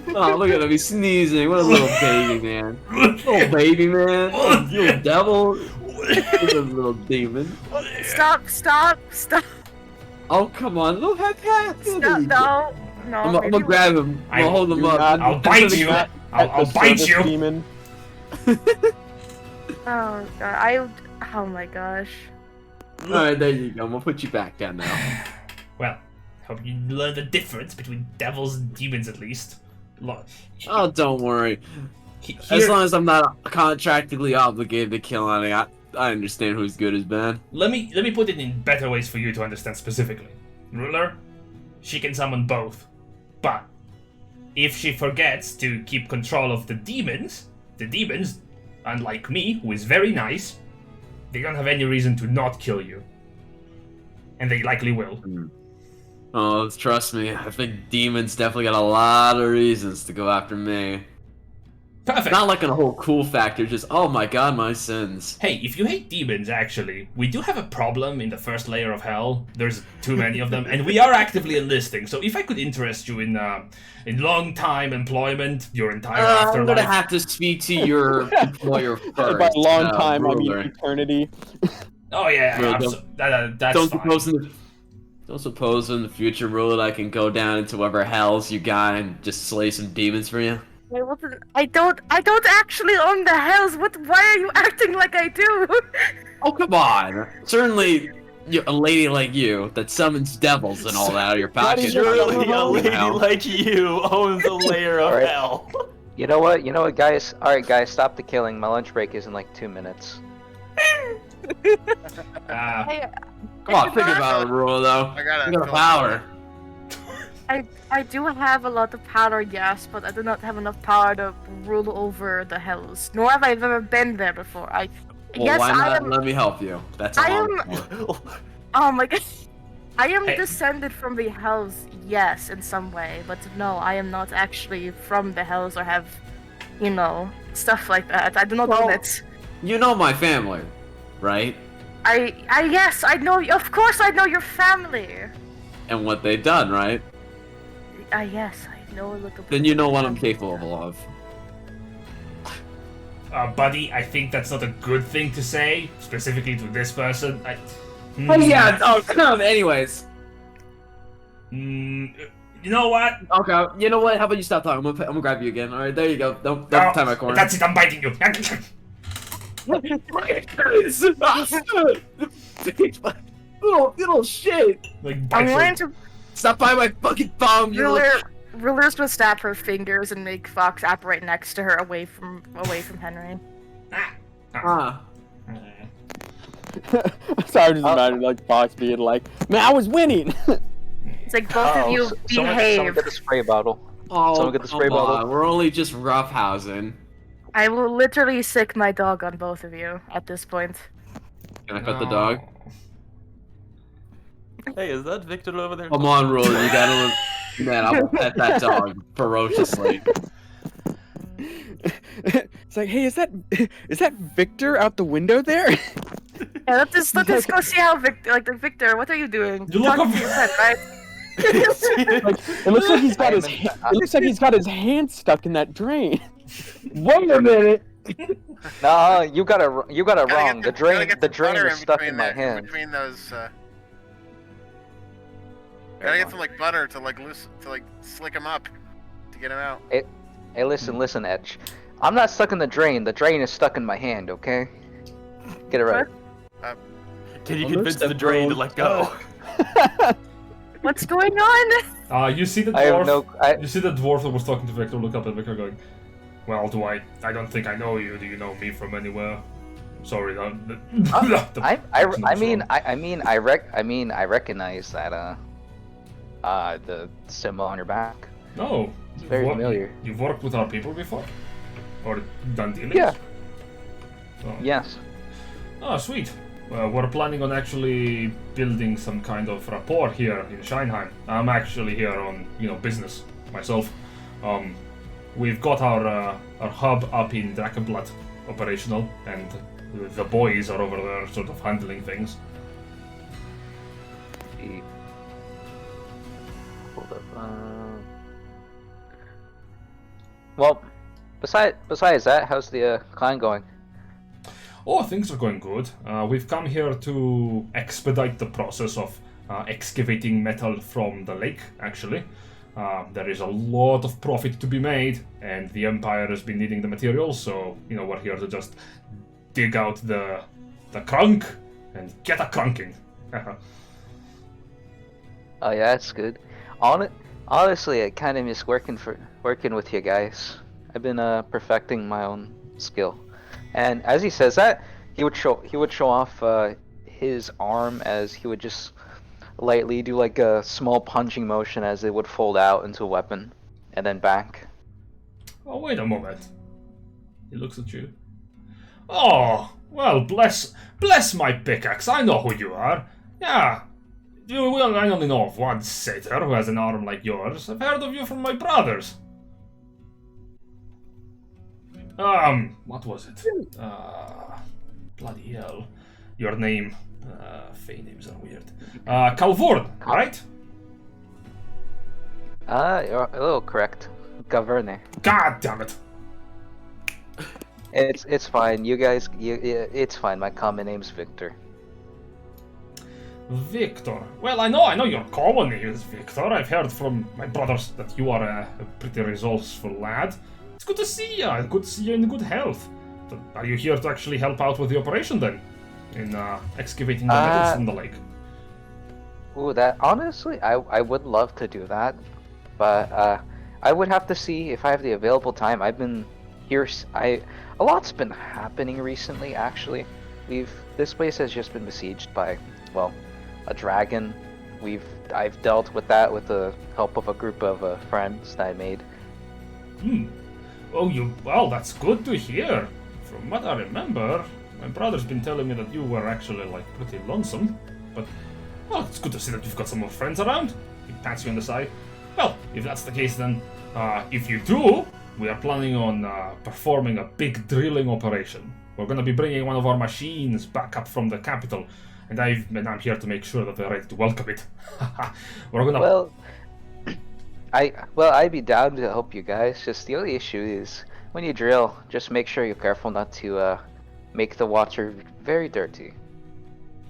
Oh, look at him. He's sneezing. What a little baby man. Little baby man. Little devil. Little demon. Stop! Oh, come on. Little head pat. Stop! No. I'm gonna grab him. I'm gonna hold him up. I'll bite you. I'll bite you. Demon. Oh god, oh my gosh. Alright, there you go. I'm gonna put you back down now. Well, hope you learn the difference between devils and demons at least. Oh, don't worry. Here, As long as I'm not contractually obligated to kill any, I understand who's good as bad. let me put it in better ways for you to understand specifically. Ruler, she can summon both, but if she forgets to keep control of the demons, unlike me, who is very nice, they don't have any reason to not kill you. And they likely will. Oh, trust me, I think demons definitely got a lot of reasons to go after me. Perfect. Not like a whole cool factor, just, oh my god, my sins. Hey, if you hate demons, actually, we do have a problem in the first layer of hell. There's too many of them, and we are actively enlisting. So if I could interest you in long-time employment, your entire afterlife... I'm gonna have to speak to your employer first. By long time, I mean Ruler. eternity. Oh yeah, Ruler, that's don't fine. suppose in the future, Ruler, I can go down into whatever hells you got and just slay some demons for you? I don't actually own the hells. Why are you acting like I do? Oh, come on. Certainly, a lady like you that summons devils and all that out of your pocket. Surely a lady like you owns a layer of Alright. hell. You know what, guys? Alright, guys, stop the killing. My lunch break is in like 2 minutes. Come on, think about it, Ruler, though. I gotta You got power. I do have a lot of power, yes, but I do not have enough power to rule over the hells. Nor have I ever been there before. Well, Yes, why I not am. let me help you? That's I all. am. Oh my god. I am Hey. descended from the hells, yes, in some way, but no, I am not actually from the hells or have, stuff like that. I do not own it. You know my family, right? Yes, I know. Of course, I know your family. And what they've done, right? Yes, I know a little bit. Then you know what I'm capable of. Buddy, I think that's not a good thing to say, specifically to this person. Oh yeah. Oh come. Anyways. You know what? Okay. You know what? How about you stop talking? I'm gonna grab you again. All right. There you go. Don't Oh, tie my corner. That's it. I'm biting you. little shit. Like I'm bite going you. to. Stop by my fucking thumb. You little... Ruler's gonna snap her fingers and make Fox operate next to her, away from Henry. Ah. Sorry, just imagine like Fox being like, "Man, I was winning." It's like both of you Someone behave. get the spray bottle. Oh, Someone get the spray come bottle. on. We're only just roughhousing. I will literally sick my dog on both of you at this point. Can I pet the dog? Hey, is that Victor over there? Come on, Ruler. You gotta. Man, I will pet that dog ferociously. It's like, hey, is that Victor out the window there? Yeah, let's just go see how Victor, what are you doing? You look Talking up- to your friend, right? It looks like he's got his hand stuck in that drain. Wait a minute. No, you got it wrong. The drain butter is stuck between in my the- hand. Between those, gotta get some like butter to like slick him up to get him out. Hey, listen, Etch. I'm not stuck in the drain. The drain is stuck in my hand. Okay. Get it right. Can you convince the drain to let go? What's going on? You see the I have dwarf. You see the dwarf that was talking to Victor. Look up at Victor, going, "Well, I don't think I know you. Do you know me from anywhere? Sorry, I recognize that the symbol on your back. No, It's very familiar. You've worked with our people before, or done dealings? Yeah. Oh. Yes. Oh, sweet. We're planning on actually building some kind of rapport here in Scheinheim. I'm actually here on, business myself. We've got our hub up in Drakenblatt operational, and the boys are over there sort of handling things. Hold up. Well, besides that, how's the clan going? Oh, things are going good. We've come here to expedite the process of excavating metal from the lake, actually. There is a lot of profit to be made, and the Empire has been needing the materials, so, we're here to just dig out the crunk and get a crunking. Oh yeah, that's good. Honestly, I kind of miss working with you guys. I've been perfecting my own skill. And as he says that, he would show off his arm as he would just lightly do like a small punching motion as it would fold out into a weapon, and then back. Oh, wait a moment. He looks at you. Oh, well, bless my pickaxe. I know who you are. Yeah. I only know of one satyr who has an arm like yours. I've heard of you from my brothers. What was it? Bloody hell. Your name. Fey names are weird. Calvurn, right? You're a little correct. Governor. God damn it. It's fine. You guys, it's fine. My common name's Victor. Victor. Well, I know your common name is Victor. I've heard from my brothers that you are a pretty resourceful lad. It's good to see you. Good to see you in good health. So are you here to actually help out with the operation then? In excavating the metals from the lake? Ooh, that honestly, I would love to do that, but I would have to see if I have the available time. I've been here. A lot's been happening recently. Actually, this place has just been besieged by, well, a dragon. I've dealt with that with the help of a group of friends that I made. Well, that's good to hear. From what I remember, my brother's been telling me that you were actually, pretty lonesome. But, well, it's good to see that you've got some more friends around. He pats you on the side. Well, if that's the case, then, if you do, we are planning on performing a big drilling operation. We're going to be bringing one of our machines back up from the capital, and I'm here to make sure that they're ready to welcome it. We're gonna. Well, I'd be down to help you guys. Just the only issue is when you drill, just make sure you're careful not to make the water very dirty.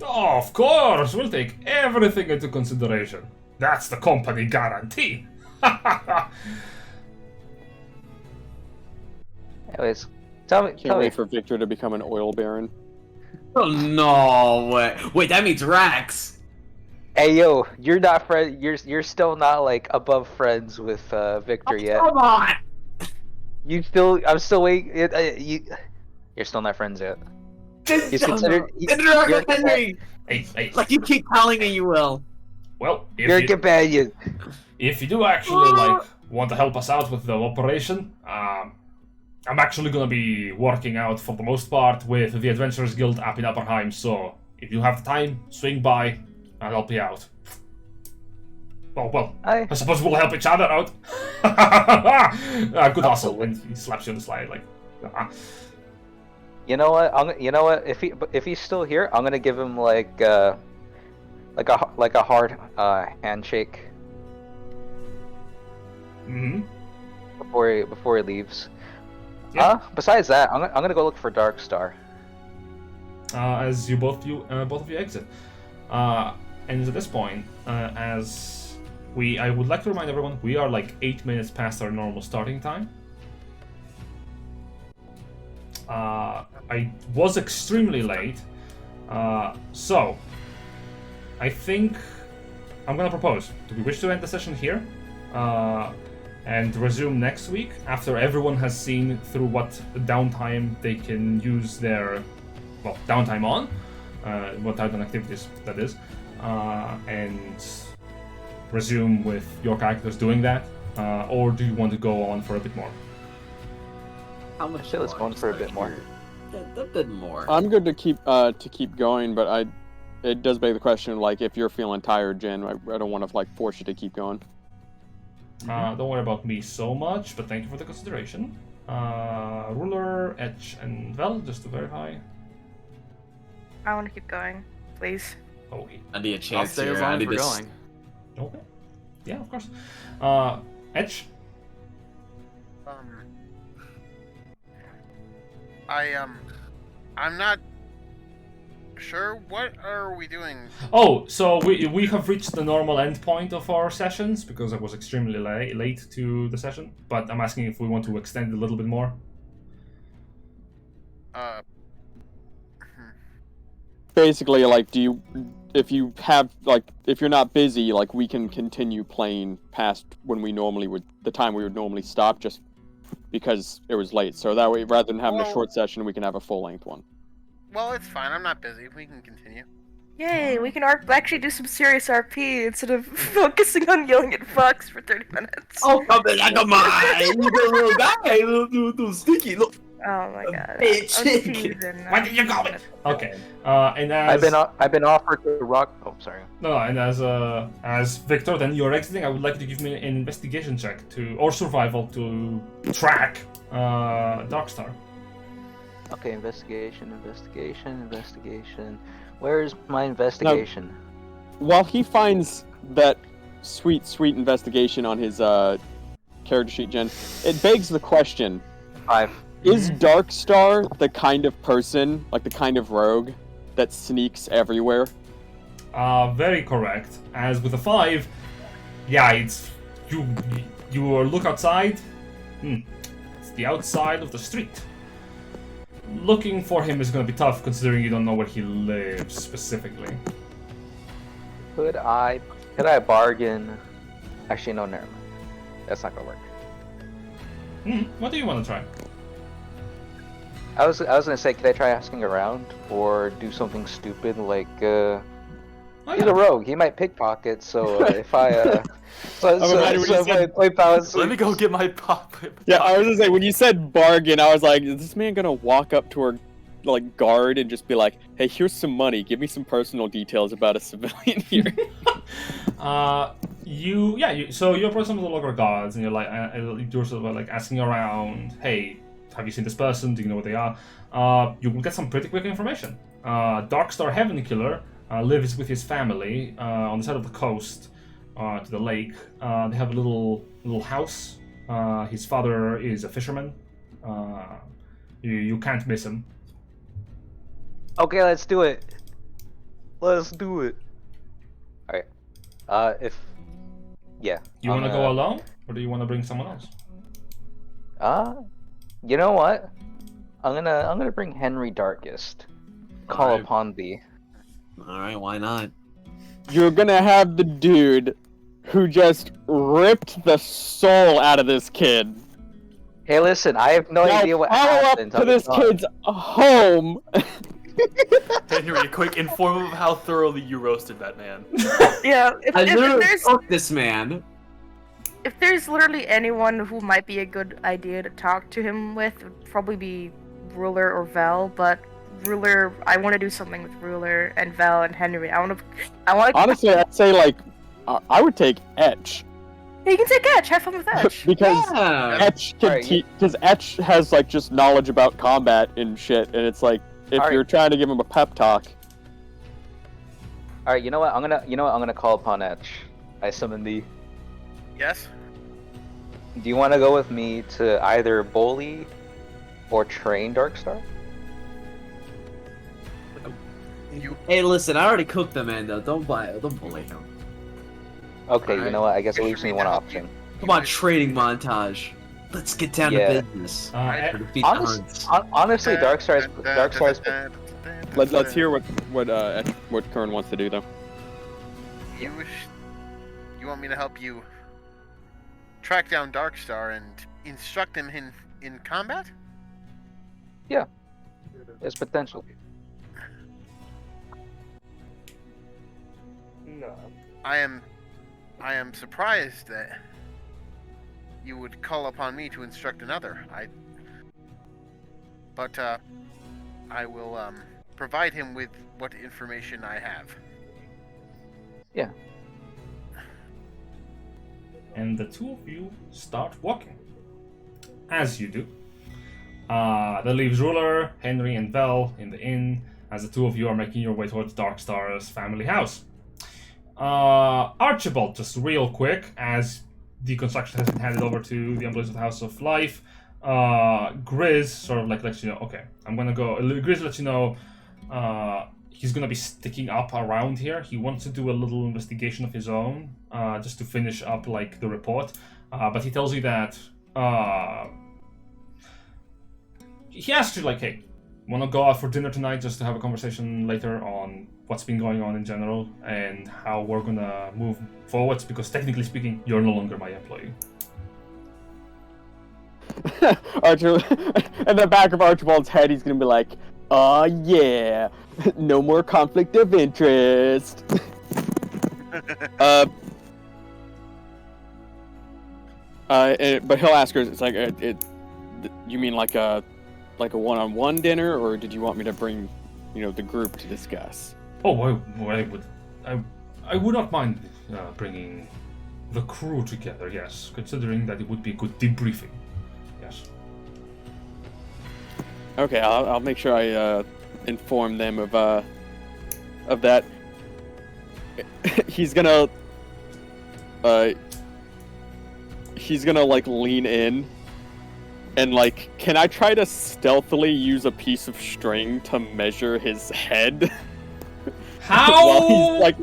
Oh, of course, we'll take everything into consideration. That's the company guarantee. Anyways, tell me. Can't wait for Victor to become an oil baron. Oh no way! Wait, that means Rax. Hey yo, you're not friend. You're still not above friends with Victor yet. Come on! I'm still waiting. You're still not friends yet. He's considered. Henry. Hey. Like you keep telling me you will. Well, You're a companion. If you do actually want to help us out with the operation, I'm actually gonna be working out for the most part with the Adventurers Guild up in Upperheim. So if you have the time, swing by. I'll help you out. Well, I I suppose we'll help each other out. Good hustle. And he slaps you on the slide like. You know what? You know what? If he's still here, I'm gonna give him like a hard handshake Mm-hmm. before he leaves. Yeah. Besides that, I'm gonna go look for Dark Star. As you both of you exit, and at this point, I would like to remind everyone we are like 8 minutes past our normal starting time. I was extremely late, so I think I'm gonna propose. Do we wish to end the session here, and resume next week after everyone has seen through what downtime they can use their downtime on, what type of activities that is, and resume with your characters doing that, or do you want to go on for a bit more? How much? Let's go on for a bit more. Yeah, a bit more. I'm good to keep going, but it does beg the question, like, if you're feeling tired, Jen, I don't want to like force you to keep going. Don't worry about me so much, but thank you for the consideration. Ruler, Etch, and Vel, just to verify. I want to keep going, please. Okay. I need a I'll chance stay here. as long I as need we're to going. Okay. Yeah, of course. Etch. I'm not sure. What are we doing? Oh, so we have reached the normal endpoint of our sessions because I was extremely late to the session. But I'm asking if we want to extend it a little bit more. Basically, like, if you're not busy, like, we can continue playing past when the time we would normally stop, just because it was late. So that way, rather than having a short session, we can have a full-length one. Well, it's fine. I'm not busy. We can continue. Yay, we can actually do some serious RP instead of focusing on yelling at fucks for 30 minutes. Oh, come on! You little guy, little sticky, look. Oh my god. Bitch. I'm teasing. Why did you call it? Okay. And as I've been offered to rock. Oh, sorry. No, and as Victor, then you're exiting. I would like you to give me an investigation check or survival to track Darkstar. Okay, investigation. Where's my investigation? While he finds that sweet investigation on his character sheet, Jen, it begs the question: 5. Is Darkstar the kind of person, like the kind of rogue, that sneaks everywhere? Very correct. As with a 5, yeah, it's you look outside. It's the outside of the street. Looking for him is going to be tough, considering you don't know where he lives specifically. Could I bargain? Actually, no, never mind. That's not gonna work. What do you want to try? I was gonna say, could I try asking around or do something stupid like he's a rogue. He might pickpocket. So if I play palace. Let me go get my pop. Yeah, I was gonna say, when you said bargain, I was like, is this man gonna walk up to her like guard and just be like, hey, here's some money, give me some personal details about a civilian here? So you approach some of the local guards and you're like, you're sort of like asking around, hey, have you seen this person? Do you know where they are? You will get some pretty quick information. Darkstar Heaven Killer lives with his family on the side of the coast to the lake. They have a little house. His father is a fisherman. You can't miss him. Okay, let's do it. Alright. You want to go alone, or do you want to bring someone else? You know what? I'm gonna bring Henry Darkest. Call Alright. upon thee. Alright, why not? You're gonna have the dude who just ripped the soul out of this kid. Hey, listen, I have no idea what follow happened. up to this kid's home. Henry, quick, inform him of how thoroughly you roasted that man. Yeah, I if literally there's fucked this man. if there's literally anyone who might be a good idea to talk to him with, it would probably be Ruler or Vel. But Ruler, I want to do something with Ruler and Vel and Henry. I want to. Honestly, I'd say like I would take Etch. Yeah, you can take Etch. Have fun with Etch. Because Yeah. Etch can Alright, because Etch has like just knowledge about combat and shit, and it's like if Alright. you're trying to give him a pep talk. All right, you know what? I'm gonna call upon Etch. I summon thee. Yes. Do you want to go with me to either bully or train Darkstar? Hey, listen, I already cooked the man though. Don't bully him. Okay, you Alright. know what? I guess it Guess leaves you me need one to help option. Come on, trading montage. Let's get down Yeah. to business. E- Defeat the hunts. Honestly, Darkstar's. Let's hear what Curran wants to do though. You want me to help you track down Darkstar and instruct him in combat? There's potential. No. I am surprised that you would call upon me to instruct another. But I will provide him with what information I have. Yeah. And the two of you start walking. As you do. That leaves Ruler, Henry, and Vel in the inn as the two of you are making your way towards Darkstar's family house. Archibald, just real quick, as the construction has been handed over to the employees of the House of Life, Grizz sort of like lets you know, okay, I'm gonna go. Grizz lets you know he's gonna be sticking up around here. He wants to do a little investigation of his own, just to finish up like the report. But he tells you that he asks you like, hey, wanna go out for dinner tonight just to have a conversation later on what's been going on in general and how we're gonna move forwards, because technically speaking, you're no longer my employee. Archibald, in the back of Archibald's head, he's gonna be like, "Oh yeah, no more conflict of interest." But he'll ask her. It's like, you mean like a one-on-one dinner, or did you want me to bring, the group to discuss? Oh, I would not mind bringing the crew together. Yes, considering that it would be a good debriefing. Yes. Okay, I'll make sure I inform them of that. He's gonna like lean in and like, can I try to stealthily use a piece of string to measure his head? How? While he's like,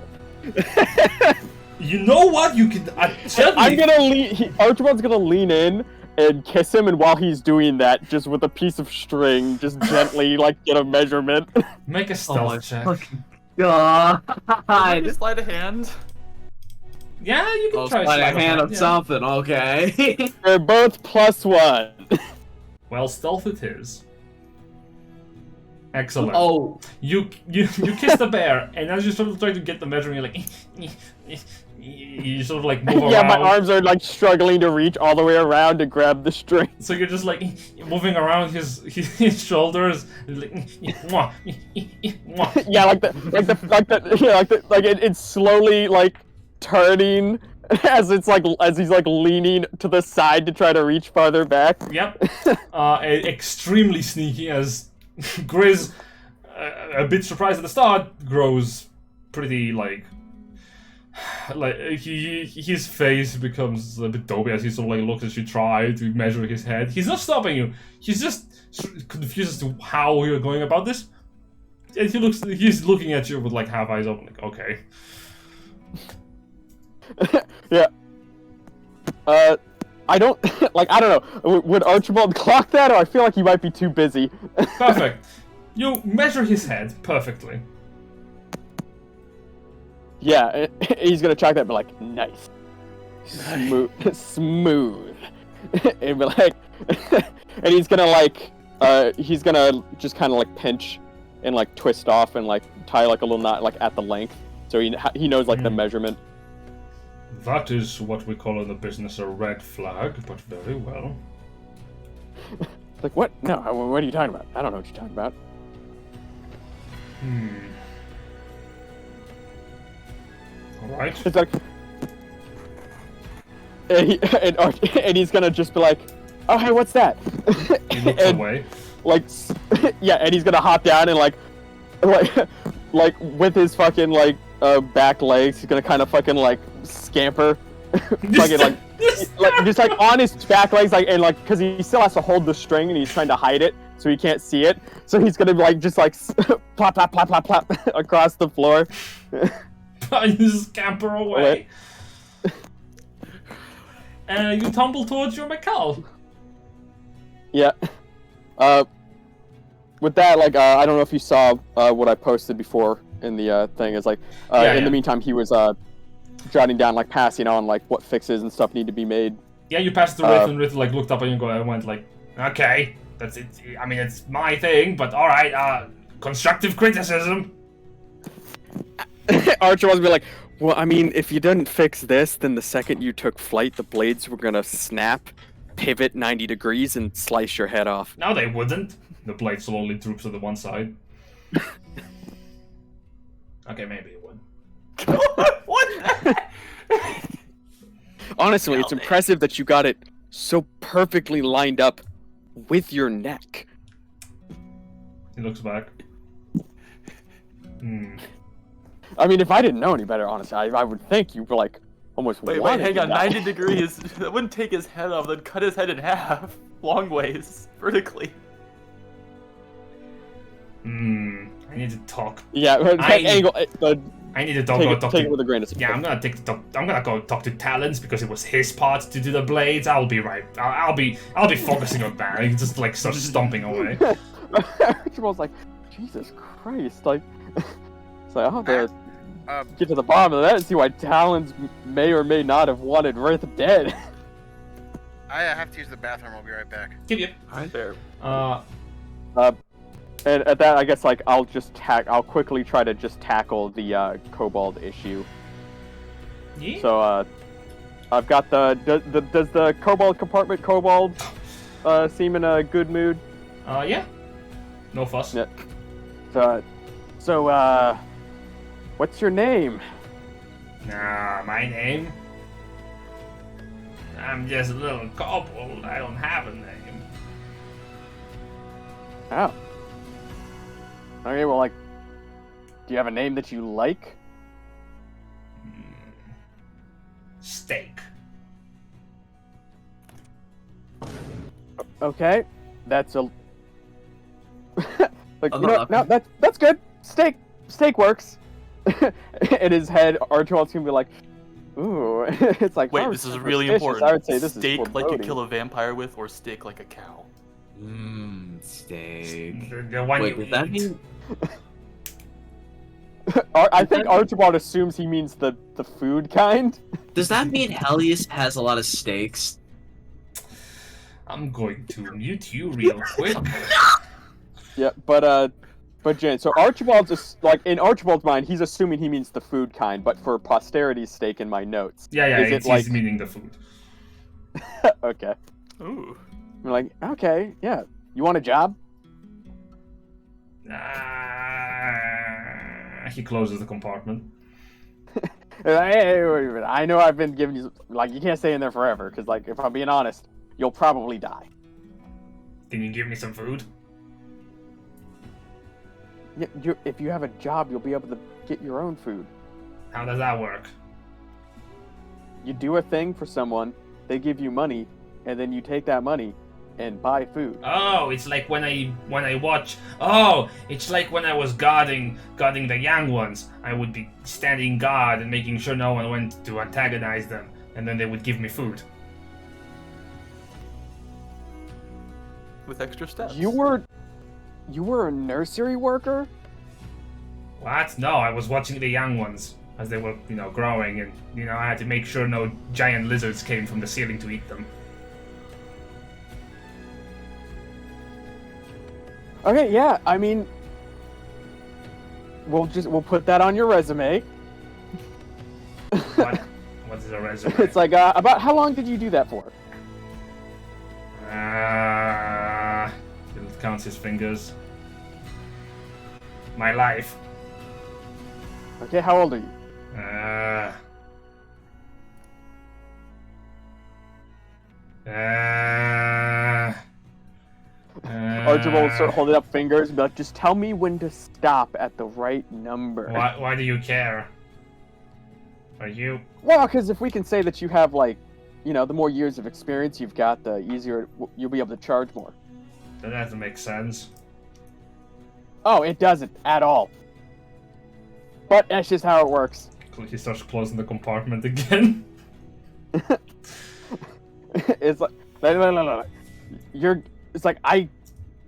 you know what? You could. I'm gonna lean. Archibald's gonna lean in and kiss him, and while he's doing that, just with a piece of string, just gently like get a measurement. Make a stealth check. God. Just slide a hand. Yeah, you can I'll try. slide a sleight hand of yeah. something, okay? They're both +1. Well, stealth it is. Excellent. Oh. You kiss the bear, and as you sort of try to get the measuring, you're like, you sort of like move Yeah, around. my arms are like struggling to reach all the way around to grab the string. So you're just like moving around his shoulders, like, Yeah, it's slowly like turning as he's like leaning to the side to try to reach farther back. Yep. Extremely sneaky as Grizz, a bit surprised at the start, grows pretty like his face becomes a bit dopey as he sort of like looks as you try to measure his head. He's not stopping you. He's just confused as to how you're going about this. And he's looking at you with like half eyes open, like, okay. Yeah. I don't know. Would Archibald clock that, or I feel like he might be too busy? Perfect. You measure his head perfectly. Yeah, he's gonna track that, but like, nice, smooth, and be like, and he's gonna just kind of like pinch and like twist off and like tie like a little knot like at the length, so he knows like the measurement. That is what we call in the business a red flag, but very well. Like, what? No, what are you talking about? I don't know what you're talking about. Alright. It's like, and he's gonna just be like, "Oh, hey, what's that?" He looks away. Like, yeah, and he's gonna hop down and like with his fucking back legs, he's gonna kind of fucking scamper, fucking just on his back legs, because he still has to hold the string and he's trying to hide it so he can't see it. So he's gonna plop plop plop plop plop across the floor. You scamper away. You tumble towards your Mikal. Yeah. With that, I don't know if you saw what I posted before in the thing. Is in the meantime, he was jotting down, passing on, what fixes and stuff need to be made. Yeah, you passed the Wraith, and Wraith, looked up at you and went, okay, that's it. I mean, it's my thing, but alright, constructive criticism. Archer was be like, well, I mean, if you didn't fix this, then the second you took flight, the blades were gonna snap, pivot 90 degrees, and slice your head off. No, they wouldn't. The blade slowly droops to the one side. Okay, maybe it would. What? Honestly, it's impressive that you got it so perfectly lined up with your neck. He looks back. I mean, if I didn't know any better, honestly, I would think you were almost. Wait, hang on. 90 degrees. That wouldn't take his head off. That'd cut his head in half, long ways, vertically. I need to talk. Yeah, angle. I need to go talk take it with a grain of salt. Yeah, I'm gonna go talk to Talons because it was his part to do the blades. I'll be right. I'll be focusing on that. I just start stomping away. Archibald's like, Jesus Christ, it's like, I'll have to get to the bottom of that and see why Talons may or may not have wanted Wraith dead. I have to use the bathroom. I'll be right back. Give Alright, there. And at that, I guess I'll quickly try to just tackle the kobold issue. Yeah. So I've got does the kobold compartment kobold seem in a good mood? Yeah. No fuss. Yeah. So what's your name? My name? I'm just a little kobold. I don't have a name. Oh. Okay, well, do you have a name that you like? Steak. Okay, that's a... that's good. Steak works. In his head, Archibald's gonna be like, ooh. It's like, wait, this is really suspicious. important. I would say this steak is like you kill a vampire with, or steak like a cow? Steak. The one Wait, you does that eat. mean... I think Archibald assumes he means the food kind. Does that mean Helius has a lot of steaks? I'm going to mute you real quick. Yeah, but Jen, so Archibald's just, in Archibald's mind, he's assuming he means the food kind, but for posterity's sake in my notes. Yeah, is he's meaning the food. Okay. Ooh. I'm like, okay, yeah. You want a job? He closes the compartment. Hey, wait a minute. I know I've been giving you you can't stay in there forever, because if I'm being honest, you'll probably die. Can you give me some food? Yeah, if you have a job, you'll be able to get your own food. How does that work? You do a thing for someone, they give you money, and then you take that money and buy food. Oh, it's like when I watch. Oh, it's like when I was guarding the young ones. I would be standing guard and making sure no one went to antagonize them, and then they would give me food. With extra steps. You were a nursery worker? What? No, I was watching the young ones as they were, growing, and I had to make sure no giant lizards came from the ceiling to eat them. Okay, yeah. I mean, we'll put that on your resume. What is a resume? It's about how long did you do that for? It counts his fingers. My life. Okay, how old are you? Archibald will start holding up fingers and be like, just tell me when to stop at the right number. Why do you care? Are you? Well, because if we can say that you have, like, you know, the more years of experience you've got, the easier you'll be able to charge more. That doesn't make sense. Oh, it doesn't at all. But that's just how it works. He starts closing the compartment again. It's like, no. It's like, I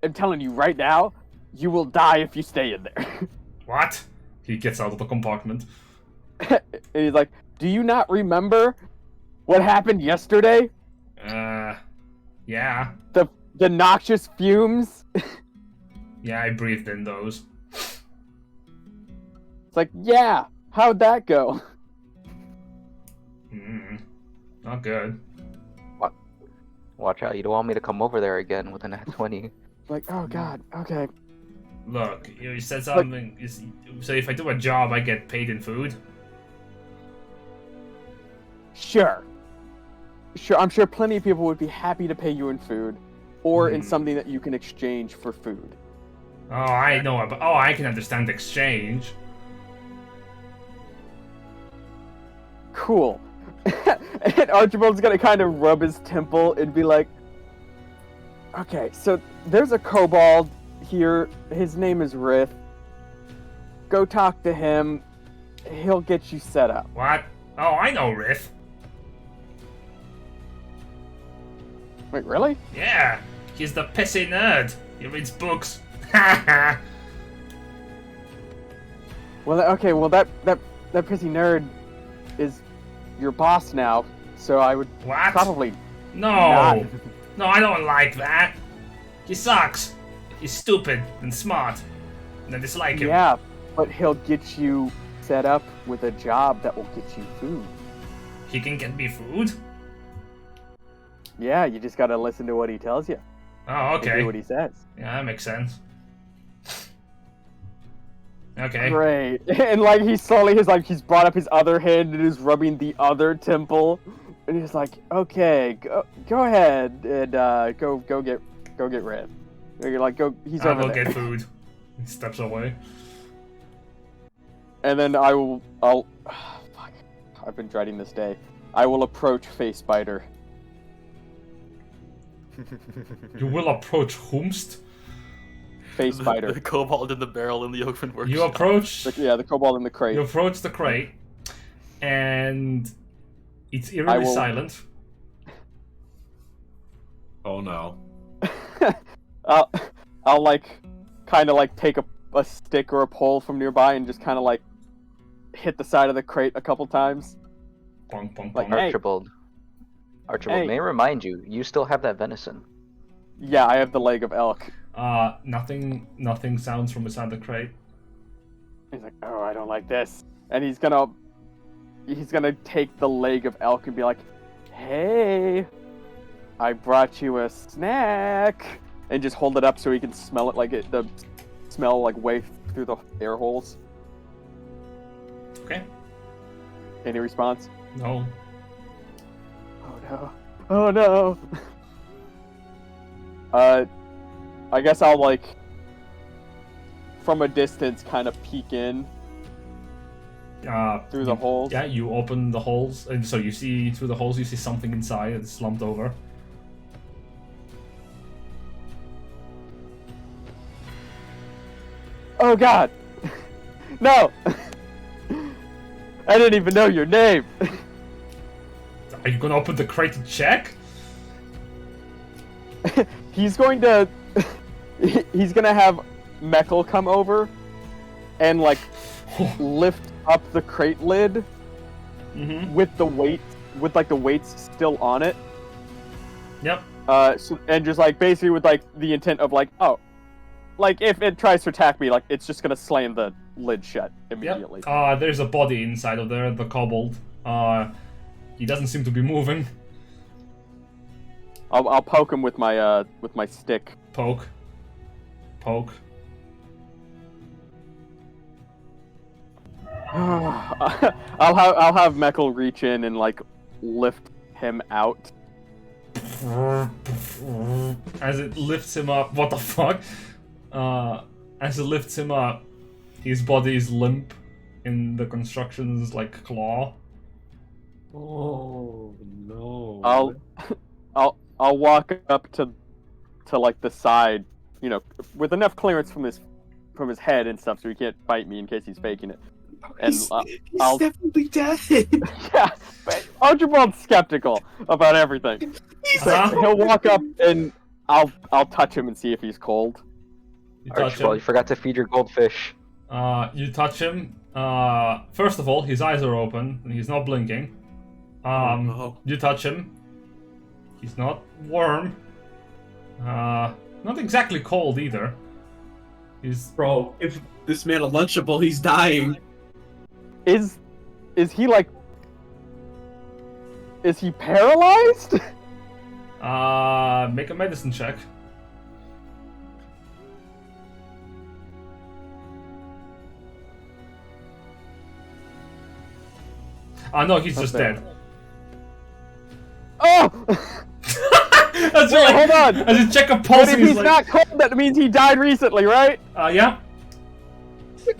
am telling you right now, you will die if you stay in there. What? He gets out of the compartment. And he's like, do you not remember what happened yesterday? Yeah. The noxious fumes? Yeah, I breathed in those. It's like, yeah, how'd that go? Not good. Watch out, you don't want me to come over there again with an at 20. Like, oh god, okay. Look, you said something. So if I do a job, I get paid in food? Sure, I'm sure plenty of people would be happy to pay you in food, or in something that you can exchange for food. Oh, I know. I can understand exchange. Cool. And Archibald's gonna kind of rub his temple and be like, okay, so there's a kobold here. His name is Rith. Go talk to him. He'll get you set up. What? Oh, I know Riff. Wait, really? Yeah, he's the pissy nerd. He reads books. Ha Well, okay, well that pissy nerd is your boss now, so I would What? probably No, not. no, I don't like that. He sucks. He's stupid and smart, and I dislike him. Yeah, but he'll get you set up with a job that will get you food. He can get me food. Yeah, you just gotta listen to what he tells you. Oh, And okay. do what he says. Yeah, that makes sense. Okay. Great. And like he's brought up his other hand and is rubbing the other temple, and he's like, okay, go ahead and go get Red. You're like, go. He's I over will there. get food. He steps away. And then I'll. Fuck. I've been dreading this day. I will approach Face Spider. You will approach whomst? Face Spider. The kobold in the barrel in the Oakman workshop. You approach. The kobold in the crate. You approach the crate, and it's eerily silent. Oh no. I'll like, kind of like take a stick or a pole from nearby and just kind of like hit the side of the crate a couple times. Bonk, bonk, Like, bonk. hey. Archibald, Hey. may I remind you, you still have that venison. Yeah, I have the leg of elk. Nothing sounds from inside the crate. He's like, oh, I don't like this. And he's gonna take the leg of elk and be like, hey, I brought you a snack. And just hold it up so he can smell it, like the smell like way through the air holes. Okay. Any response? No. Oh no. Oh no. I guess I'll like from a distance kind of peek in through the holes. Yeah, you open the holes, and so you see through the holes. You see something inside that's slumped over. Oh god! No! I didn't even know your name! Are you gonna open the crate to check? He's going to have Meckel come over and like lift up the crate lid with the weights still on it. Yep. And just like basically with like the intent of like, oh, like if it tries to attack me, like it's just gonna slam the lid shut immediately. Yep. There's a body inside of there, the kobold. He doesn't seem to be moving. I'll poke him with my stick. Poke. I'll have Meckel reach in and like lift him out. as it lifts him up. What the fuck? As it lifts him up, his body is limp in the construction's like claw. Oh no. I'll walk up to like the side, you know, with enough clearance from his head and stuff, so he can't bite me in case he's faking it. And He's I'll definitely dead. yeah, but Archibald's skeptical about everything. So he'll walk up and I'll touch him and see if he's cold. You touch Archibald, him. you forgot to feed your goldfish. You touch him. First of all, his eyes are open and he's not blinking. no. You touch him. He's not warm. Not exactly cold either. He's Bro, if this man a Lunchable, he's dying. Is he like? Is he paralyzed? make a medicine check. No, he's just Okay. dead. Oh! That's Wait, right. hold on. I just check a But pulse if and he's he's like, not cold, that means he died recently, right? yeah.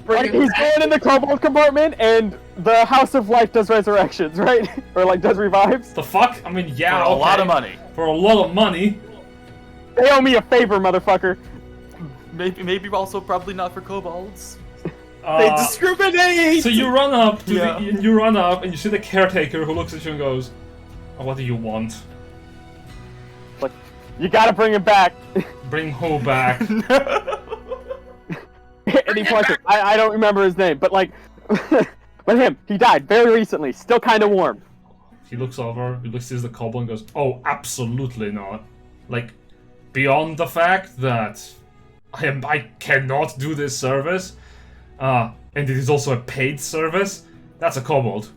Like, he's going in the kobold compartment, and the House of Life does resurrections, right? Or like does revives. The fuck? I mean, yeah, For a lot okay. of money. For a lot of money. They owe me a favor, motherfucker. Maybe also probably not for kobolds. They discriminate. So you run up to Yeah. you run up and you see the caretaker who looks at you and goes, oh, "What do you want? Like, you gotta bring him back. Bring Ho back." And he points it. I don't remember his name, but like, but him, he died very recently, still kind of warm. He looks over, he looks at the kobold and goes, "Oh, absolutely not. Like, beyond the fact that I cannot do this service, and it is also a paid service, that's a kobold."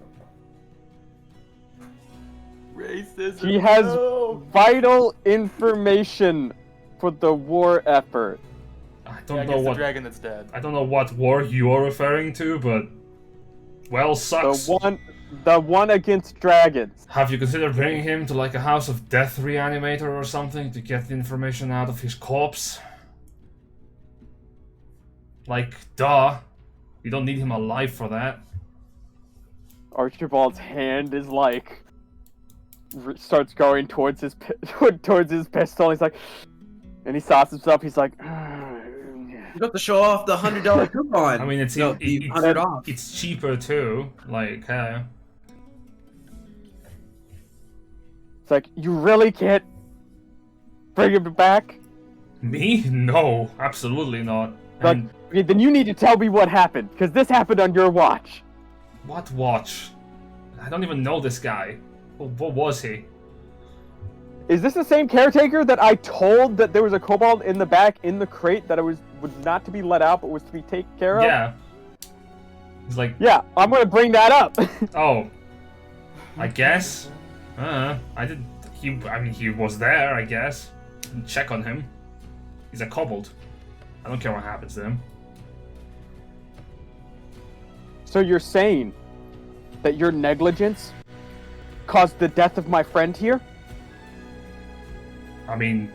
Racism. He has no. vital information for the war effort. I Yeah, don't I know guess the what dragon that's dead. I don't know what war you're referring to, but well, sucks. The one against dragons. Have you considered bringing him to like a House of Death reanimator or something to get the information out of his corpse? Like, duh. You don't need him alive for that. Archibald's hand is like starts going towards his towards his pistol. He's like, and he stops himself. He's like, You got to show off the $100 coupon. I mean, it's no, the 100 off. It's cheaper too. Like, it's like, you really can't bring him back. me? No, absolutely not. Like, And okay, then you need to tell me what happened, because this happened on your watch. what watch? I don't even know this guy. What was he? Is this the same caretaker that I told that there was a kobold in the back in the crate that was not to be let out but was to be taken care of? Yeah. He's like, Yeah, I'm gonna bring that up. oh, I guess. I did. I mean, he was there. I guess. Check on him. He's a kobold. I don't care what happens to him. So you're saying that your negligence caused the death of my friend here? I mean,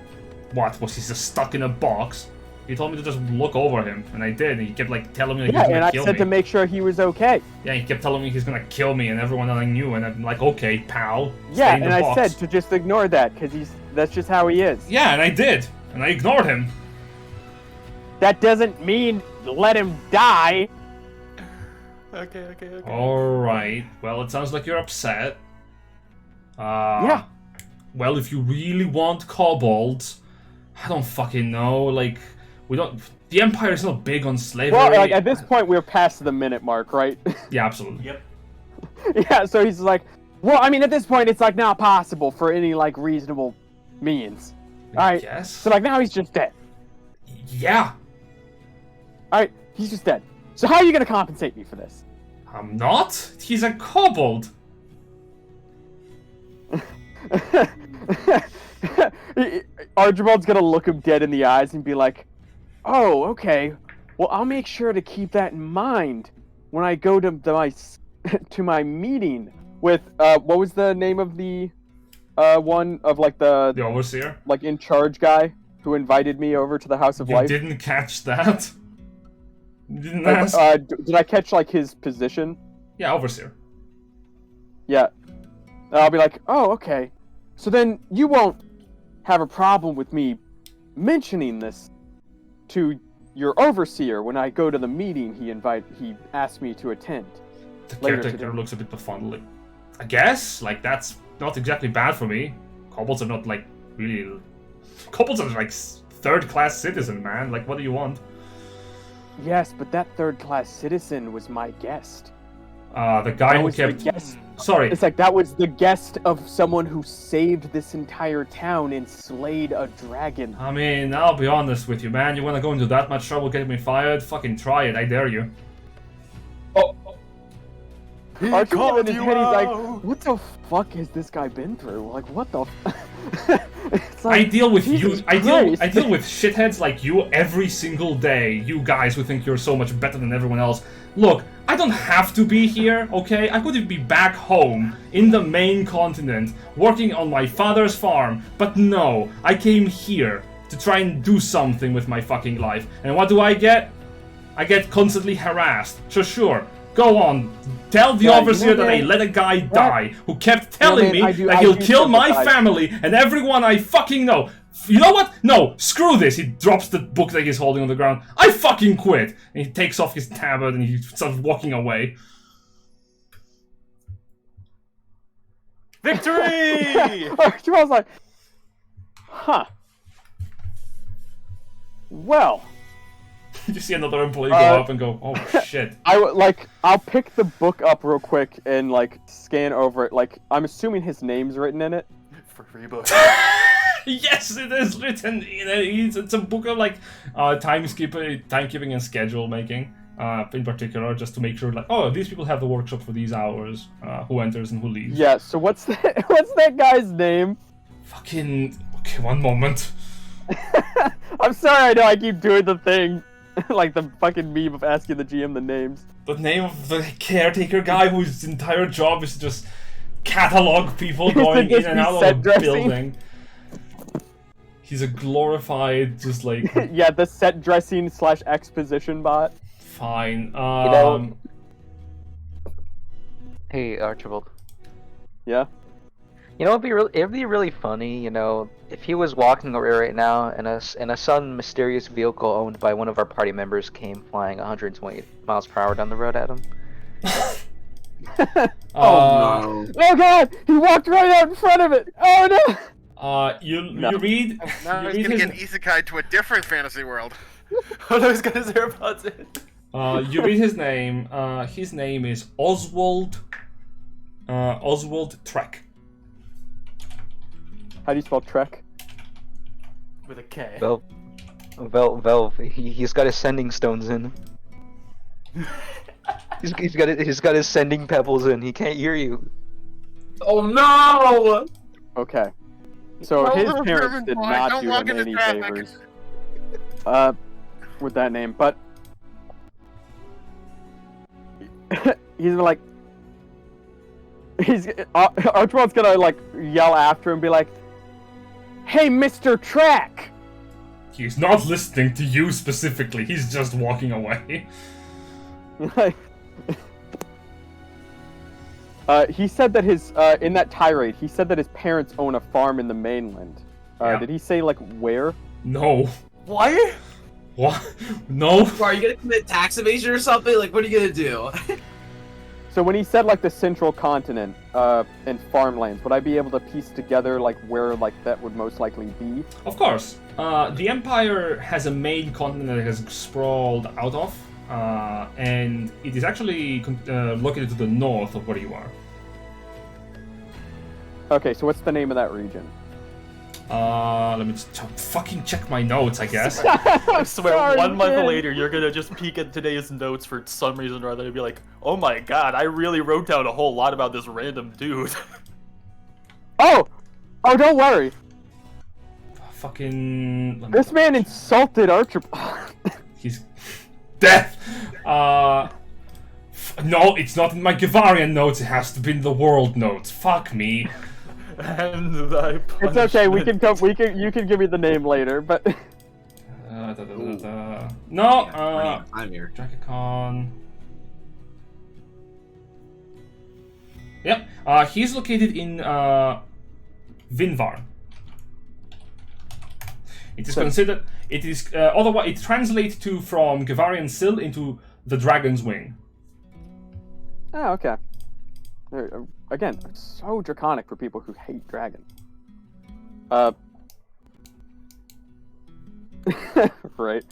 what was he just stuck in a box? He told me to just look over him, and I did. And he kept like telling me that Yeah, he was and gonna I kill said me. to make sure he was okay. Yeah, he kept telling me he's gonna kill me and everyone that I knew, and I'm like, okay, pal. Yeah, stay in the and I box. said to just ignore that, because that's just how he is. Yeah, and I did, and I ignored him. That doesn't mean let him die. Okay. All right. Well, it sounds like you're upset. Yeah. Well, if you really want kobolds, I don't fucking know. Like, we don't. The Empire is not big on slavery. Well, like at this point, we're past the minute mark, right? Yeah, absolutely. Yep. Yeah, so he's like, well, I mean, at this point, it's like not possible for any like reasonable means. All right. Yes. So like now he's just dead. Yeah. All right, he's just dead. So how are you gonna compensate me for this? I'm not. He's a kobold. Archibald's gonna look him dead in the eyes and be like, "Oh, okay. Well, I'll make sure to keep that in mind when I go to my to my meeting with what was the name of the one of like The Overseer? like in charge guy who invited me over to the House of You Life? didn't catch that? You didn't Like, ask? did I catch like his position? Yeah, Overseer. Yeah. And I'll be like, oh, okay. So then you won't have a problem with me mentioning this to your overseer when I go to the meeting he asked me to attend. The Later caretaker today. looks a bit befuddled. I guess, like, that's not exactly bad for me. Kobolds are not, like, really... Kobolds are, like, third-class citizen, man. Like, what do you want? Yes, but that third-class citizen was my guest. The guy That who was the kept... guest. Sorry. It's like that was the guest of someone who saved this entire town and slayed a dragon. I mean, I'll be honest with you, man. You wanna go into that much trouble getting me fired? Fucking try it, I dare you. Archibald in his head, he's like, what the fuck has this guy been through? Like, what the It's like, I deal with Jesus you. I deal Christ. with shitheads like you every single day. You guys who think you're so much better than everyone else. Look, I don't have to be here, okay? I could be back home in the main continent, working on my father's farm. But no, I came here to try and do something with my fucking life. And what do I get? I get constantly harassed. So sure. Go on, tell the Yeah, overseer you know, that I man, let a guy die who kept telling man, me I do- that I he'll do kill my sympathize. family and everyone I fucking know. You know what? No, screw this. He drops the book that he's holding on the ground. I fucking quit. And he takes off his tabard and he starts walking away. Victory! Archibald's like, huh. Well, You see another employee go up and go, oh shit. I'll pick the book up real quick and like scan over it. Like, I'm assuming his name's written in it. For free book. Yes, it is written in it. It's a book of like timekeeping and schedule making. In particular, just to make sure, like, oh, these people have the workshop for these hours. Who enters and who leaves. Yeah. So what's that guy's name? Fucking. Okay, one moment. I'm sorry. I know I keep doing the thing, like the fucking meme of asking the GM the names. The name of the caretaker guy whose entire job is to just catalog people going in and out of set the dressing. building. He's a glorified, just like, Yeah, the set dressing / exposition bot. fine. know- Hey, Archibald. Yeah. You know, it'd be really funny, you know, if he was walking away right now and a sudden mysterious vehicle owned by one of our party members came flying 120 miles per hour down the road at him. Oh no. Oh god! He walked right out in front of it. Oh no! You read. Now You he's read gonna his, get isekai to a different fantasy world. Oh no, he's got his AirPods in. you read his name. His name is Oswald. Oswald Trek. How do you spell Trek? With a K. He's got his sending stones in. he's got his sending pebbles in. He can't hear you. Oh no! Okay. So Oh, his little parents German did boy, not don't do walk him into any traffic. favors. With that name, but he's like, Archibald's gonna like yell after him, and be like, "Hey, Mr. Track!" He's not listening to you specifically. He's just walking away. Like, he said that his in that tirade, he said that his parents own a farm in the mainland. Yeah. Did he say like where? No. Why? What? No. Are you gonna commit tax evasion or something? Like, what are you gonna do? So when he said like the central continent and farmlands, would I be able to piece together like where like that would most likely be? Of course. The Empire has a main continent that it has sprawled out of, and it is actually located to the north of where you are. Okay, so what's the name of that region? Let me just fucking check my notes, I guess. I swear, Sorry, 1 month kid. later, you're gonna just peek at today's notes for some reason or other and be like, oh my god, I really wrote down a whole lot about this random dude. Oh, don't worry. Fucking. Let me- This man insulted Archibald. He's death. No, it's not in my Gavarian notes. It has to be in the world notes. Fuck me. And I It's okay. We can come. You can give me the name later, but. No. I'm here. Draconic. Yep. He's located in Vinvar. It is considered. It is otherwise. It translates to from Gavarian Sill into the Dragon's Wing. Oh, okay. Again, so draconic for people who hate dragons. Right.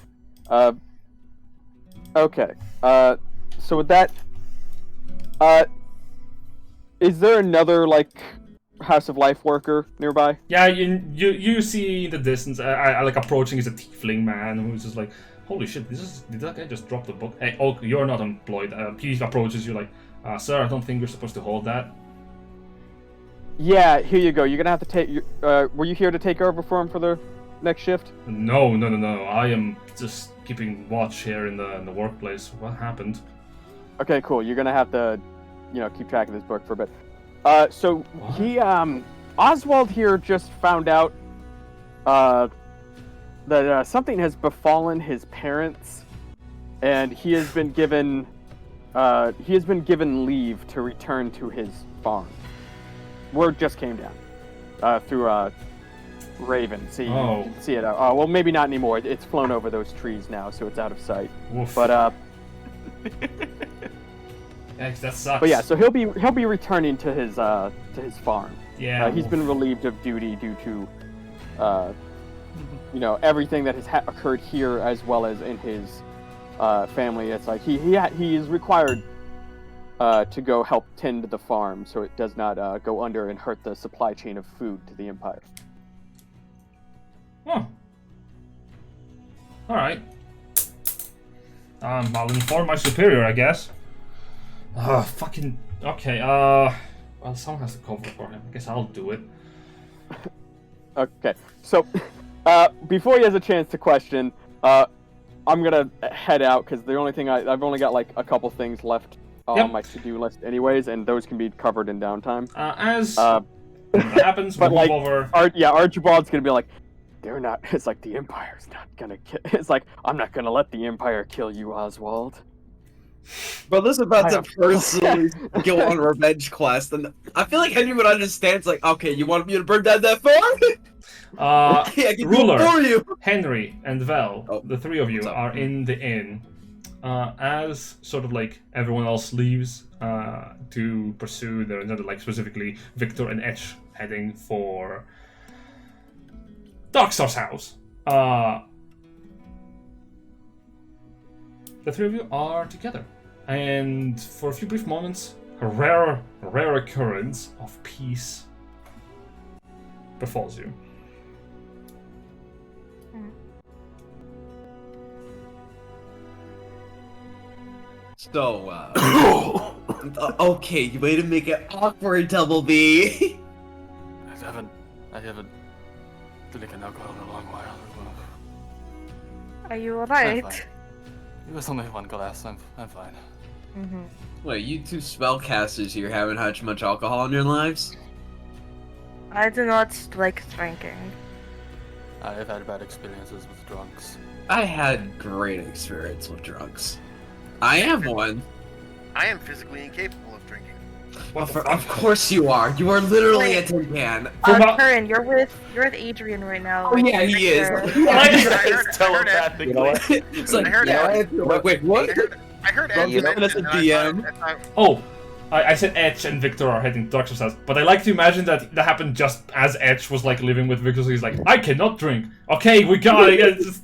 Okay. So with that, is there another like House of Life worker nearby? Yeah, you see in the distance, I like approaching is a tiefling man who's just like, holy shit, did that guy just drop the book? Hey, oh, you're not employed. He approaches you like, sir, I don't think you're supposed to hold that. Yeah, here you go. You're gonna have to take. Were you here to take over for him for the next shift? No. I am just keeping watch here in the workplace. What happened? Okay, cool. You're gonna have to, keep track of this book for a bit. So What? he, Oswald here just found out, that something has befallen his parents, and he has been given leave to return to his farm. Word just came down, through Raven. See, you can see it. Oh, well, maybe not anymore. It's flown over those trees now, so it's out of sight. Oof. But Yikes, that sucks. But yeah, so he'll be returning to his farm. Yeah. He's been relieved of duty due to, everything that has occurred here as well as in his family. It's like he is required to go help tend the farm so it does not go under and hurt the supply chain of food to the Empire. Huh. Alright. I'll inform my superior, I guess. Fucking... Okay, well, someone has to cover for him. I guess I'll do it. Okay, so, before he has a chance to question, I'm gonna head out, because the only thing I've only got, like, a couple things left on my to-do list anyways, and those can be covered in downtime. As that happens, we'll but, move over... Archibald's gonna be like, they're not, it's like, the Empire's not gonna kill, it's like, I'm not gonna let the Empire kill you, Oswald. Bro, this is about to personally go on a revenge quest, and I feel like Henry would understand. It's like, okay, you want me to burn down that farm? Okay, I can Ruler, do it for you. Henry, and Vel, the three of you are in the inn. As sort of like everyone else leaves to pursue their agenda, like specifically Victor and Etch heading for Darkstar's house. The three of you are together, and for a few brief moments, a rare occurrence of peace befalls you. So, okay, way to make it awkward, Double B. I haven't drinking alcohol in a long while. Are you alright? I'm fine. It was only one glass. I'm fine. Mm-hmm. Wait, you two spellcasters here haven't had much alcohol in your lives? I do not like drinking. I have had bad experiences with drunks. I had great experience with drunks. I am one. I am physically incapable of drinking. Of course you are. You are literally a tin can. Curran, you're with Adrian right now. Oh yeah, he is. Telepathically. You know what? It's like, I heard wait, what? I heard Bro, Ed that's a mention, DM. Oh, I said Etch and Victor are heading to Darkstar's house, but I like to imagine that happened just as Etch was like living with Victor, so he's like, I cannot drink. Okay, we got it. Just...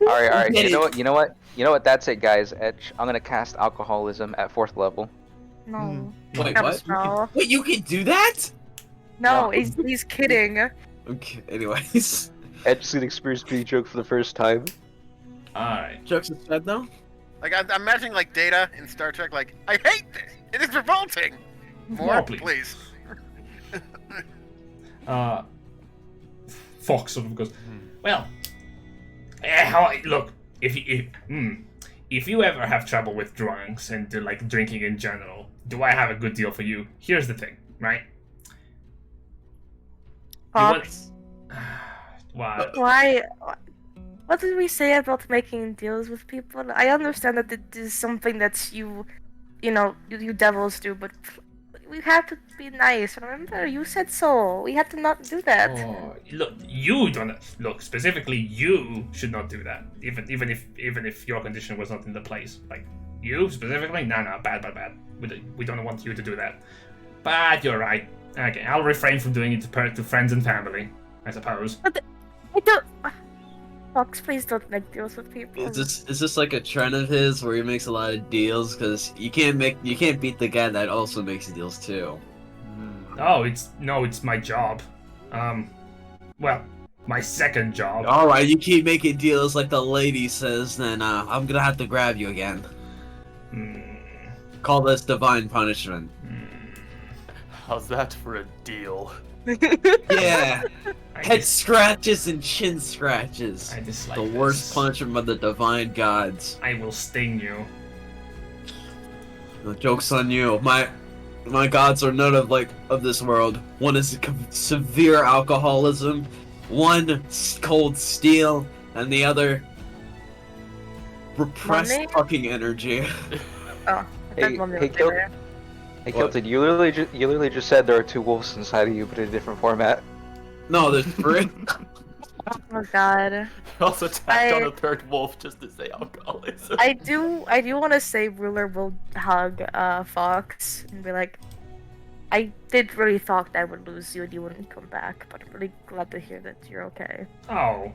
Alright, you know what, that's it guys, Etch. I'm gonna cast Alcoholism at 4th level. No. Wait, Have a what? spell. Wait, you can do that? No, he's kidding. Okay, anyways. Etch's gonna experience being drunk for the first time. Alright. Jokes aside though? Like, I'm imagining, like, Data in Star Trek, like, I hate this! It is revolting! More, please. Fox sort of goes, well, look, if you ever have trouble with drunks and like drinking in general, do I have a good deal for you? Here's the thing, right? Fox, What? why? What did we say about making deals with people? I understand that it is something that you devils do, but we have to be nice. Remember, you said so. We had to not do that. Oh, look, you don't look specifically. You should not do that. Even if your condition was not in the place, like you specifically. No, bad. We don't want you to do that. But you're right. Okay, I'll refrain from doing it to friends and family, I suppose. But I don't. Fox, please don't make deals with people. Is this like a trend of his where he makes a lot of deals? Because you can't beat the guy that also makes deals too. Oh, it's my job. Well, my second job. All right, you keep making deals like the lady says, then I'm gonna have to grab you again. Call this divine punishment. How's that for a deal? Yeah. Head scratches and chin scratches. I dislike the this. worst punishment of the divine gods. I will sting you. No, joke's on you. My gods are none of this world. One is severe alcoholism, one cold steel, and the other repressed Money? fucking energy. Oh, I thought Mommy was there. Hey, What? Kilted, you literally just said there are two wolves inside of you, but in a different format. No, there's three. Oh God. Also tacked on a third wolf just to say alcoholism. I do want to say Ruler will hug Fox and be like, I did really thought I would lose you and you wouldn't come back, but I'm really glad to hear that you're okay. Oh,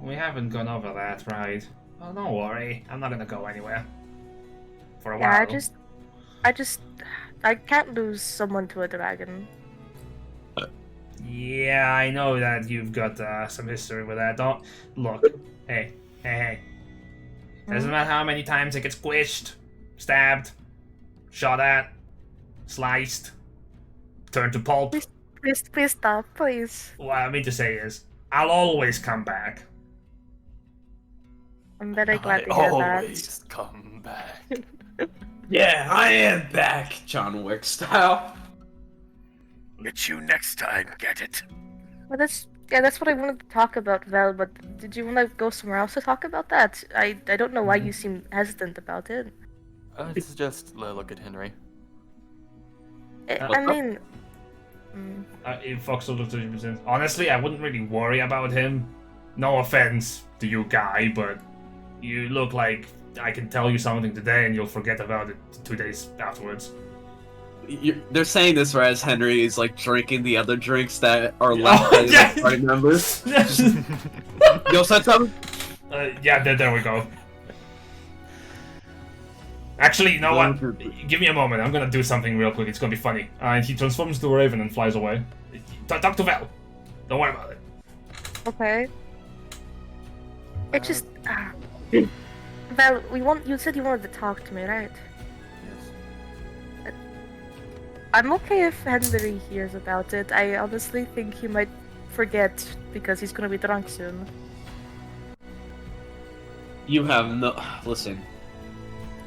we haven't gone over that, right? Oh, don't worry, I'm not gonna go anywhere. For a while. Yeah, I can't lose someone to a dragon. Yeah, I know that you've got some history with that. Don't look. Hey. Doesn't matter how many times I get squished, stabbed, shot at, sliced, turned to pulp. Please stop, please. What I mean to say is, I'll always come back. I'm very glad to hear that. Always come back. Yeah, I am back, John Wick style. Get you next time, get it? Well, that's what I wanted to talk about, Vel. But did you want to go somewhere else to talk about that? I don't know why you seem hesitant about it. It's just look at Henry. I mean, If Fox will look honestly, I wouldn't really worry about him. No offense to you, guy, but you look like I can tell you something today and you'll forget about it 2 days afterwards. They're saying this whereas Henry is like drinking the other drinks that are left by yeah. the party members. Yo, said something? Yeah, there we go. Actually, you know what? Give me a moment. I'm gonna do something real quick. It's gonna be funny. And he transforms into a raven and flies away. Talk to Vel. Don't worry about it. okay. It just Vel, you said you wanted to talk to me, right? I'm okay if Henry hears about it. I honestly think he might forget because he's gonna be drunk soon. You have no. Listen.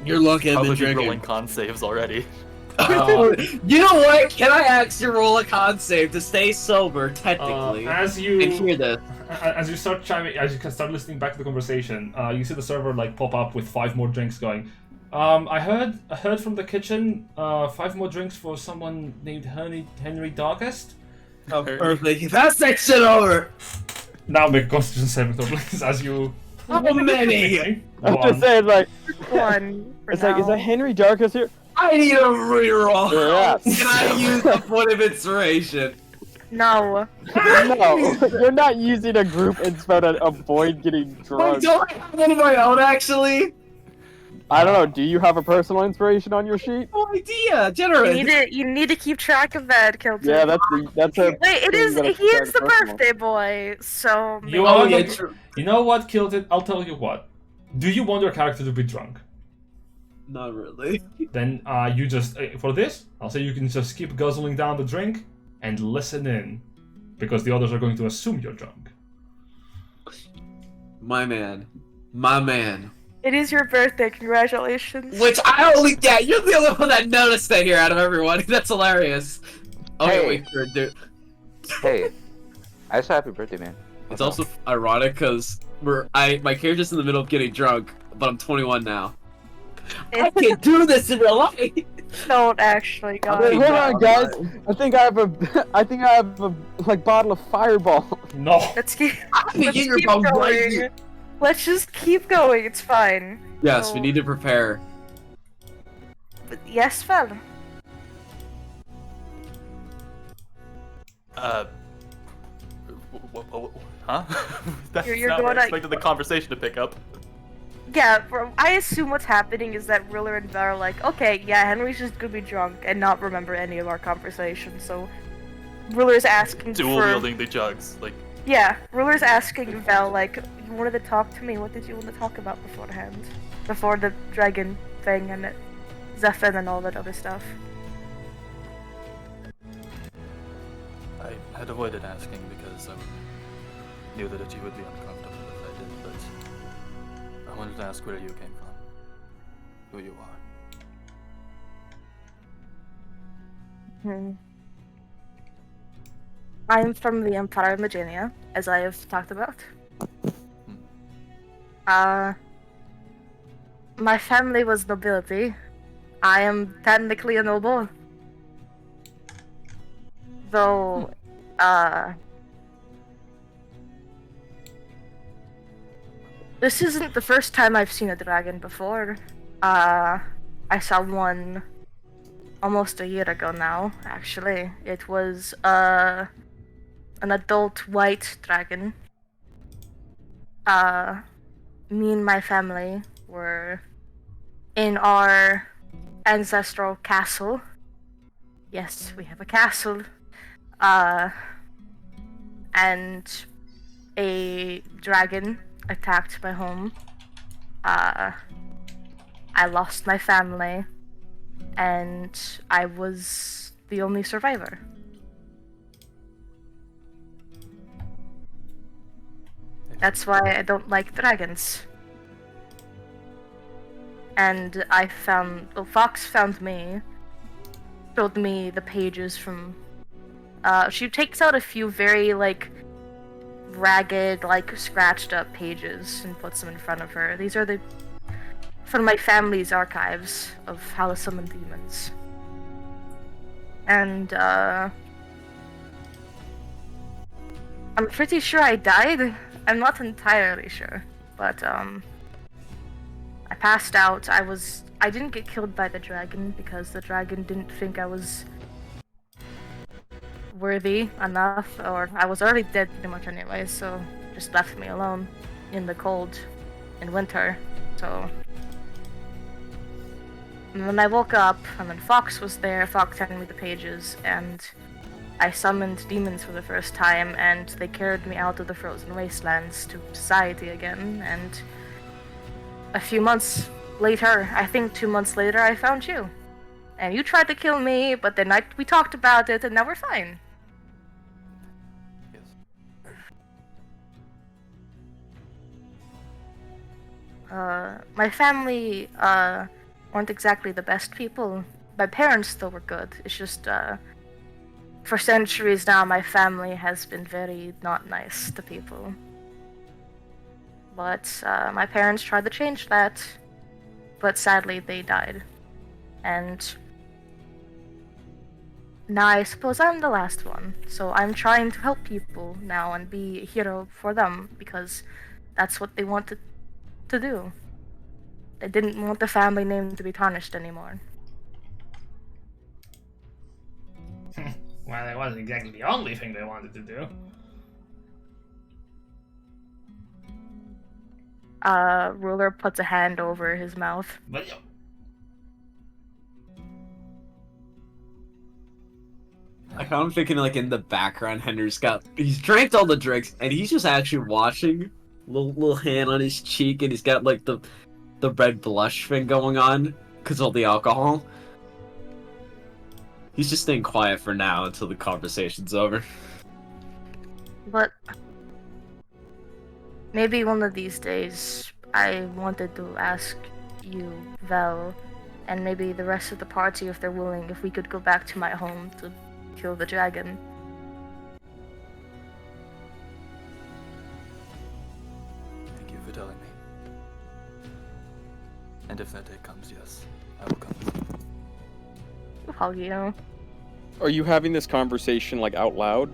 You're lucky I've been Probably drinking. rolling con saves already. You know what? Can I ask you to roll a con save to stay sober, technically? As you and hear this. As you start listening back to the conversation, you see the server like pop up with 5 more drinks going. I heard from the kitchen, 5 more drinks for someone named Henry Darkest. Oh, perfect. Pass that shit over. Now make a Constitution saving throw, please, as you. How many? I'm just saying, like, One. it's like, is that Henry Darkest here? I need a reroll. Yeah. Can I use a point of inspiration? No. No, you're not using a group inspo to avoid getting Oh, drunk. don't I have one of my own, actually? I don't know. Do you have a personal inspiration on your sheet? No idea. Generous. You need to keep track of that, Kilted. Yeah, that's a. Wait, it thing is. you gotta He is keep the personal. birthday boy, so. You Oh, are yeah, the- true. You know what, Kilted? I'll tell you what. Do you want your character to be drunk? Not really. Then you just for this, I'll say you can just keep guzzling down the drink and listen in, because the others are going to assume you're drunk. My man. My man. It is your birthday. Congratulations. Which I only. Yeah, you're the only one that noticed that here out of everyone. That's hilarious. Oh, Hey. wait, dude. Hey, I said happy birthday, man. It's also ironic because my character's in the middle of getting drunk, but I'm 21 now. I can't do this in real life. Don't actually, guys. Wait, hold on, no, guys. I'm I think I have a like bottle of Fireball. No. Let's keep, can let's get your keep bum right going. here. Let's just keep going. It's fine. Yes, So- we need to prepare. But yes, Val. Huh? That's You're not where going I to- expected the conversation to pick up. Yeah, I assume what's happening is that Riller and Val are like, okay, yeah, Henry's just gonna be drunk and not remember any of our conversations, so Riller's asking Dual for... wielding the jugs. Like, Yeah, Riller's asking Val, like, you wanted to talk to me, what did you want to talk about beforehand? Before the dragon thing and Zephyr and all that other stuff. I had avoided asking because I knew that you would be uncomfortable if I did, but I wanted to ask where you came from, who you are. I'm from the Empire of Magenia, as I have talked about. My family was nobility. I am technically a noble. Though, this isn't the first time I've seen a dragon before. I saw one almost a year ago now, actually. It was, an adult white dragon. Me and my family were in our ancestral castle. Yes, we have a castle. And a dragon attacked my home. I lost my family, and I was the only survivor. That's why I don't like dragons. And Fox found me, showed me the pages from, she takes out a few very, like, ragged, like, scratched up pages and puts them in front of her. These are from my family's archives of how to summon demons. And, I'm pretty sure I died. I'm not entirely sure, but, I passed out. I didn't get killed by the dragon because the dragon didn't think I was worthy enough, or I was already dead pretty much anyway, so just left me alone in the cold in winter. So, and when I woke up, and then Fox was there, Fox handed me the pages, and I summoned demons for the first time, and they carried me out of the frozen wastelands to society again, and a few months later, I think 2 months later, I found you. And you tried to kill me, but then we talked about it, and now we're fine. Yes. My family, weren't exactly the best people. My parents still were good. It's just, for centuries now, my family has been very not nice to people. But my parents tried to change that, but sadly they died. And now I suppose I'm the last one, so I'm trying to help people now and be a hero for them, because that's what they wanted to do. They didn't want the family name to be tarnished anymore. Well, that wasn't exactly the only thing they wanted to do. Ruler puts a hand over his mouth. But I kind of thinking like in the background, he's drank all the drinks and he's just actually watching, little hand on his cheek, and he's got like the red blush thing going on because of all the alcohol. He's just staying quiet for now until the conversation's over. But maybe one of these days I wanted to ask you, Vel, and maybe the rest of the party, if they're willing, if we could go back to my home to kill the dragon. Thank you for telling me. And if that day comes, yes, I will come. Hug you. Are you having this conversation like out loud?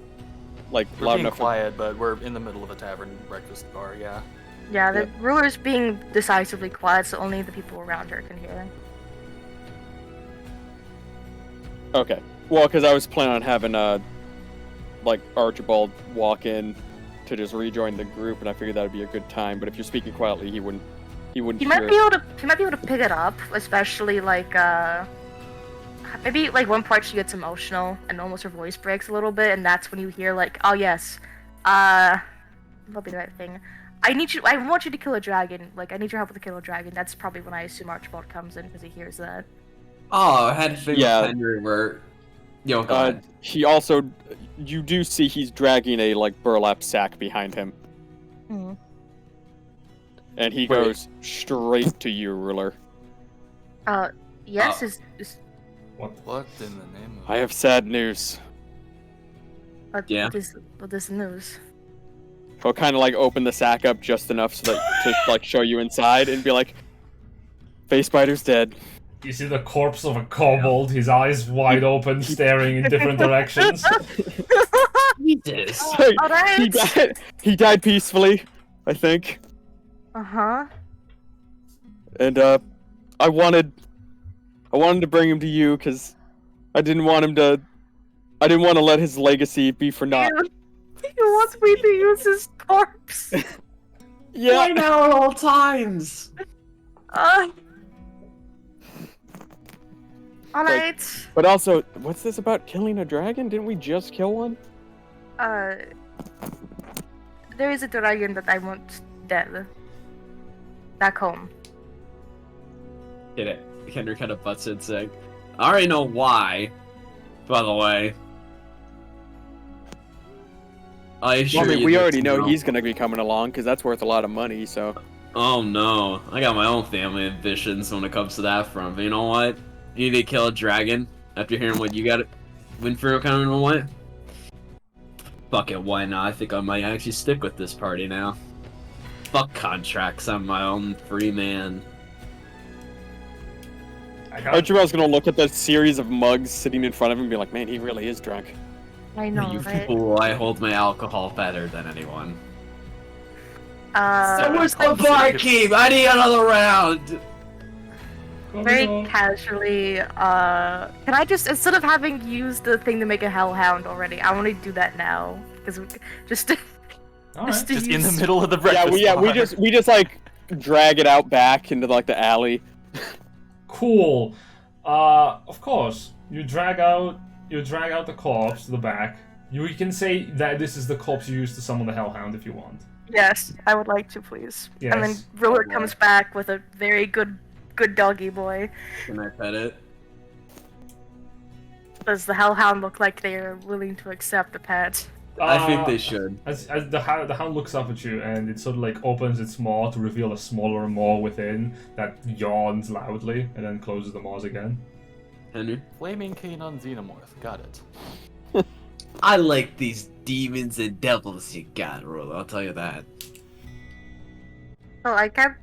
Like We're loud being enough? quiet, but we're in the middle of a tavern breakfast bar, yeah. Yeah, the ruler's being decisively quiet, so only the people around her can hear. Okay. Well, because I was planning on having like Archibald walk in to just rejoin the group, and I figured that would be a good time. But if you're speaking quietly, he wouldn't. He He might be able to pick it up, especially like maybe like one part she gets emotional and almost her voice breaks a little bit, and that's when you hear like, oh yes, that'll be the right thing. I want you to kill a dragon. Like I need your help with to kill a dragon. That's probably when I assume Archibald comes in because he hears that. Oh, I had a thing Yeah. with Henry where... Yo, go ahead. He also, you do see he's dragging a like burlap sack behind him, Hmm. and he goes straight to you, ruler. Yes, Oh. is What in the name of... I have sad news. Yeah. what is the news? He'll kind of like open the sack up just enough so that to like show you inside and be like, "Face Spider's dead." You see the corpse of a kobold, his eyes wide open, staring in different directions. Jesus. Alright. He died peacefully, I think. Uh-huh. And I wanted to bring him to you because I didn't want to let his legacy be for naught. He wants me to use his corpse. Yeah. Why now at all times? Alright. But also, what's this about killing a dragon? Didn't we just kill one? There is a dragon that I want dead. Back home. Get it. Henry kind of butts in saying, I already know why, by the way. I assure you we that already know tomorrow- he's gonna be coming along because that's worth a lot of money. So. Oh no, I got my own family ambitions when it comes to that front. But you know what? You need to kill a dragon after hearing what you got win for coming away. Fuck it, why not? I think I might actually stick with this party now. Fuck contracts, I'm my own free man. Archibald's gonna look at the series of mugs sitting in front of him and be like, "Man, he really is drunk." I know, You right? fool, I hold my alcohol better than anyone. Uh, Where's the barkeep? I need another round! very casually, can I just, instead of having used the thing to make a hellhound already, I want to do that now. Because just to, Alright. Just in the middle of the Yeah, breakfast we just like drag it out back into like the alley. Cool. Of course, you drag out the corpse to the back. You can say that this is the corpse you used to summon the Hellhound if you want. yes, I would like to, please. Yes. And then Ruler comes back with a very good doggy boy. Can I pet it? Does the Hellhound look like they're willing to accept the pet? I think they should. As the hound looks up at you and it sort of like opens its maw to reveal a smaller maw within that yawns loudly and then closes the maws again. Henry? Flaming Canine Xenomorph, got it. I like these demons and devils you got, Roll. I'll tell you that. Well, I can't.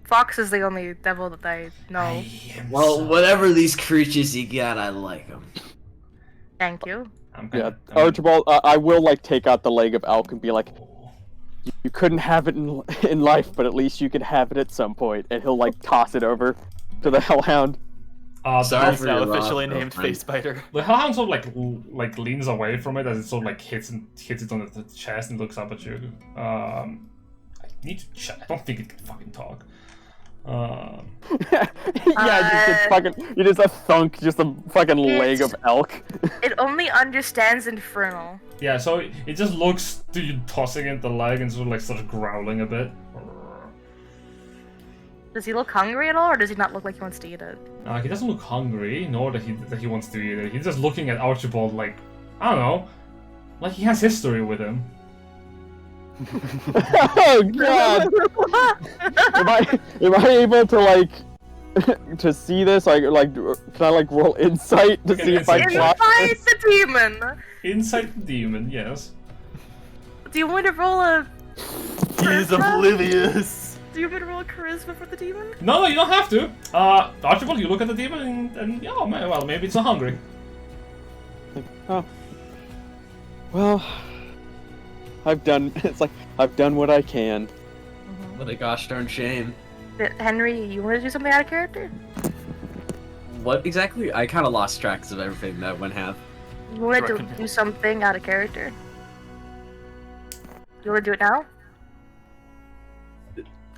Fox is the only devil that I know. Well, whatever these creatures you got, I like them. Thank you. Yeah, Archibald, I will like take out the leg of Elk and be like, "You couldn't have it in life, but at least you could have it at some point." And he'll like toss it over to the Hellhound. Sorry It's for now your loss, officially named girlfriend. Face Spider. The Hellhound sort of like leans away from it as it sort of like hits it on the chest and looks up at you. I need to check. I don't think it can fucking talk. Yeah, you just a thunk, just a fucking leg of Elk. It only understands Infernal. Yeah, so it just looks to you tossing it the leg and sort of like starts growling a bit. Does he look hungry at all, or does he not look like he wants to eat it? He doesn't look hungry, nor that he wants to eat it. He's just looking at Archibald like, I don't know, like he has history with him. Oh god! am I able to like to see this? Like, can I like roll insight to see if I plot Inside this? the demon. Inside the demon, yes. Do you want me to roll a? He is charisma? oblivious. Do you want me to roll a charisma for the demon? No, you don't have to. Archibald, you look at the demon and yeah, well, maybe it's not hungry. Oh. Well, I've done. It's like I've done what I can. What a gosh darn shame. Henry, you want to do something out of character? What exactly? I kind of lost track of everything that went half. You want to Reckon- do something out of character? You want to do it now?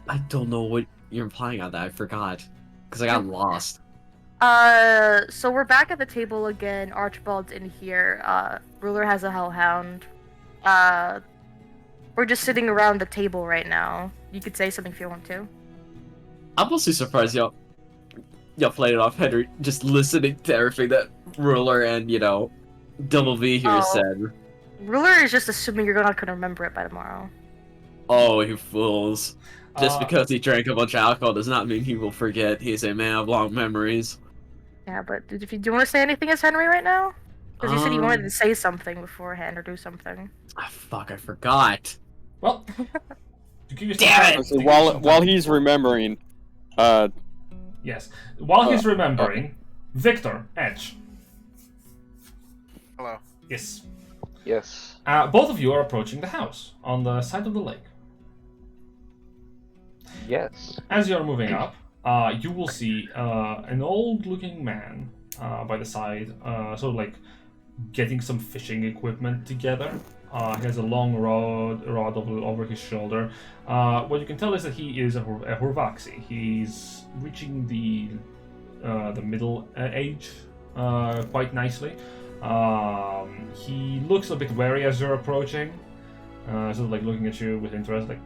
I don't know what you're implying on that. I forgot. Because I got lost. So we're back at the table again. Archibald's in here. Ruler has a hellhound. We're just sitting around the table right now. You could say something if you want to. I'm mostly surprised y'all played it off, Henry, just listening to everything that Ruler and, Double V here said. Ruler is just assuming you're not gonna remember it by tomorrow. Oh, you fools. Just Uh, because he drank a bunch of alcohol does not mean he will forget. He's a man of long memories. Yeah, but do you want to say anything as Henry right now? Because you said you wanted Um, to say something beforehand or do something. Ah, fuck, I forgot. Well, to give you some Damn time- it! to So give you while some while time- he's remembering, yes, while he's remembering, Victor, Etch. Hello. Yes. Yes. Both of you are approaching the house on the side of the lake. Yes. As you are moving up, you will see an old-looking man by the side, sort of like getting some fishing equipment together. He has a long rod over his shoulder. What you can tell is that he is a Horvaxi. He's reaching the middle age quite nicely. He looks a bit wary as you're approaching, sort of like looking at you with interest, like.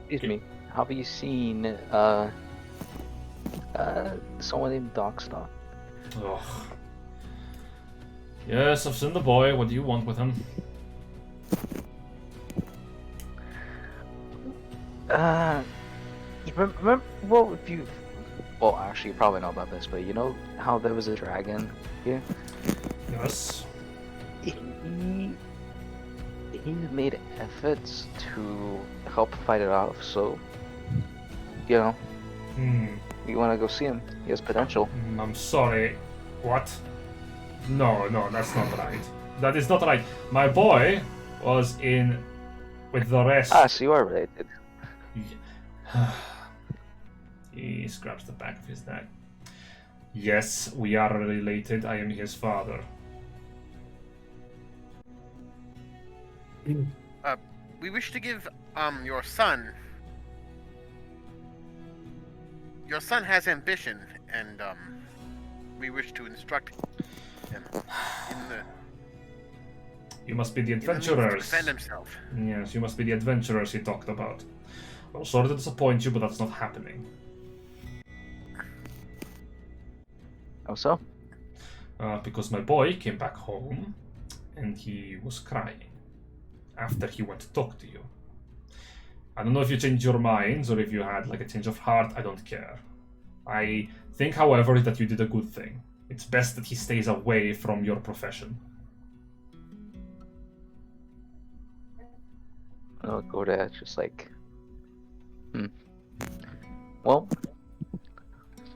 Excuse me. Have you seen someone named Darkstar? Ugh. Yes, I've seen the boy. What do you want with him? Remember? Well, if you, well, actually, you probably know about this, but you know how there was a dragon here? Yes. He made efforts to help fight it off, so you want to go see him. He has potential. I'm sorry. What? No, that's not right. That is not right. My boy was in with the rest. Ah, so you are related. He scratched the back of his neck. Yes, we are related. I am his father. We wish to give your son. Your son has ambition, and we wish to instruct him in the. You must be the in the means to adventurers. defend himself. Yes, you must be the adventurers he talked about. Well, sorry to disappoint you, but that's not happening. How so? Because my boy came back home and he was crying after he went to talk to you. I don't know if you changed your minds or if you had like a change of heart, I don't care. I think, however, that you did a good thing. It's best that he stays away from your profession. I'll go to Etch, just like, Well,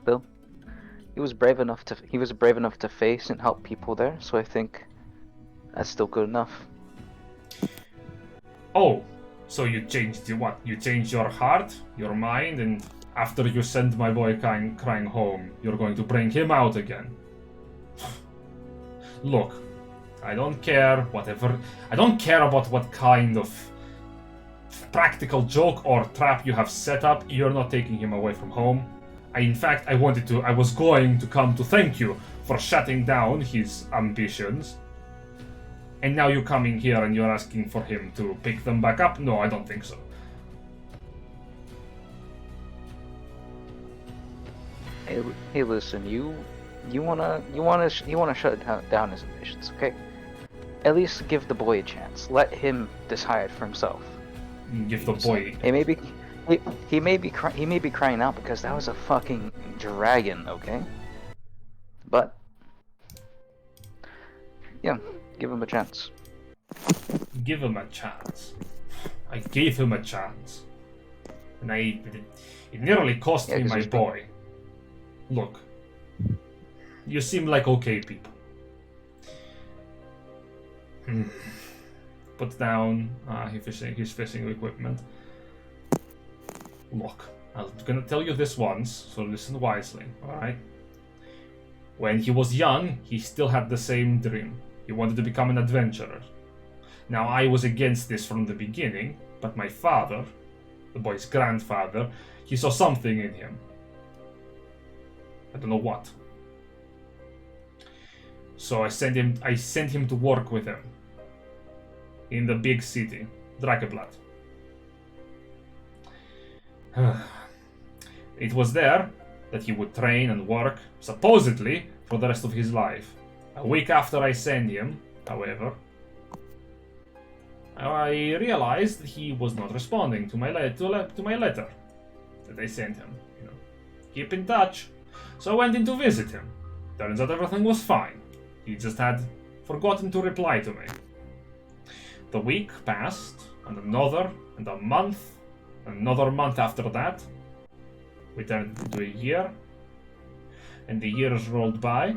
still, he was brave enough to face and help people there, so I think that's still good enough. Oh, so you changed what? You changed your heart, your mind, and after you send my boy crying home, you're going to bring him out again. Look, I don't care about what kind of practical joke or trap you have set up. You're not taking him away from home. In fact, I was going to come to thank you for shutting down his ambitions. And now you're coming here and you're asking for him to pick them back up? No, I don't think so. Hey, listen, you wanna shut down his ambitions, okay? At least give the boy a chance. Let him decide for himself. Give the boy. Hey, maybe He may be crying out because that was a fucking dragon, okay? But yeah, give him a chance. Give him a chance. I gave him a chance. And it nearly cost me my boy. Look. You seem like okay people. Put down his fishing equipment. Look, I'm gonna tell you this once, so listen wisely, alright? When he was young, he still had the same dream. He wanted to become an adventurer. Now, I was against this from the beginning, but my father, the boy's grandfather, he saw something in him. I don't know what. So I sent him to work with him in the big city, Dracoblood. It was there that he would train and work, supposedly, for the rest of his life. A week after I sent him, however, I realized that he was not responding to my letter that I sent him. You know, keep in touch. So I went in to visit him. Turns out everything was fine. He just had forgotten to reply to me. The week passed, and another, and a month, another month after that. We turned into a year, and the years rolled by.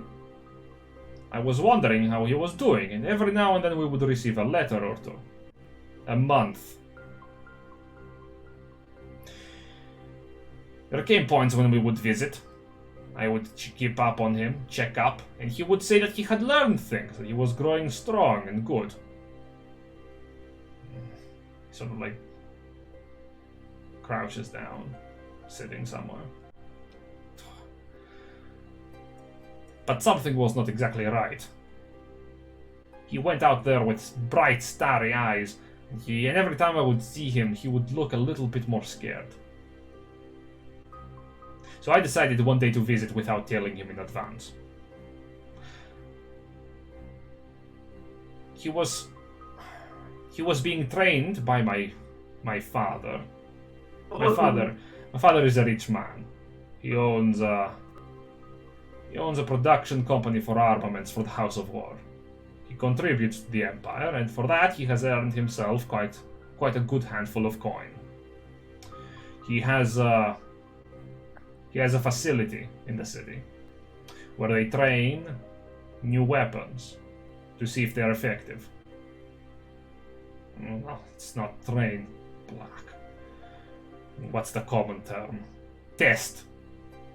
I was wondering how he was doing, and every now and then we would receive a letter or two. A month. There came points when we would visit. I would keep up on him, check up, and he would say that he had learned things, that he was growing strong and good. Sort of like crouches down, sitting somewhere. But something was not exactly right. He went out there with bright, starry eyes, and every time I would see him, he would look a little bit more scared. So I decided one day to visit without telling him in advance. He was being trained by my father. My father is a rich man. He owns a production company for armaments for the House of War. He contributes to the Empire, and for that he has earned himself quite a good handful of coin. He has a facility in the city where they train new weapons to see if they're effective. No, it's not train, Black. What's the common term? Test.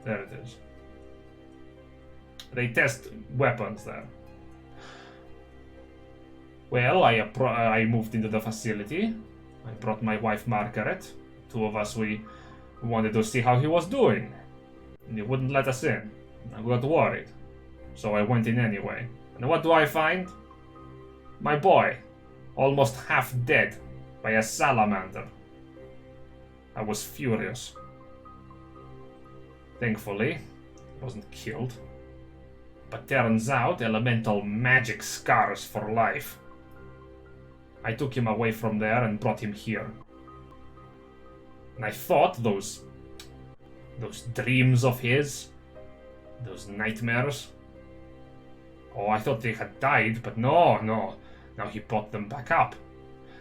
There it is. They test weapons there. Well, I moved into the facility. I brought my wife Margaret. Two of us, we wanted to see how he was doing. And he wouldn't let us in. I got worried. So I went in anyway. And what do I find? My boy, almost half dead by a salamander. I was furious. Thankfully, he wasn't killed. But turns out, elemental magic scars for life. I took him away from there and brought him here. And I thought those dreams of his, those nightmares, oh, I thought they had died, but no. Now he brought them back up.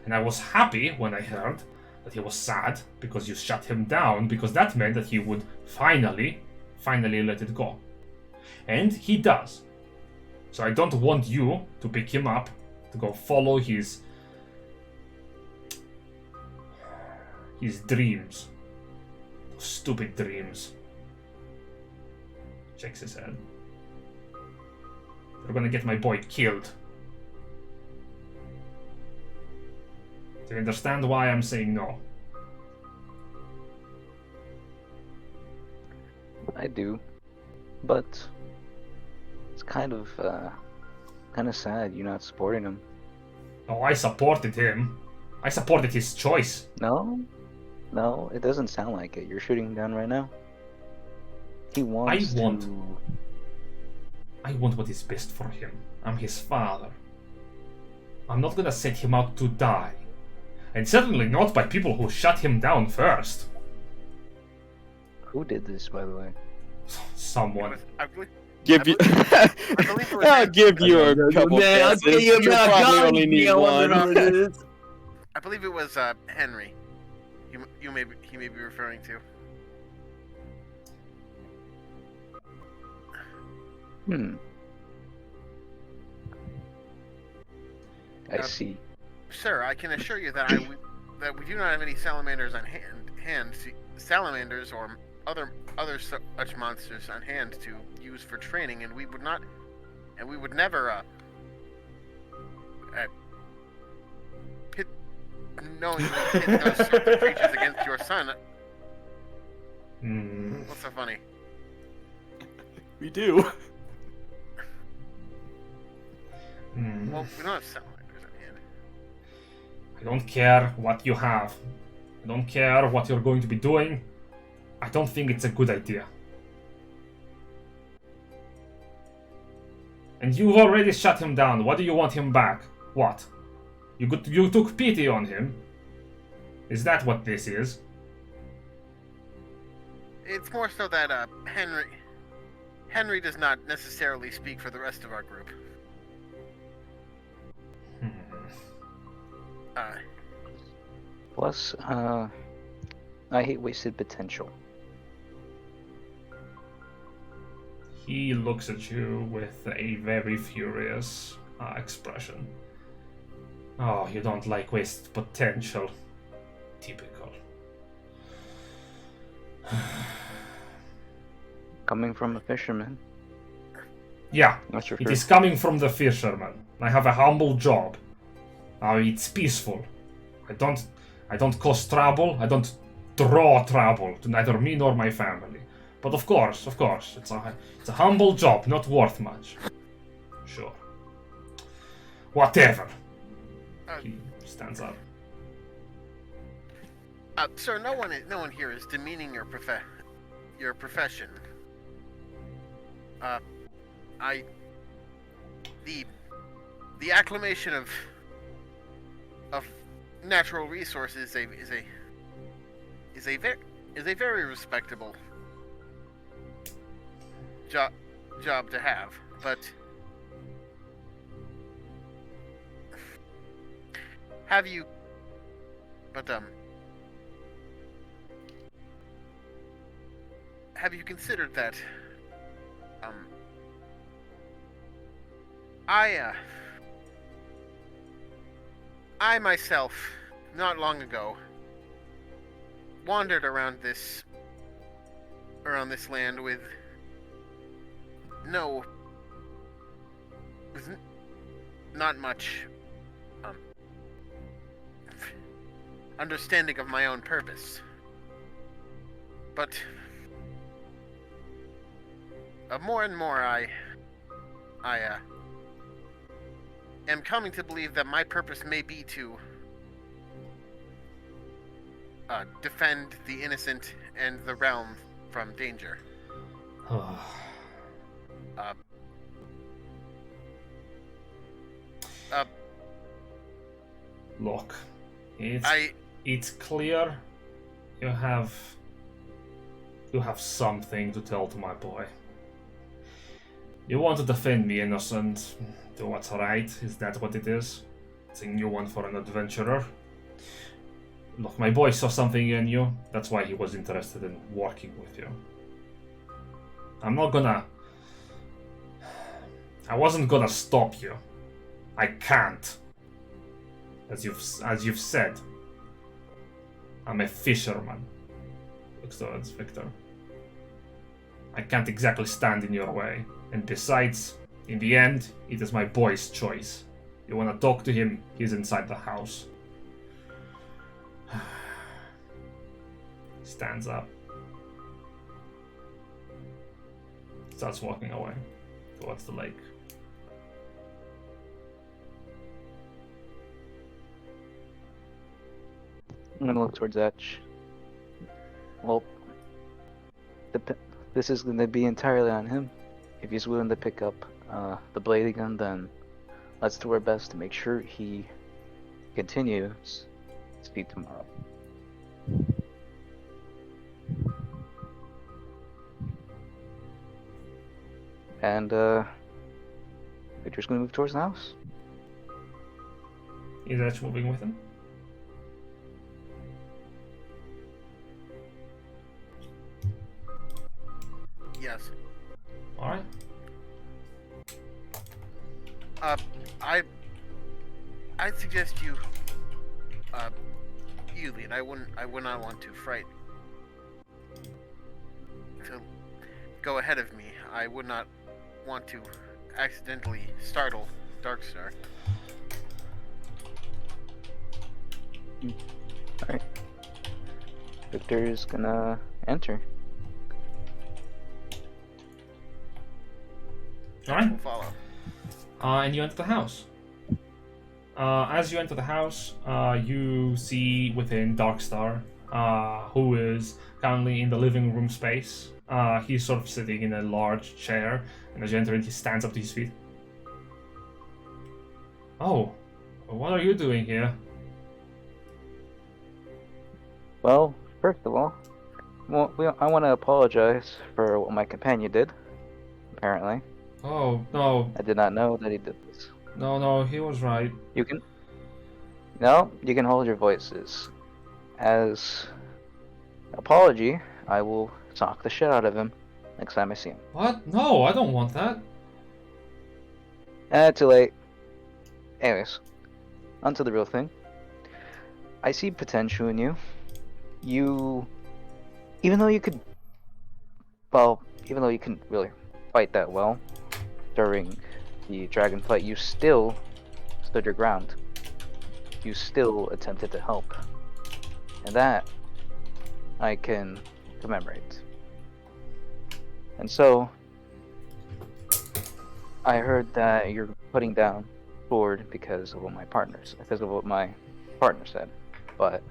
And I was happy when I heard that he was sad because you shut him down, because that meant that he would finally let it go. And he does. So I don't want you to pick him up, to go follow his dreams. Those stupid dreams. Shakes his head. They're gonna get my boy killed. Do you understand why I'm saying no? I do, but it's kind of sad you're not supporting him. Oh, I supported him. I supported his choice. No, it doesn't sound like it. You're shooting him down right now. He wants I want what is best for him. I'm his father. I'm not gonna set him out to die. And certainly not by people who shut him down first. Who did this, by the way? Someone. I believe, Give you. I believe it was I'll give you a couple Man, I'll guesses. give you a You'll probably only need I wonder one. who it is. I believe it was Henry. He may be referring to. I see. Sir, I can assure you that that we do not have any salamanders on hand. Salamanders or other such monsters on hand to use for training, and we would never pit knowingly pit those sorts of creatures against your son. What's so funny? We do. Well, we don't have salamanders on hand. I don't care what you have. I don't care what you're going to be doing. I don't think it's a good idea. And you've already shut him down. What do you want him back? What? You took pity on him? Is that what this is? It's more so that Henry does not necessarily speak for the rest of our group. Plus, I hate wasted potential. He looks at you with a very furious expression. Oh, you don't like wasted potential. Typical. Coming from a fisherman. Yeah, That's your it first. is coming from the fisherman. I have a humble job. It's peaceful. I don't cause trouble. I don't draw trouble to neither me nor my family. But of course, it's a humble job, not worth much. Sure. Whatever. He stands up. Sir, no one here is demeaning your profession. The acclamation of natural resources is a very respectable job to have, but have you considered that I myself, not long ago, wandered around this land with not much understanding of my own purpose. But more and more I am coming to believe that my purpose may be to defend the innocent and the realm from danger. Look, it's clear you have something to tell to my boy. You want to defend me, innocent, do what's right. Is that what it is? It's a new one for an adventurer. Look, my boy saw something in you. That's why he was interested in working with you. I wasn't gonna stop you. I can't. As you've said. I'm a fisherman. Looks towards Victor. I can't exactly stand in your way. And besides, in the end, it is my boy's choice. You wanna talk to him, he's inside the house. Stands up. Starts walking away towards the lake. I'm gonna look towards Etch. Well, this is gonna be entirely on him. If he's willing to pick up the blading gun, then let's do our best to make sure he continues to speak tomorrow. and Victor's gonna move towards the house. Is Etch moving with him? Yes. Alright. I'd suggest you lead. I would not want to go ahead of me. I would not want to accidentally startle Darkstar. Alright. Victor's gonna enter. Alright. We'll follow. And you enter the house. As you enter the house, you see within Darkstar, who is currently in the living room space. He's sort of sitting in a large chair, and as you enter in, he stands up to his feet. Oh, what are you doing here? Well, first of all, I want to apologize for what my companion did. Apparently, Oh, no, I did not know that he did this. no, he was right. You can hold your voices. As an apology, I will sock the shit out of him next time I see him. What? No, I don't want that. Too late. Anyways, onto the real thing. I see potential in you. Even though you couldn't really fight that well during the dragon fight, you still stood your ground. You still attempted to help. And that I can commemorate. And so, I heard that you're putting down sword because of what my partner said. But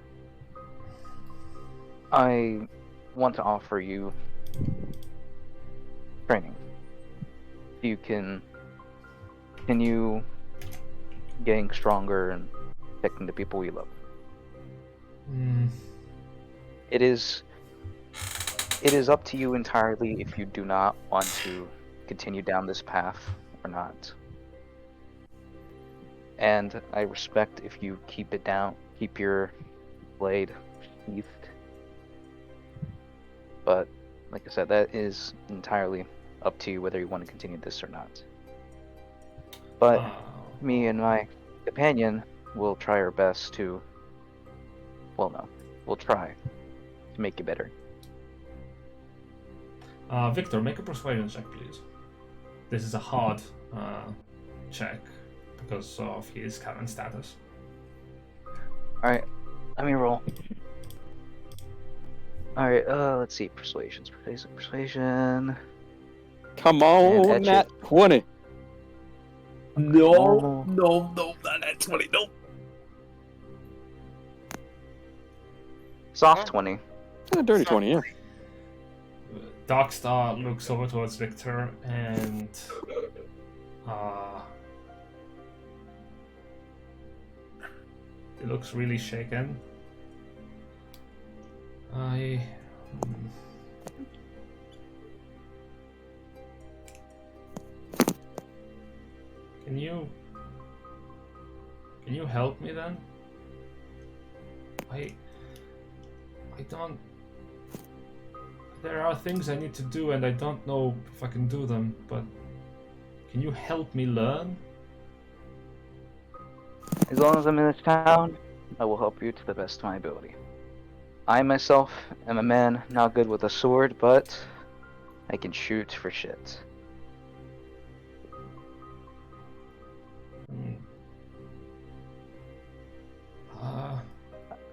I want to offer you training. You can continue getting stronger and protecting the people you love. It is up to you entirely if you do not want to continue down this path or not. And I respect if you keep it down, keep your blade sheathed. But like I said, that is entirely up to you whether you want to continue this or not. But me and my companion will try our best to, we'll try to make you better. Victor, make a persuasion check, please. This is a hard check because of his current status. Alright, let me roll. Alright, let's see. Persuasion. Come on, Etch Nat it. 20. No, not that 20, no. Soft 20. Dirty 20, yeah. Darkstar looks over towards Victor and he looks really shaken. Can you help me then? I don't. There are things I need to do and I don't know if I can do them, but can you help me learn? As long as I'm in this town, I will help you to the best of my ability. I myself am a man not good with a sword, but I can shoot for shit.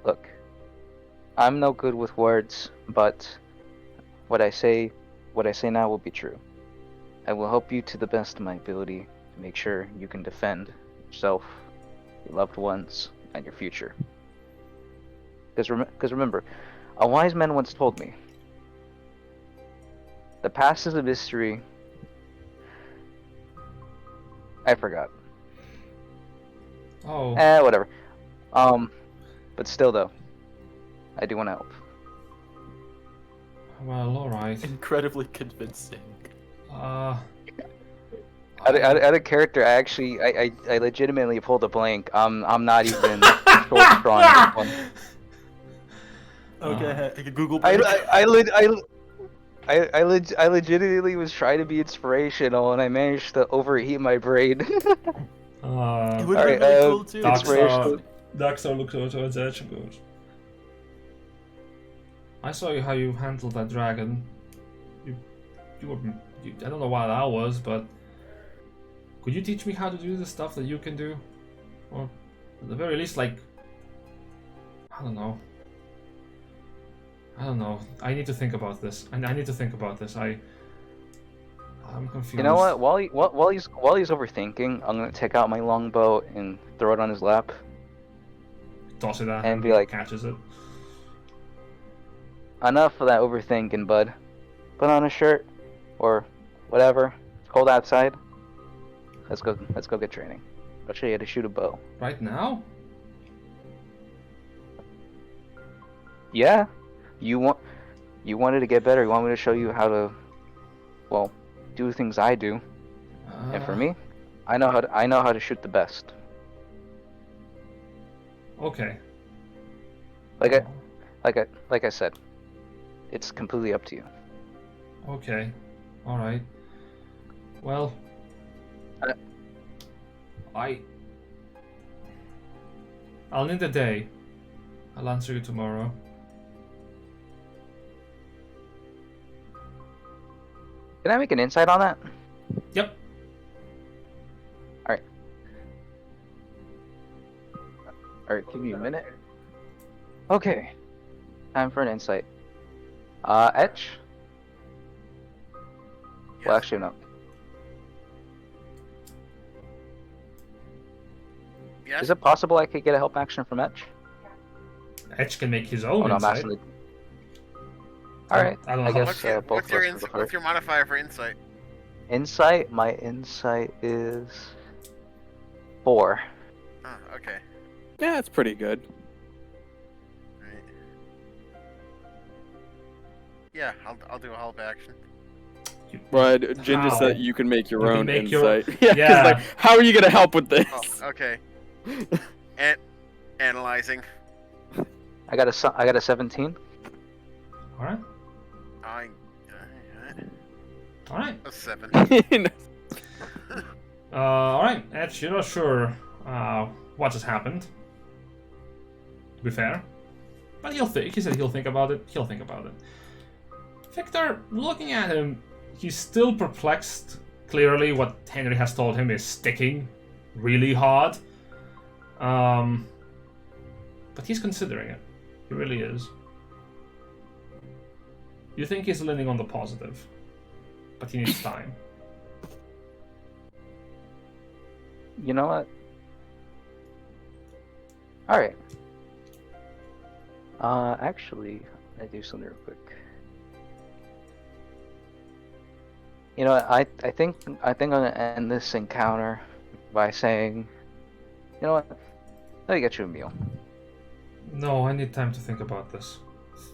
Look, I'm no good with words, but what I say now will be true. I will help you to the best of my ability to make sure you can defend yourself, your loved ones, and your future. Because remember, a wise man once told me, the past is a mystery. I forgot. Oh. Whatever. But still though, I do want to help. Well, alright. Incredibly convincing. Out of character, I legitimately pulled a blank. I'm not even short strong this one. Okay, Google. I legitimately was trying to be inspirational, and I managed to overheat my brain. It Uh, would have Alright, been really cool too. Darkstar looks over towards Etch and goes, I saw how you handled that dragon. I don't know what that was, but could you teach me how to do the stuff that you can do? Or at the very least, like, I don't know. I need to think about this. I'm confused. You know what? While he's overthinking, I'm gonna take out my longbow and throw it on his lap. Toss it at and him, be like, catches it. Enough of that overthinking, bud. Put on a shirt, or whatever. It's cold outside. Let's go get training. I'll show you how to shoot a bow. Right now? Yeah. You wanted to get better. You want me to show you how to, well, do things I do. And for me, I know how to shoot the best. Okay. Like I said, it's completely up to you. Okay. All right. Well, I'll need a day. I'll answer you tomorrow. Can I make an insight on that? Yep. Alright, give me a minute. Okay. Time for an insight. Etch? Well, actually, no. Yes. Is it possible I could get a help action from Etch? Etch can make his own Oh no, I'm insight. actually. Alright, I don't I know how- guess both What's of us can go what's your modifier for insight? Insight? My insight is 4. Oh, okay. Yeah, that's pretty good. Right. Yeah, I'll do a help action. But Jin just How? said you can make your You can own make your- insight. Yeah, 'cause, Yeah. like, how are you gonna help with this? Oh, okay. Analyzing. I got a 17. All right. All right. A 7. All right. Etch, you're not sure what has happened. To be fair, but he said he'll think about it. He'll think about it. Victor, looking at him, he's still perplexed. Clearly, what Henry has told him is sticking really hard. But he's considering it. He really is. You think he's leaning on the positive, but he needs time. You know what? Alright. Actually, I do something real quick. You know what? I think I'm gonna end this encounter by saying, you know what? Let me get you a meal. No, I need time to think about this.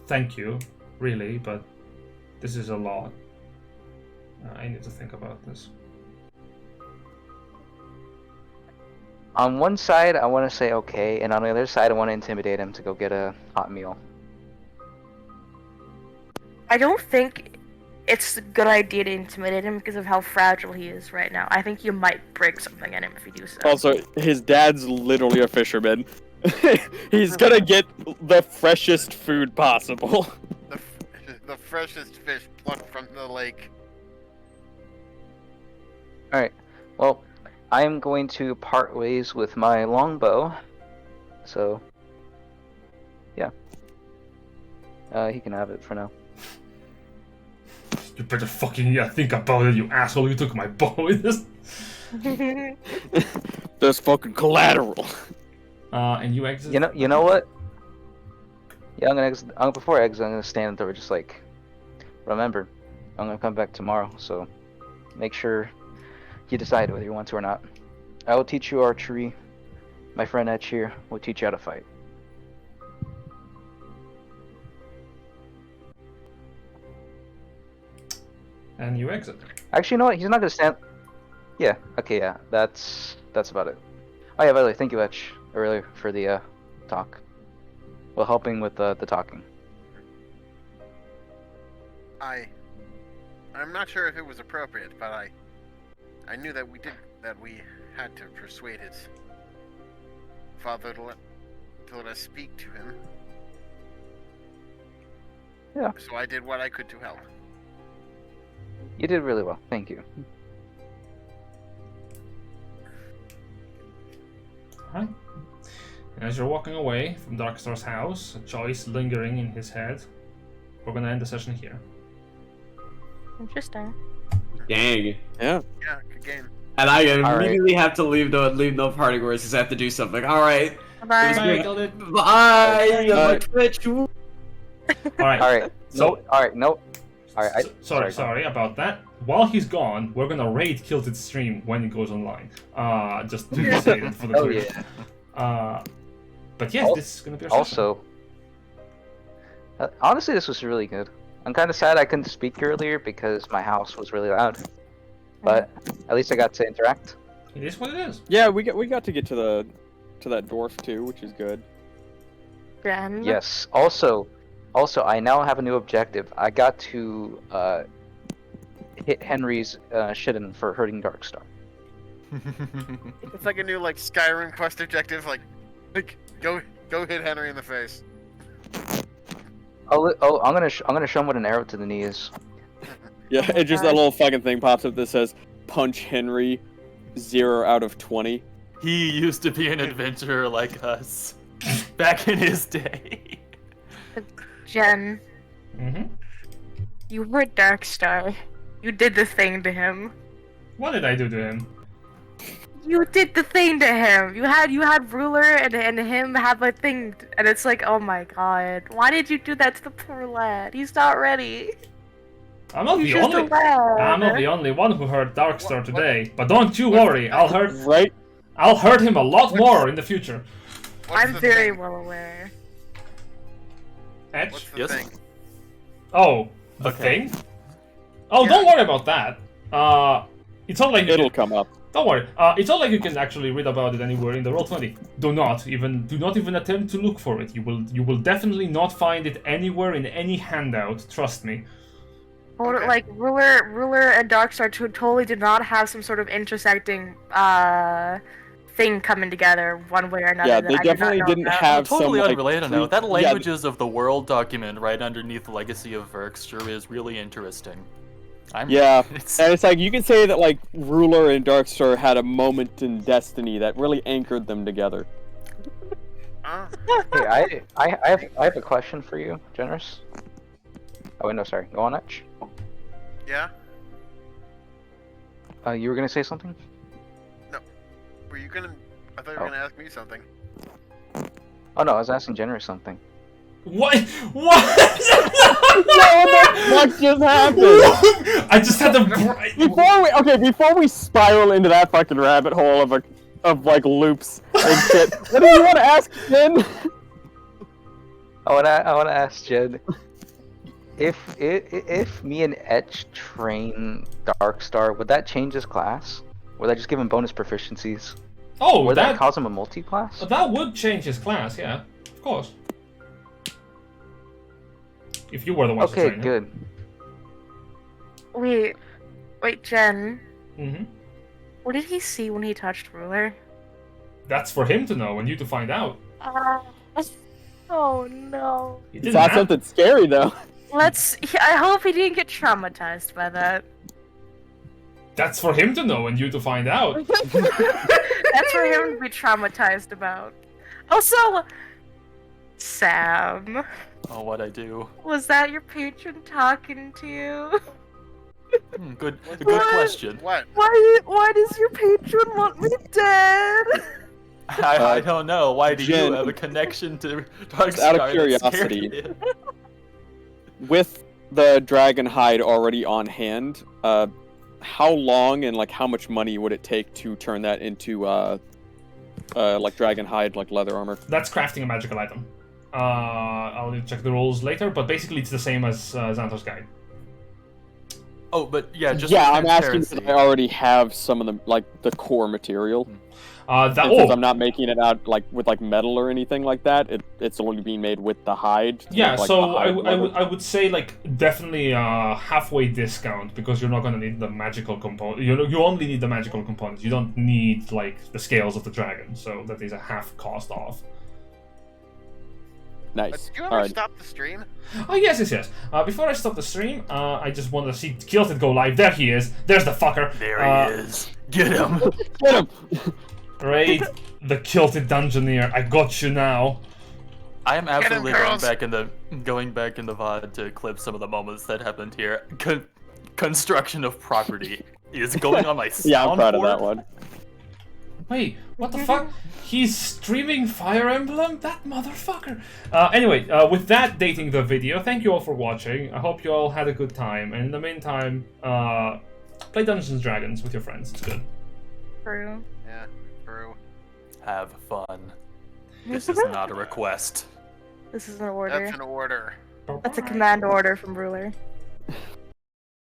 Thank you, really, but this is a lot. I need to think about this. On one side, I want to say okay, and on the other side, I want to intimidate him to go get a hot meal. I don't think it's a good idea to intimidate him because of how fragile he is right now. I think you might break something at him if you do so. Also, his dad's literally a fisherman. He's gonna get the freshest food possible. The freshest fish plucked from the lake. Alright, well, I am going to part ways with my longbow. So, yeah. He can have it for now. You better fucking think about it, you asshole. You took my bow in this. That's fucking collateral. And you exit. You know what? Yeah, before I exit, I'm gonna stand there, just like, remember, I'm gonna come back tomorrow. So, make sure you decide whether you want to or not. I will teach you archery. My friend Etch here will teach you how to fight. And you exit. Actually, you know what? He's not gonna stand. Yeah. Okay. Yeah. That's about it. Oh yeah. By the way, thank you, Etch, earlier for the talk. Well, helping with the talking. I'm not sure if it was appropriate, but I knew that we had to persuade his father to let us speak to him. Yeah. So I did what I could to help. You did really well. Thank you. Alright. As you're walking away from Darkstar's house, a choice lingering in his head, we're gonna end the session here. Interesting. Dang. Yeah. Yeah, good game. And I All immediately have to leave no party words because I have to do something. Alright. Bye. Bye. Bye. Twitch. Alright. Alright. So- Alright. No. Alright. Sorry about that. While he's gone, we're gonna raid Kilted stream when it goes online. Just to say it for the Oh Twitch. yeah. But yes, this is gonna be our session. Also, honestly, this was really good. I'm kind of sad I couldn't speak earlier because my house was really loud. But at least I got to interact. It is what it is. Yeah, we got to get to that dwarf too, which is good. Jen. Yes. Also, I now have a new objective. I got to hit Henry's shit in for hurting Darkstar. It's like a new Skyrim quest objective. Like go hit Henry in the face. I'm gonna show him what an arrow to the knee is. Yeah, it just that little fucking thing pops up that says punch Henry 0 out of 20. He used to be an adventurer like us back in his day. Jen, Mm-hmm. you were Darkstar. You did the thing to him. What did I do to him? You did the thing to him. You had Ruler and him have a thing, and it's like, oh my god, why did you do that to the poor lad? He's not ready. I'm not He's the just a only. lad. I'm not the only one who hurt Darkstar today. But don't you worry, I'll hurt him a lot What's- more in the future. What's I'm the very thing? well aware. Etch? What's the Yes? thing? Oh, the Okay. thing? Oh, Yeah. don't worry about that. It's not like you It'll can, come up. don't worry. It's not like you can actually read about it anywhere in the Roll20. Do not even attempt to look for it. You will definitely not find it anywhere in any handout. Trust me. Or, Okay. like Ruler and Darkstar totally did not have some sort of intersecting thing coming together one way or another. Yeah, that they I did not definitely know didn't about. have Totally some, unrelated note. That yeah, languages of the world document right underneath the Legacy of Verx sure is really interesting. Yeah, It's, and it's like you can say that like Ruler and Darkstar had a moment in destiny that really anchored them together. Hey, I have a question for you, Generous. Oh wait, no, sorry. Go on, Etch. Yeah. You were gonna say something? Were you gonna? I thought you were gonna ask me something. Oh no, I was asking Generous something. What? What? What just happened? I just had to. Before we spiral into that fucking rabbit hole of like loops and shit, what do you want to ask, Jen? I wanna ask Jed. If me and Etch train Darkstar, would that change his class? Would that just give him bonus proficiencies? Oh, Would that that cause him a multi-class? that would change his class. Yeah, of course. If you were the one to Okay, train him. good. Wait, Jen. Mm-hmm. What did he see when he touched Ruler? That's for him to know and you to find out. Oh no. He It's didn't not have- something scary though. I hope he didn't get traumatized by that. That's for him to know and you to find out. That's for him to be traumatized about. Also, Sam, oh, what I do. was that your patron talking to you? Good What? question. What? Why does your patron want me dead? I don't know. Why do Jen, you have a connection to Darkstar? out of that curiosity. scared you? With the dragon hide already on hand, how long and like how much money would it take to turn that into like dragon hide, like leather armor? That's crafting a magical item. I'll need to check the rules later, but basically it's the same as Xanthos Guide. Oh, but yeah, just yeah, for I'm asking if transparency. I already have some of the core material. That And since I'm not making it out with metal or anything like that, it's only being made with the hide. to yeah, make, like, so the hide leather. I would say definitely halfway discount because you're not gonna need the magical component. You only need the magical components. You don't need the scales of the dragon. So that is a half cost off. Nice. Did you ever Alright. stop the stream? Oh yes. Before I stop the stream, I just wanted to see Kilted go live. There he is. There's the fucker. There he is. Get him. Get him! Raid the Kilted Dungeoneer. I got you now. I am absolutely girls. going back in the VOD to clip some of the moments that happened here. Construction of property is going on my soundboard. Yeah, I'm proud of that one. Wait, what the fuck? He's streaming Fire Emblem? That motherfucker! Anyway, with that dating the video, thank you all for watching. I hope you all had a good time. And in the meantime, play Dungeons & Dragons with your friends. It's good. True. Yeah, true. Have fun. This is not a request. This is an order. That's an order. That's a command order from Ruler.